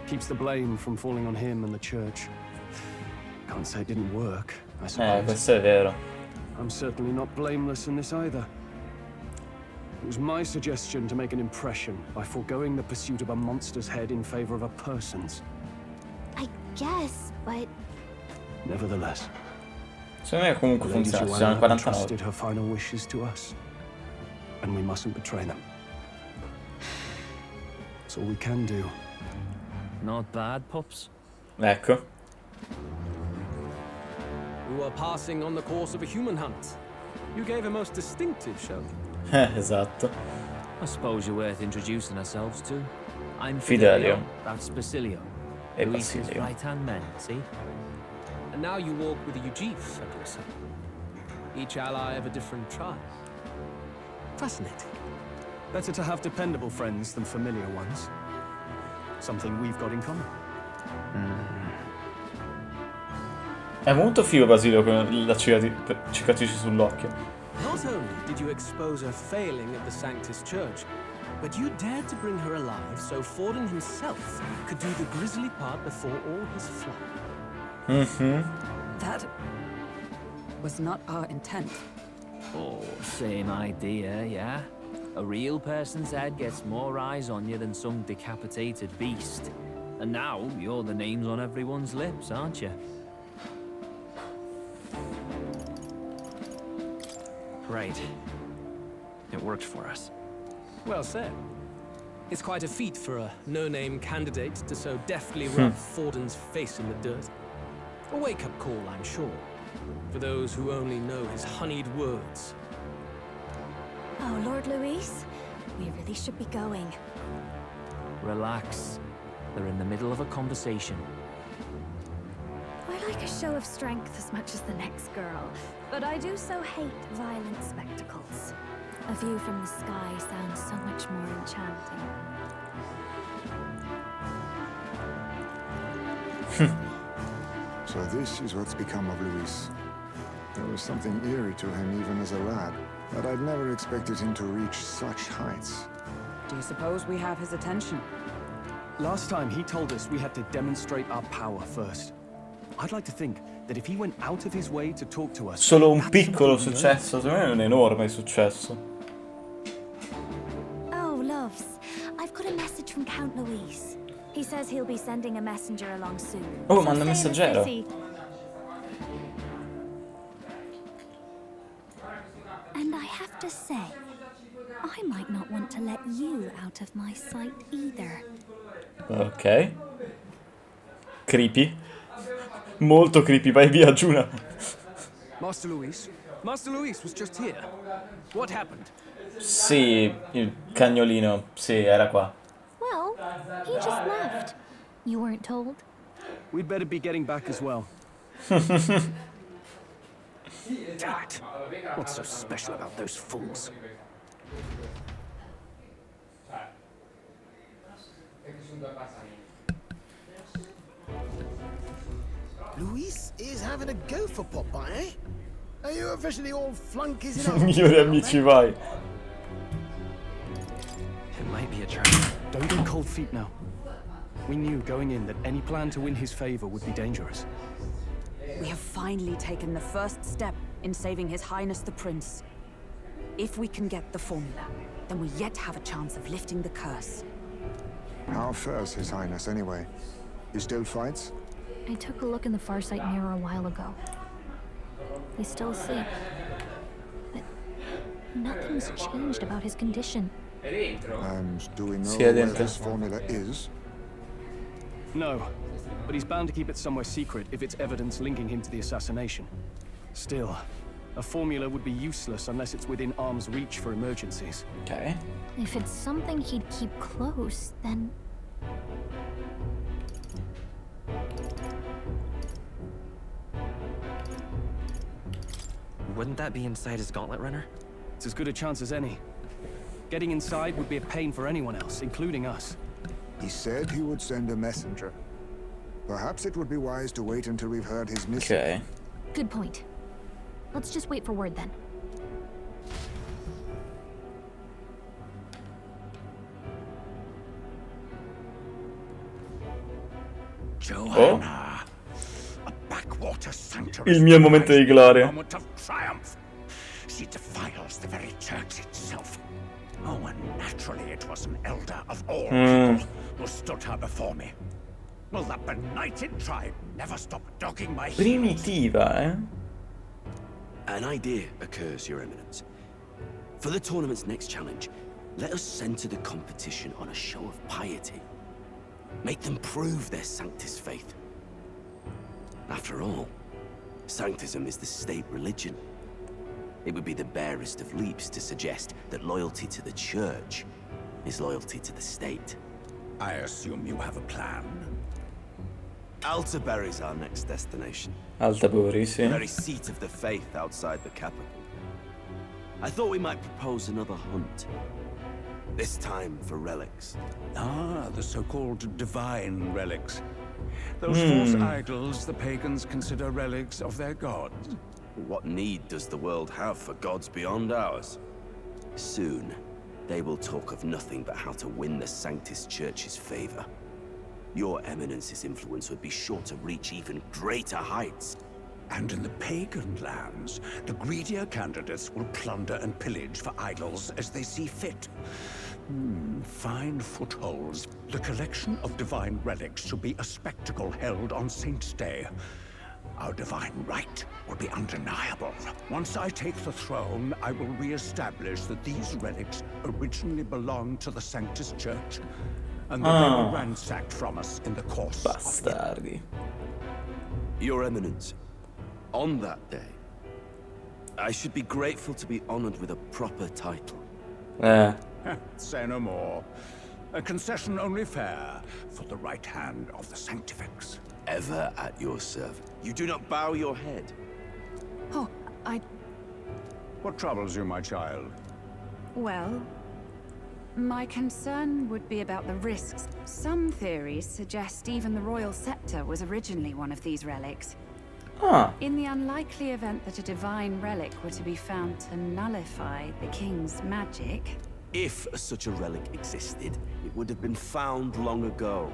Keeps the blame from falling on him and the church. Can't say it didn't work, I suppose. Questo è vero. I'm certainly not blameless in this either. It was my suggestion to make an impression by foregoing the pursuit of a monster's head in favor of a person's. I guess, but... Nevertheless. Secondo me comunque Lady funziona, ci Joanna siamo al 49. entrusted her final wishes to us. And we mustn't betray them. That's all we can do. Not bad, pups. Ecco. We were passing on the course of a human hunt. You gave a most distinctive show. Esatto. I suppose you're worth introducing ourselves to. I'm Fidelio. That's Basilio. E Luis's Basilio. right-hand man, see? And now you walk with a Ujif at your side. Each ally of a different tribe. Fascinating. Better to have dependable friends than familiar ones. Something we've got in common. È molto figo Basilio con la cicatrice sull'occhio. Not only did you expose her failing at the Sanctus Church, but you dared to bring her alive so Forden himself could do the grisly part before all his flock. That was not our intent. Oh, same idea, yeah? A real person's head gets more eyes on you than some decapitated beast. And now, you're the names on everyone's lips, aren't you? Right. It worked for us. Well said. It's quite a feat for a no-name candidate to so deftly rub Forden's face in the dirt. A wake-up call, I'm sure, for those who only know his honeyed words. Oh, Lord Luis, we really should be going. Relax. They're in the middle of a conversation. I like a show of strength as much as the next girl, but I do so hate violent spectacles. A view from the sky sounds so much more enchanting. So this is what's become of Luis. There was something eerie to him even as a lad, but I'd never expected him to reach such heights. Do you suppose we have his attention? Last time he told us we had to demonstrate our power first. I'd like to think that if he went out of his way to talk to us... Solo un piccolo successo, secondo me è un enorme successo. Oh, loves, I've got a message from Count Luis. He says he'll be sending a messenger along soon. Oh, So manda un stay in the messaggero. city. And I have to say, I might not want to let you out of my sight either. Ok. Creepy. Molto creepy, vai via, Giuna. Master Luis was just here. What happened? Sì, il cagnolino, sì, era qua. Well, he just left. You weren't told? We'd better be getting back as well. Damn it. What's so special about those fools? Luis is having a go for Popeye, eh? Are you officially all flunkies in Migliori amici, vai. It might be a trap. Don't get cold feet now. We knew going in that any plan to win his favor would be dangerous. We have finally taken the first step in saving His Highness the Prince. If we can get the formula, then we yet have a chance of lifting the curse. How fares His Highness anyway? He still fights? I took a look in the farsight mirror a while ago. He's still asleep. But nothing's changed about his condition. And do we know Sì, è where dentro. this formula is? No, but he's bound to keep it somewhere secret if it's evidence linking him to the assassination. Still, a formula would be useless unless it's within arm's reach for emergencies. Ok. If it's something he'd keep close, then... Wouldn't that be inside his gauntlet runner? It's as good a chance as any. Getting inside would be a pain for anyone else, including us. He said he would send a messenger. Perhaps it would be wise to wait until we've heard his mission. Ok. Good point. Let's just wait for word then. Joanna, a backwater sanctuary. Il mio momento di gloria. Moment of triumph. She defiles the very church itself. Oh, and naturally it was an elder of all people who stood her before me. Will that benighted tribe never stop dogging my heels? Primitiva, eh? An idea occurs, Your Eminence. For the tournament's next challenge, let us center the competition on a show of piety. Make them prove their Sanctus faith. After all, Sanctism is the state religion. It would be the barest of leaps to suggest that loyalty to the Church is loyalty to the state. I assume you have a plan. Altabury's our next destination. Altabury, sì. The very seat of the faith outside the capital. I thought we might propose another hunt. This time for relics. Ah, the so-called divine relics. Those false idols the pagans consider relics of their gods. What need does the world have for gods beyond ours? Soon, they will talk of nothing but how to win the Sanctus Church's favor. Your Eminence's influence would be sure to reach even greater heights. And in the pagan lands, the greedier candidates will plunder and pillage for idols as they see fit. Fine footholds. The collection of divine relics should be a spectacle held on Saint's Day. Our divine right will be undeniable. Once I take the throne, I will re-establish that these relics originally belonged to the Sanctus Church, and that they were ransacked from us in the course Bastardi. Your Eminence, on that day, I should be grateful to be honored with a proper title. Say no more. A concession only fair for the right hand of the Sanctifex. Ever at your service. You do not bow your head. Oh, What troubles you, my child? Well, my concern would be about the risks. Some theories suggest even the royal scepter was originally one of these relics. In the unlikely event that a divine relic were to be found to nullify the king's magic... If such a relic existed, it would have been found long ago.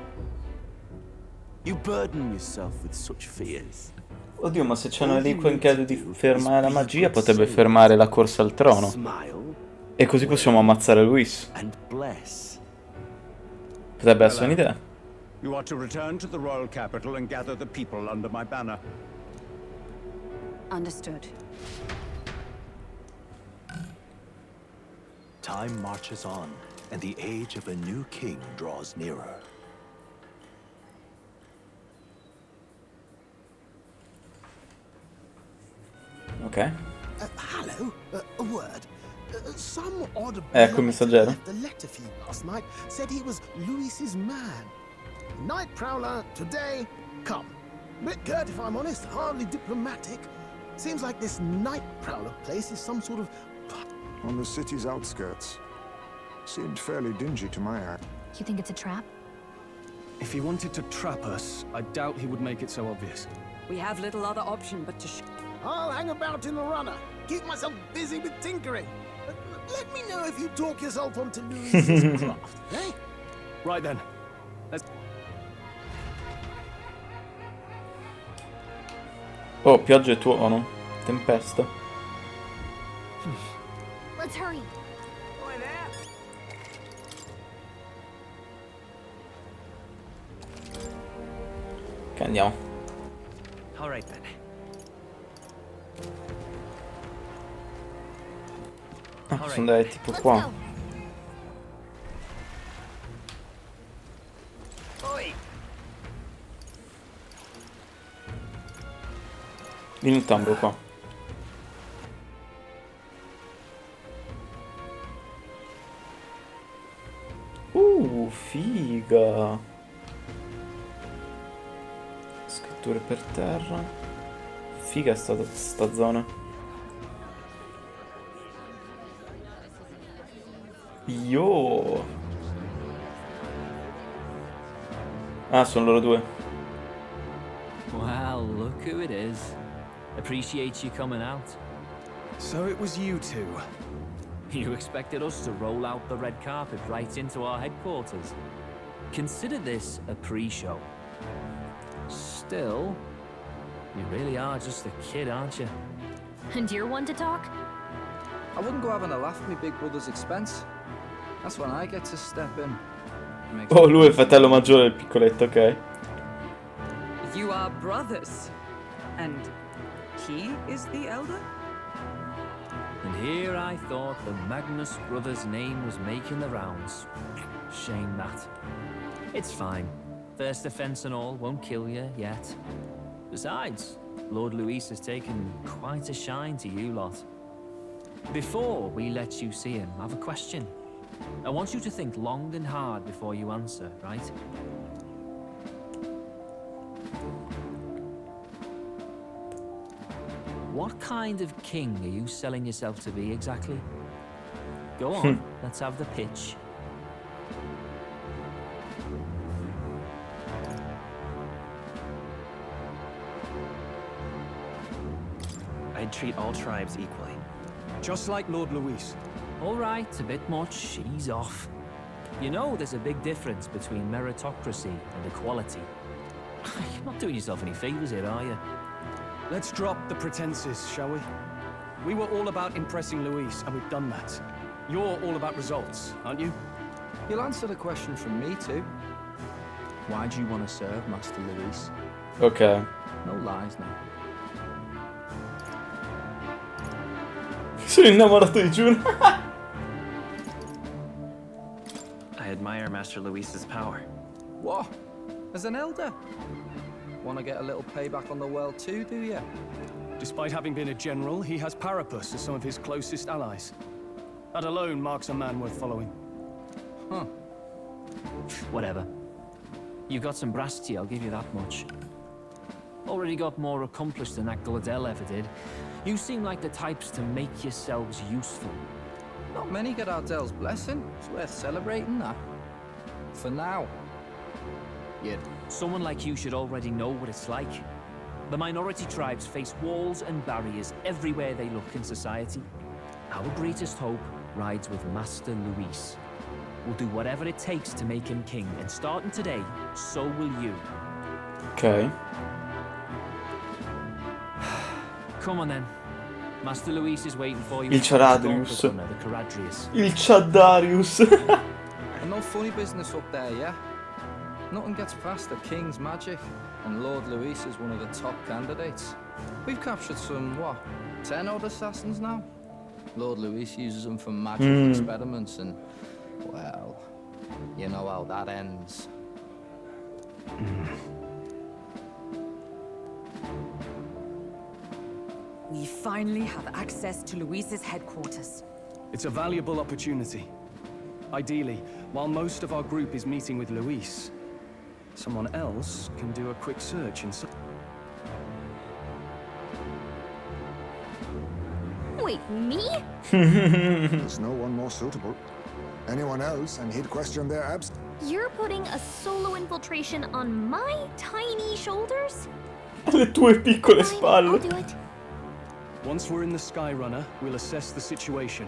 You burden yourself with such fears. Oddio, ma se c'è una reliquia in grado di fermare la magia, potrebbe fermare la corsa al trono. E così possiamo ammazzare Luis. Potrebbe essere un'idea. You are to return to the royal capital and gather the people under my banner. Understood. Time marches on, and the age of a new king draws nearer. Ok. Hello, a word. Some odd Ecco il messaggero. left a letter for you last night. Said he was Louis's man. Night prowler today. Come. Bit curt if I'm honest. Hardly diplomatic. Seems like this night prowler place is some sort of... On the city's outskirts. Seemed fairly dingy to my eye. You think it's a trap? If he wanted to trap us, I doubt he would make it so obvious. We have little other option but to I'll hang about in the runner. Keep myself busy with tinkering. Let me know if you talk yourself onto Louis's craft, eh? Right then. Let's... Oh, pioggia e tuono. Tempesta. Let's hurry. Ok, andiamo. All right then. Ah, posso andare tipo qua. Vieni un tamburo qua. Figa. Scritture per terra. Figa sta zona. Yo. Ah, sono loro due. Well, look who it is. Appreciate you coming out. So it was you two. You expected us to roll out the red carpet right into our headquarters. Consider this a pre-show. Still, you really are just a kid, aren't you? And you're one to talk? I wouldn't go having a laugh at my big brother's expense. That's when I get to step in. Oh, lui è il fratello maggiore del piccoletto, ok. You are brothers. And he is the elder? And here I thought the Magnus brothers' name was making the rounds. Shame that. It's fine. First offense and all won't kill you yet. Besides, Lord Luis has taken quite a shine to you lot. Before we let you see him, I have a question. I want you to think long and hard before you answer, right? What kind of king are you selling yourself to be exactly? Go on, let's have the pitch. I'd treat all tribes equally. Just like Lord Luis. All right, a bit much, ease off. You know there's a big difference between meritocracy and equality. You're not doing yourself any favors here, are you? Let's drop the pretenses, shall we? We were all about impressing Luis, and we've done that. You're all about results, aren't you? You'll answer the question from me too. Why do you want to serve Master Luis? Ok. No lies now. Sono innamorato di June. I admire Master Luis's power. What? As an elder? Want to get a little payback on the world too, do you? Despite having been a general, he has Parapus as some of his closest allies. That alone marks a man worth following. Huh. Whatever. You got some brass tea, I'll give you that much. Already got more accomplished than that Delle ever did. You seem like the types to make yourselves useful. Not many get Ardel's blessing. It's worth celebrating that. For now. Yet, someone like you should already know what it's like. The minority tribes face walls and barriers everywhere they look in society. Our greatest hope rides with Master Luis. We'll do whatever it takes to make him king, and starting today, so will you. Ok. Come on then. Master Luis is waiting for you. Il Charadrius. Il Chadarius. And no funny business up there, yeah? Nothing gets past the king's magic, and Lord Luis is one of the top candidates. We've captured some, what, 10 odd assassins now? Lord Luis uses them for magical experiments, and, well, you know how that ends. We finally have access to Luis's headquarters. It's a valuable opportunity. Ideally, while most of our group is meeting with Luis, someone else can do a quick search in... Wait, me? There's no one more suitable. Anyone else, and he'd question their abs. You're putting a solo infiltration on my tiny shoulders? Le tue piccole spalle. I'll do it. Once we're in the Skyrunner, we'll assess the situation,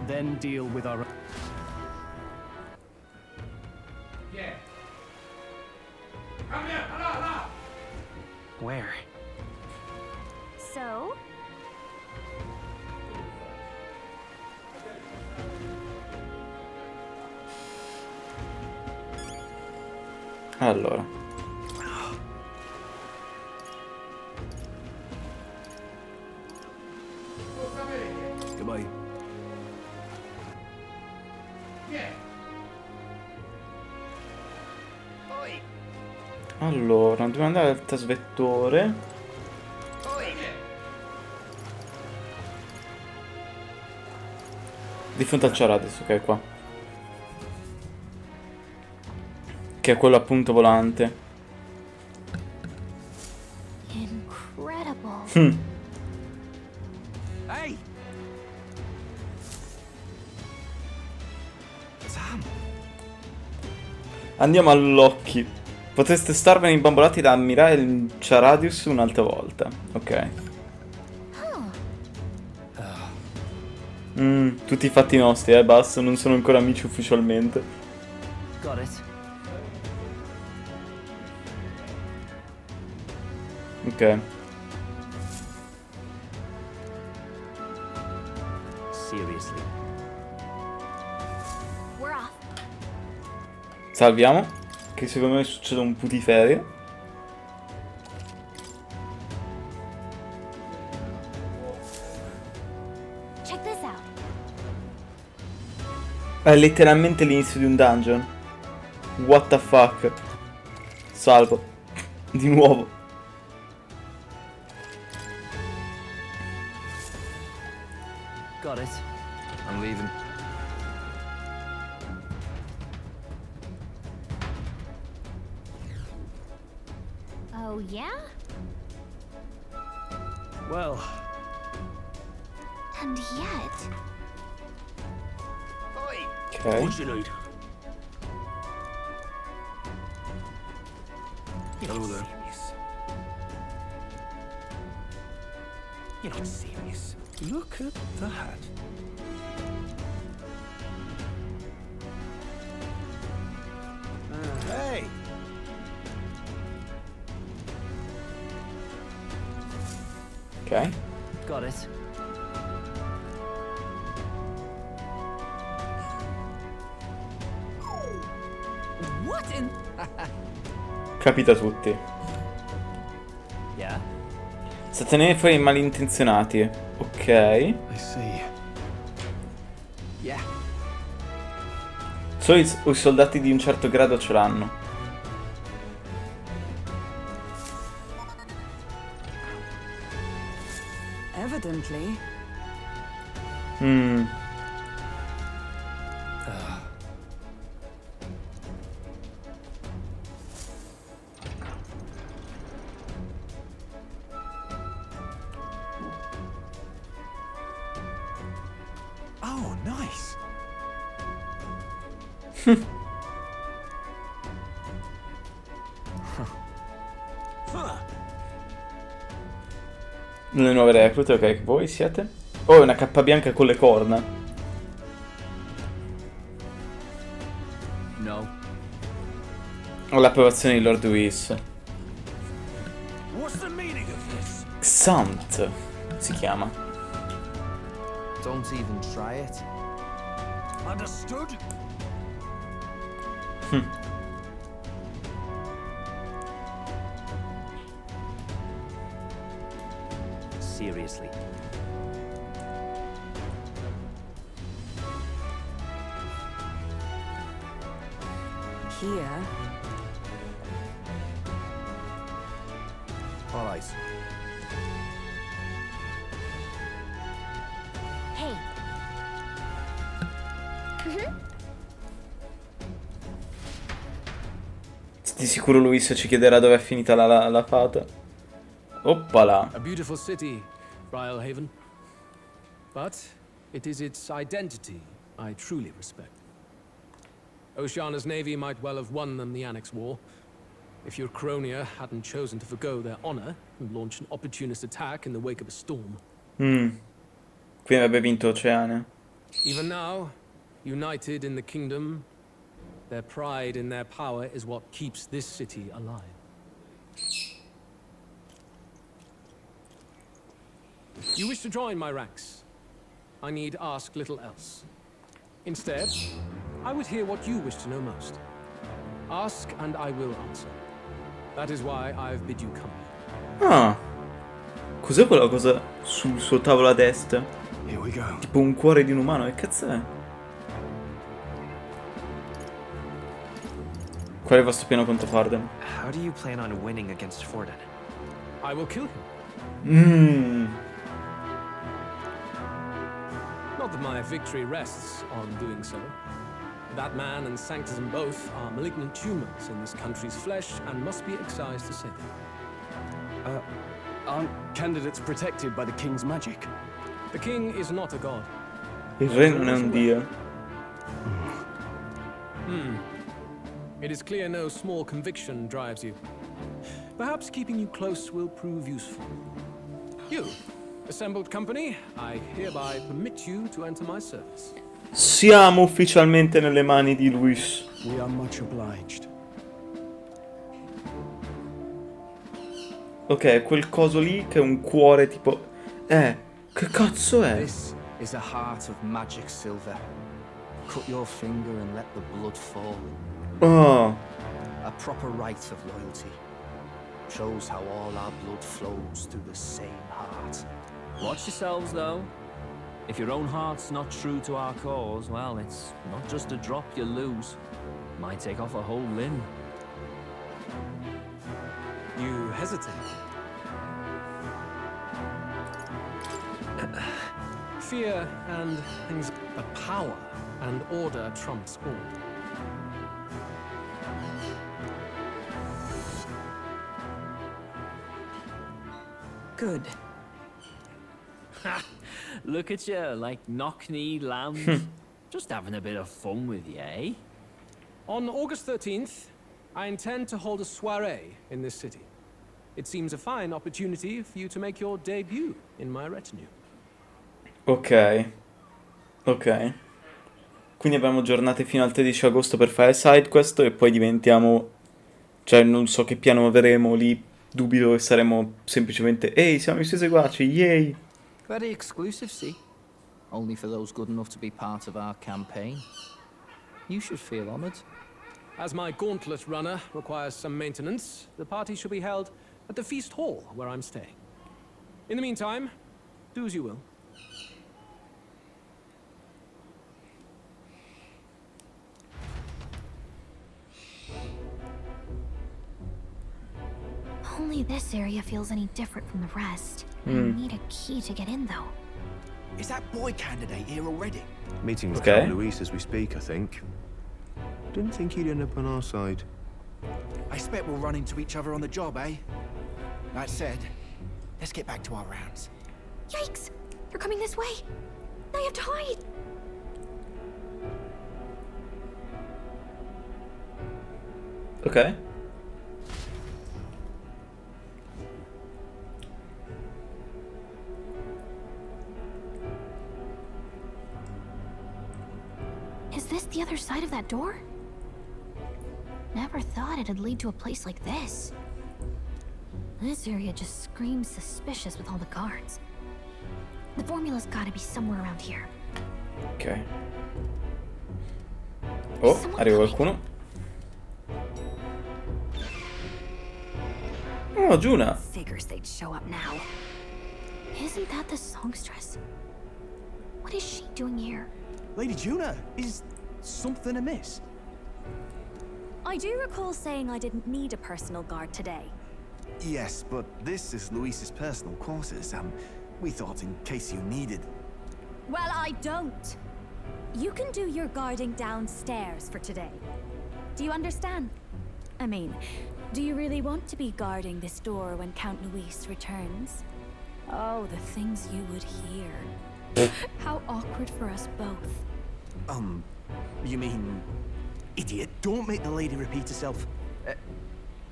then deal with our... Yeah. Come here, Where? Allora. Goodbye. Allora, dobbiamo andare al trasvettore. Di fronte al Charadis, ok, qua. Che è quello appunto volante. Incredible. Hey! Sam! Andiamo all'occhi. Potreste starvene imbambolati da ammirare il Charadis un'altra volta. Ok. Tutti i fatti nostri, basta, non sono ancora amici ufficialmente. Got it. Ok. Seriously. We're off. Salviamo. Che secondo me succede un putiferio. Check this out. È letteralmente l'inizio di un dungeon. What the fuck. Salvo. Di nuovo. Got it. I'm leaving. Oh, yeah? Well. And yet... Okay. What do you need? Hello there. You're not serious. Look at that. Hey! Ok. Got it. What in... Capita a tutti. Yeah. Statene fuori i malintenzionati. Ok. I see. Yeah. Solo i soldati di un certo grado ce l'hanno. Evidently. Oh, nice. Le nuove reclute, ok, voi siete? Oh, è una cappa bianca con le corna. No. Ho l'approvazione di Lord Whis. What's the meaning of this? Xant si chiama. Don't even try it. Understood? Seriously. Here. All right. Hey. Di sicuro Luis ci chiederà dove è finita la fata. Oppala. A beautiful city, Briarhaven. But it is its identity I truly respect. Oceana's navy might well have won them the Annex War, if your Cronia hadn't chosen to forgo their honor and launch an opportunist attack in the wake of a storm. Quindi avrebbe vinto Oceania. Even now, united in the kingdom, their pride in their power is what keeps this city alive. You wish to join my ranks. I need ask little else. Instead, I would hear what you wish to know most. Ask and I will answer. That is why I've bid you come. Ah. Cos'è quella cosa sul suo tavolo a destra? Tipo un cuore di un umano, che cazzo è? Qual è il vostro piano contro Farden? How do you plan on winning against Forden? I will kill him. Not that my victory rests on doing so. That man and Sanctism both are malignant tumors in this country's flesh and must be excised to save them. Aren't candidates protected by the king's magic? The king is not a god. Il re non è un dio. It is clear no small conviction drives you. Perhaps keeping you close will prove useful. You, assembled company, I hereby permit you to enter my service. Siamo ufficialmente nelle mani di Luis. We are much obliged. Ok, quel coso lì che è un cuore tipo... che cazzo è? This is a heart of magic silver. Cut your finger and let the blood fall. Oh. A proper rite of loyalty. Shows how all our blood flows through the same heart. Watch yourselves, though. If your own heart's not true to our cause, well, it's not just a drop you lose. Might take off a whole limb. You hesitate. Fear and things, a power and order trumps all. Good. Ha! Look at you, like knock-kneed lambs. Just having a bit of fun with you, eh? On August 13th, I intend to hold a soiree in this city. It seems a fine opportunity for you to make your debut in my retinue. Ok. Ok. Quindi abbiamo giornate fino al 13 agosto per fare side quest e poi diventiamo... Cioè, non so che piano avremo lì. Dubito che saremo semplicemente... Ehi, siamo i suoi seguaci, yay! Very exclusive, see? Only for those good enough to be part of our campaign. You should feel honored. As my gauntlet runner requires some maintenance, the party shall be held at the feast hall where I'm staying. In the meantime, do as you will. Only this area feels any different from the rest. I need a key to get in, though. Is that boy candidate here already? Meeting with Count Luis as we speak, I think. Didn't think he'd end up on our side. I expect we'll run into each other on the job, eh? That said, let's get back to our rounds. Yikes! They're coming this way! I have to hide! Ok. Is this the other side of that door? Never thought it'd lead to a place like this. This area just screams suspicious with all the guards. The formula's gotta be somewhere around here. Ok. Oh, arriva qualcuno. Oh, Giuna. Figures they'd show up now. Isn't that the songstress? What is she doing here? Lady Juna, is something amiss? I do recall saying I didn't need a personal guard today. Yes, but this is Luis's personal quarters. We thought in case you needed... Well, I don't. You can do your guarding downstairs for today. Do you understand? I mean, do you really want to be guarding this door when Count Luis returns? Oh, the things you would hear. How awkward for us both. You mean... Idiot, don't make the lady repeat herself.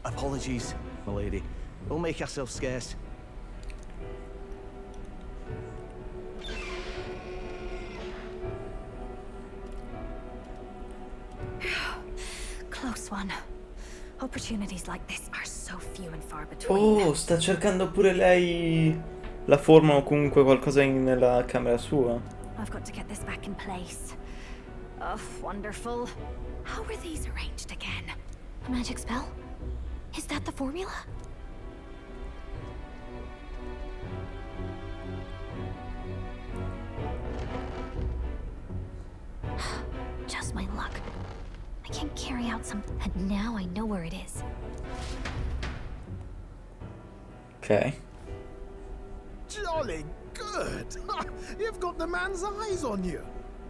Apologies, my lady. Don't make yourself scarce. Close one. Opportunities like this are so few and far between. Oh, sta cercando pure lei la forma o comunque qualcosa nella camera sua. I've got to get this back in place. Oh, wonderful. How were these arranged again? A magic spell? Is that the formula? Just my luck. I can carry out some, and now I know where it is. Ok. Jolly good! You've got the man's eyes on you.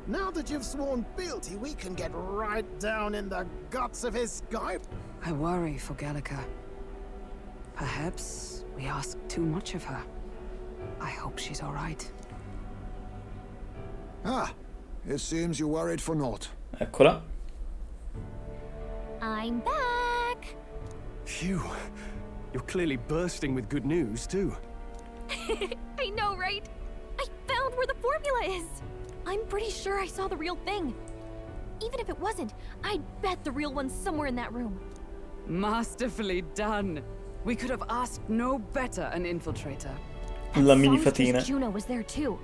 Now that you've sworn fealty, we can get right down in the guts of his sky. I worry for Gallica. Perhaps we ask too much of her. I hope she's all right. Ah, it seems you're worried for naught. Eccola. I'm back! Phew. You're clearly bursting with good news, too. I know, right? I found where the formula is! I'm pretty sure I saw the real thing. Even if it wasn't, I'd bet the real one's somewhere in that room. Masterfully done. We could have asked no better an infiltrator. La mini Songstress fatina. Juno was there too.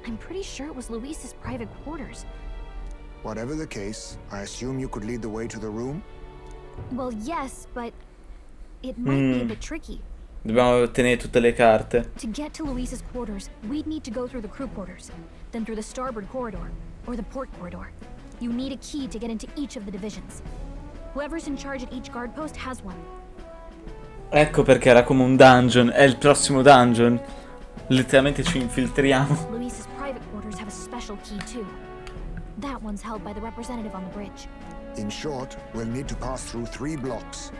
I'm pretty sure it was Luis's private quarters. Whatever the case, I assume you could lead the way to the room? Well, yes, but it might be a bit tricky. Dobbiamo ottenere tutte le carte. To get to Luis's quarters, we'd need to go through the crew quarters, then through the starboard corridor, or the port corridor. You need a key to get into each of the divisions. Whoever's in charge at each guard post has one. Ecco perché era come un dungeon. È il prossimo dungeon. Letteralmente ci infiltriamo. Luis's private quarters have a special key too. That one's held by the representative on the bridge. In short, we'll need to pass through 3 blocks.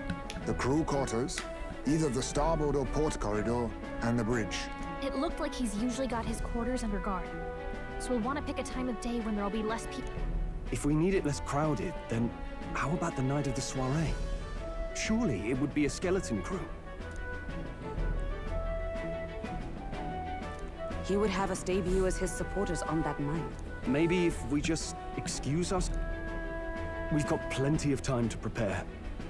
The crew quarters, either the starboard or port corridor, and the bridge. It looked like he's usually got his quarters under guard. So we'll want to pick a time of day when there'll be less people. If we need it less crowded, then how about the night of the soiree? Surely it would be a skeleton crew. He would have us debut as his supporters on that night. Maybe if we just excuse us? We've got plenty of time to prepare.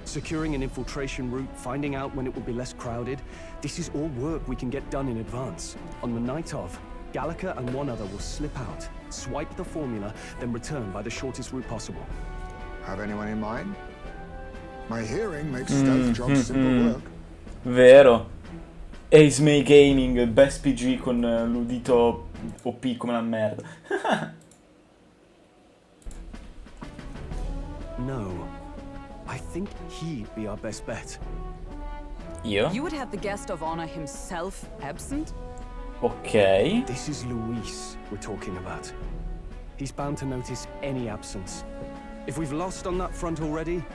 Securing an infiltration route, finding out when it will be less crowded. This is all work we can get done in advance. On the night of, Gallica and one other will slip out, swipe the formula, then return by the shortest route possible. Have anyone in mind? My hearing makes stealth jobs simple work. Vero. Ace May Gaming, Best PG con l'udito OP come la merda. No. I think he'd be our best bet. Io? You would have the guest of honor himself absent? Ok. This is Luis we're talking about. He's bound to notice any absence. If we've lost on that front already,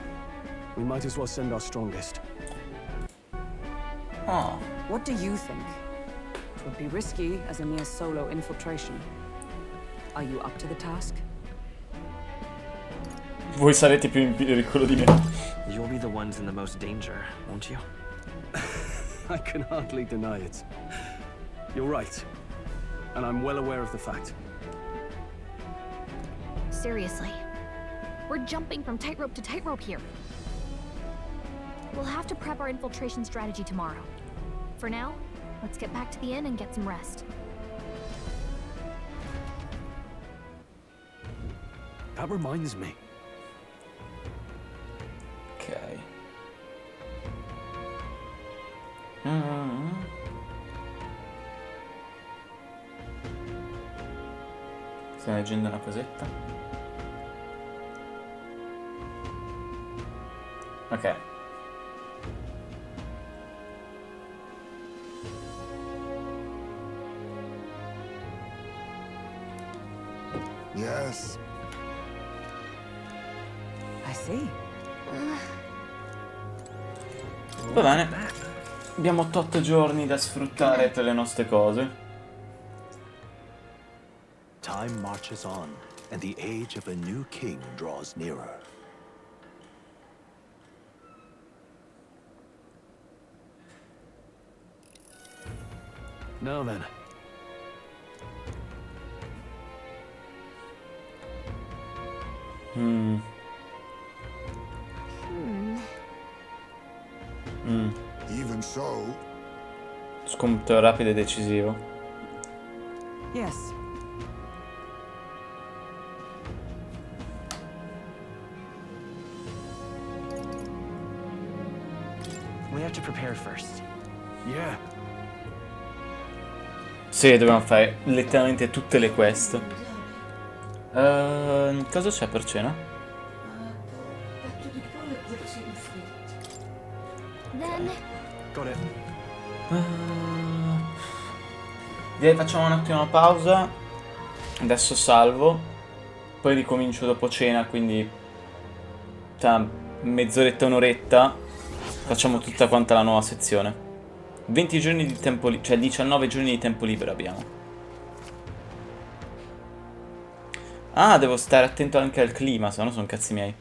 we might as well send our strongest. Oh. What do you think? It would be risky as a near solo infiltration. Are you up to the task? Voi sarete più in pericolo di me. You'll be the ones in the most danger, won't you? I can hardly deny it. You're right. And I'm well aware of the fact. Seriously. We're jumping from tightrope to tightrope here. We'll have to prep our infiltration strategy tomorrow. For now, let's get back to the inn and get some rest. That reminds me. Ok. Stai leggendo una cosetta? Ok. Yes. I see. Va bene. Abbiamo 8 giorni da sfruttare per le nostre cose. Time marches on, and the age of a new king draws nearer. Now then. Even so. Scompto rapido e decisivo. Yes. have to prepare first. Yeah. Sì, dobbiamo fare letteralmente tutte le quest. Cosa c'è per cena? Then Got it. Direi facciamo un attimo una pausa. Adesso salvo. Poi ricomincio dopo cena, quindi tra mezz'oretta, un'oretta facciamo tutta quanta la nuova sezione. 20 giorni di tempo libero, cioè 19 giorni di tempo libero abbiamo. Ah, devo stare attento anche al clima, se no sono cazzi miei.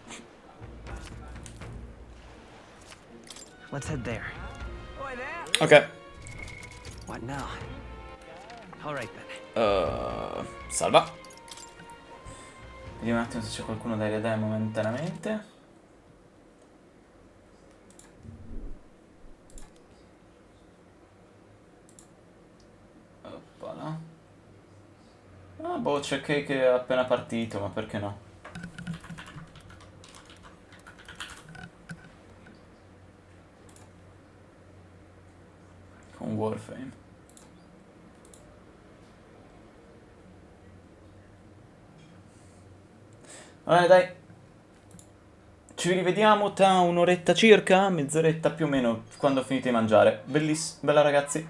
Let's head there. Ok. What now? All right then. Salva. Vediamo un attimo se c'è qualcuno da riadare momentaneamente. Oppala. Ah, boh, c'è Kay che è appena partito, ma perché no? Con Warframe. Va bene, dai. Ci rivediamo tra un'oretta circa, mezz'oretta più o meno, quando ho finito di mangiare. Bellissimo, bella ragazzi.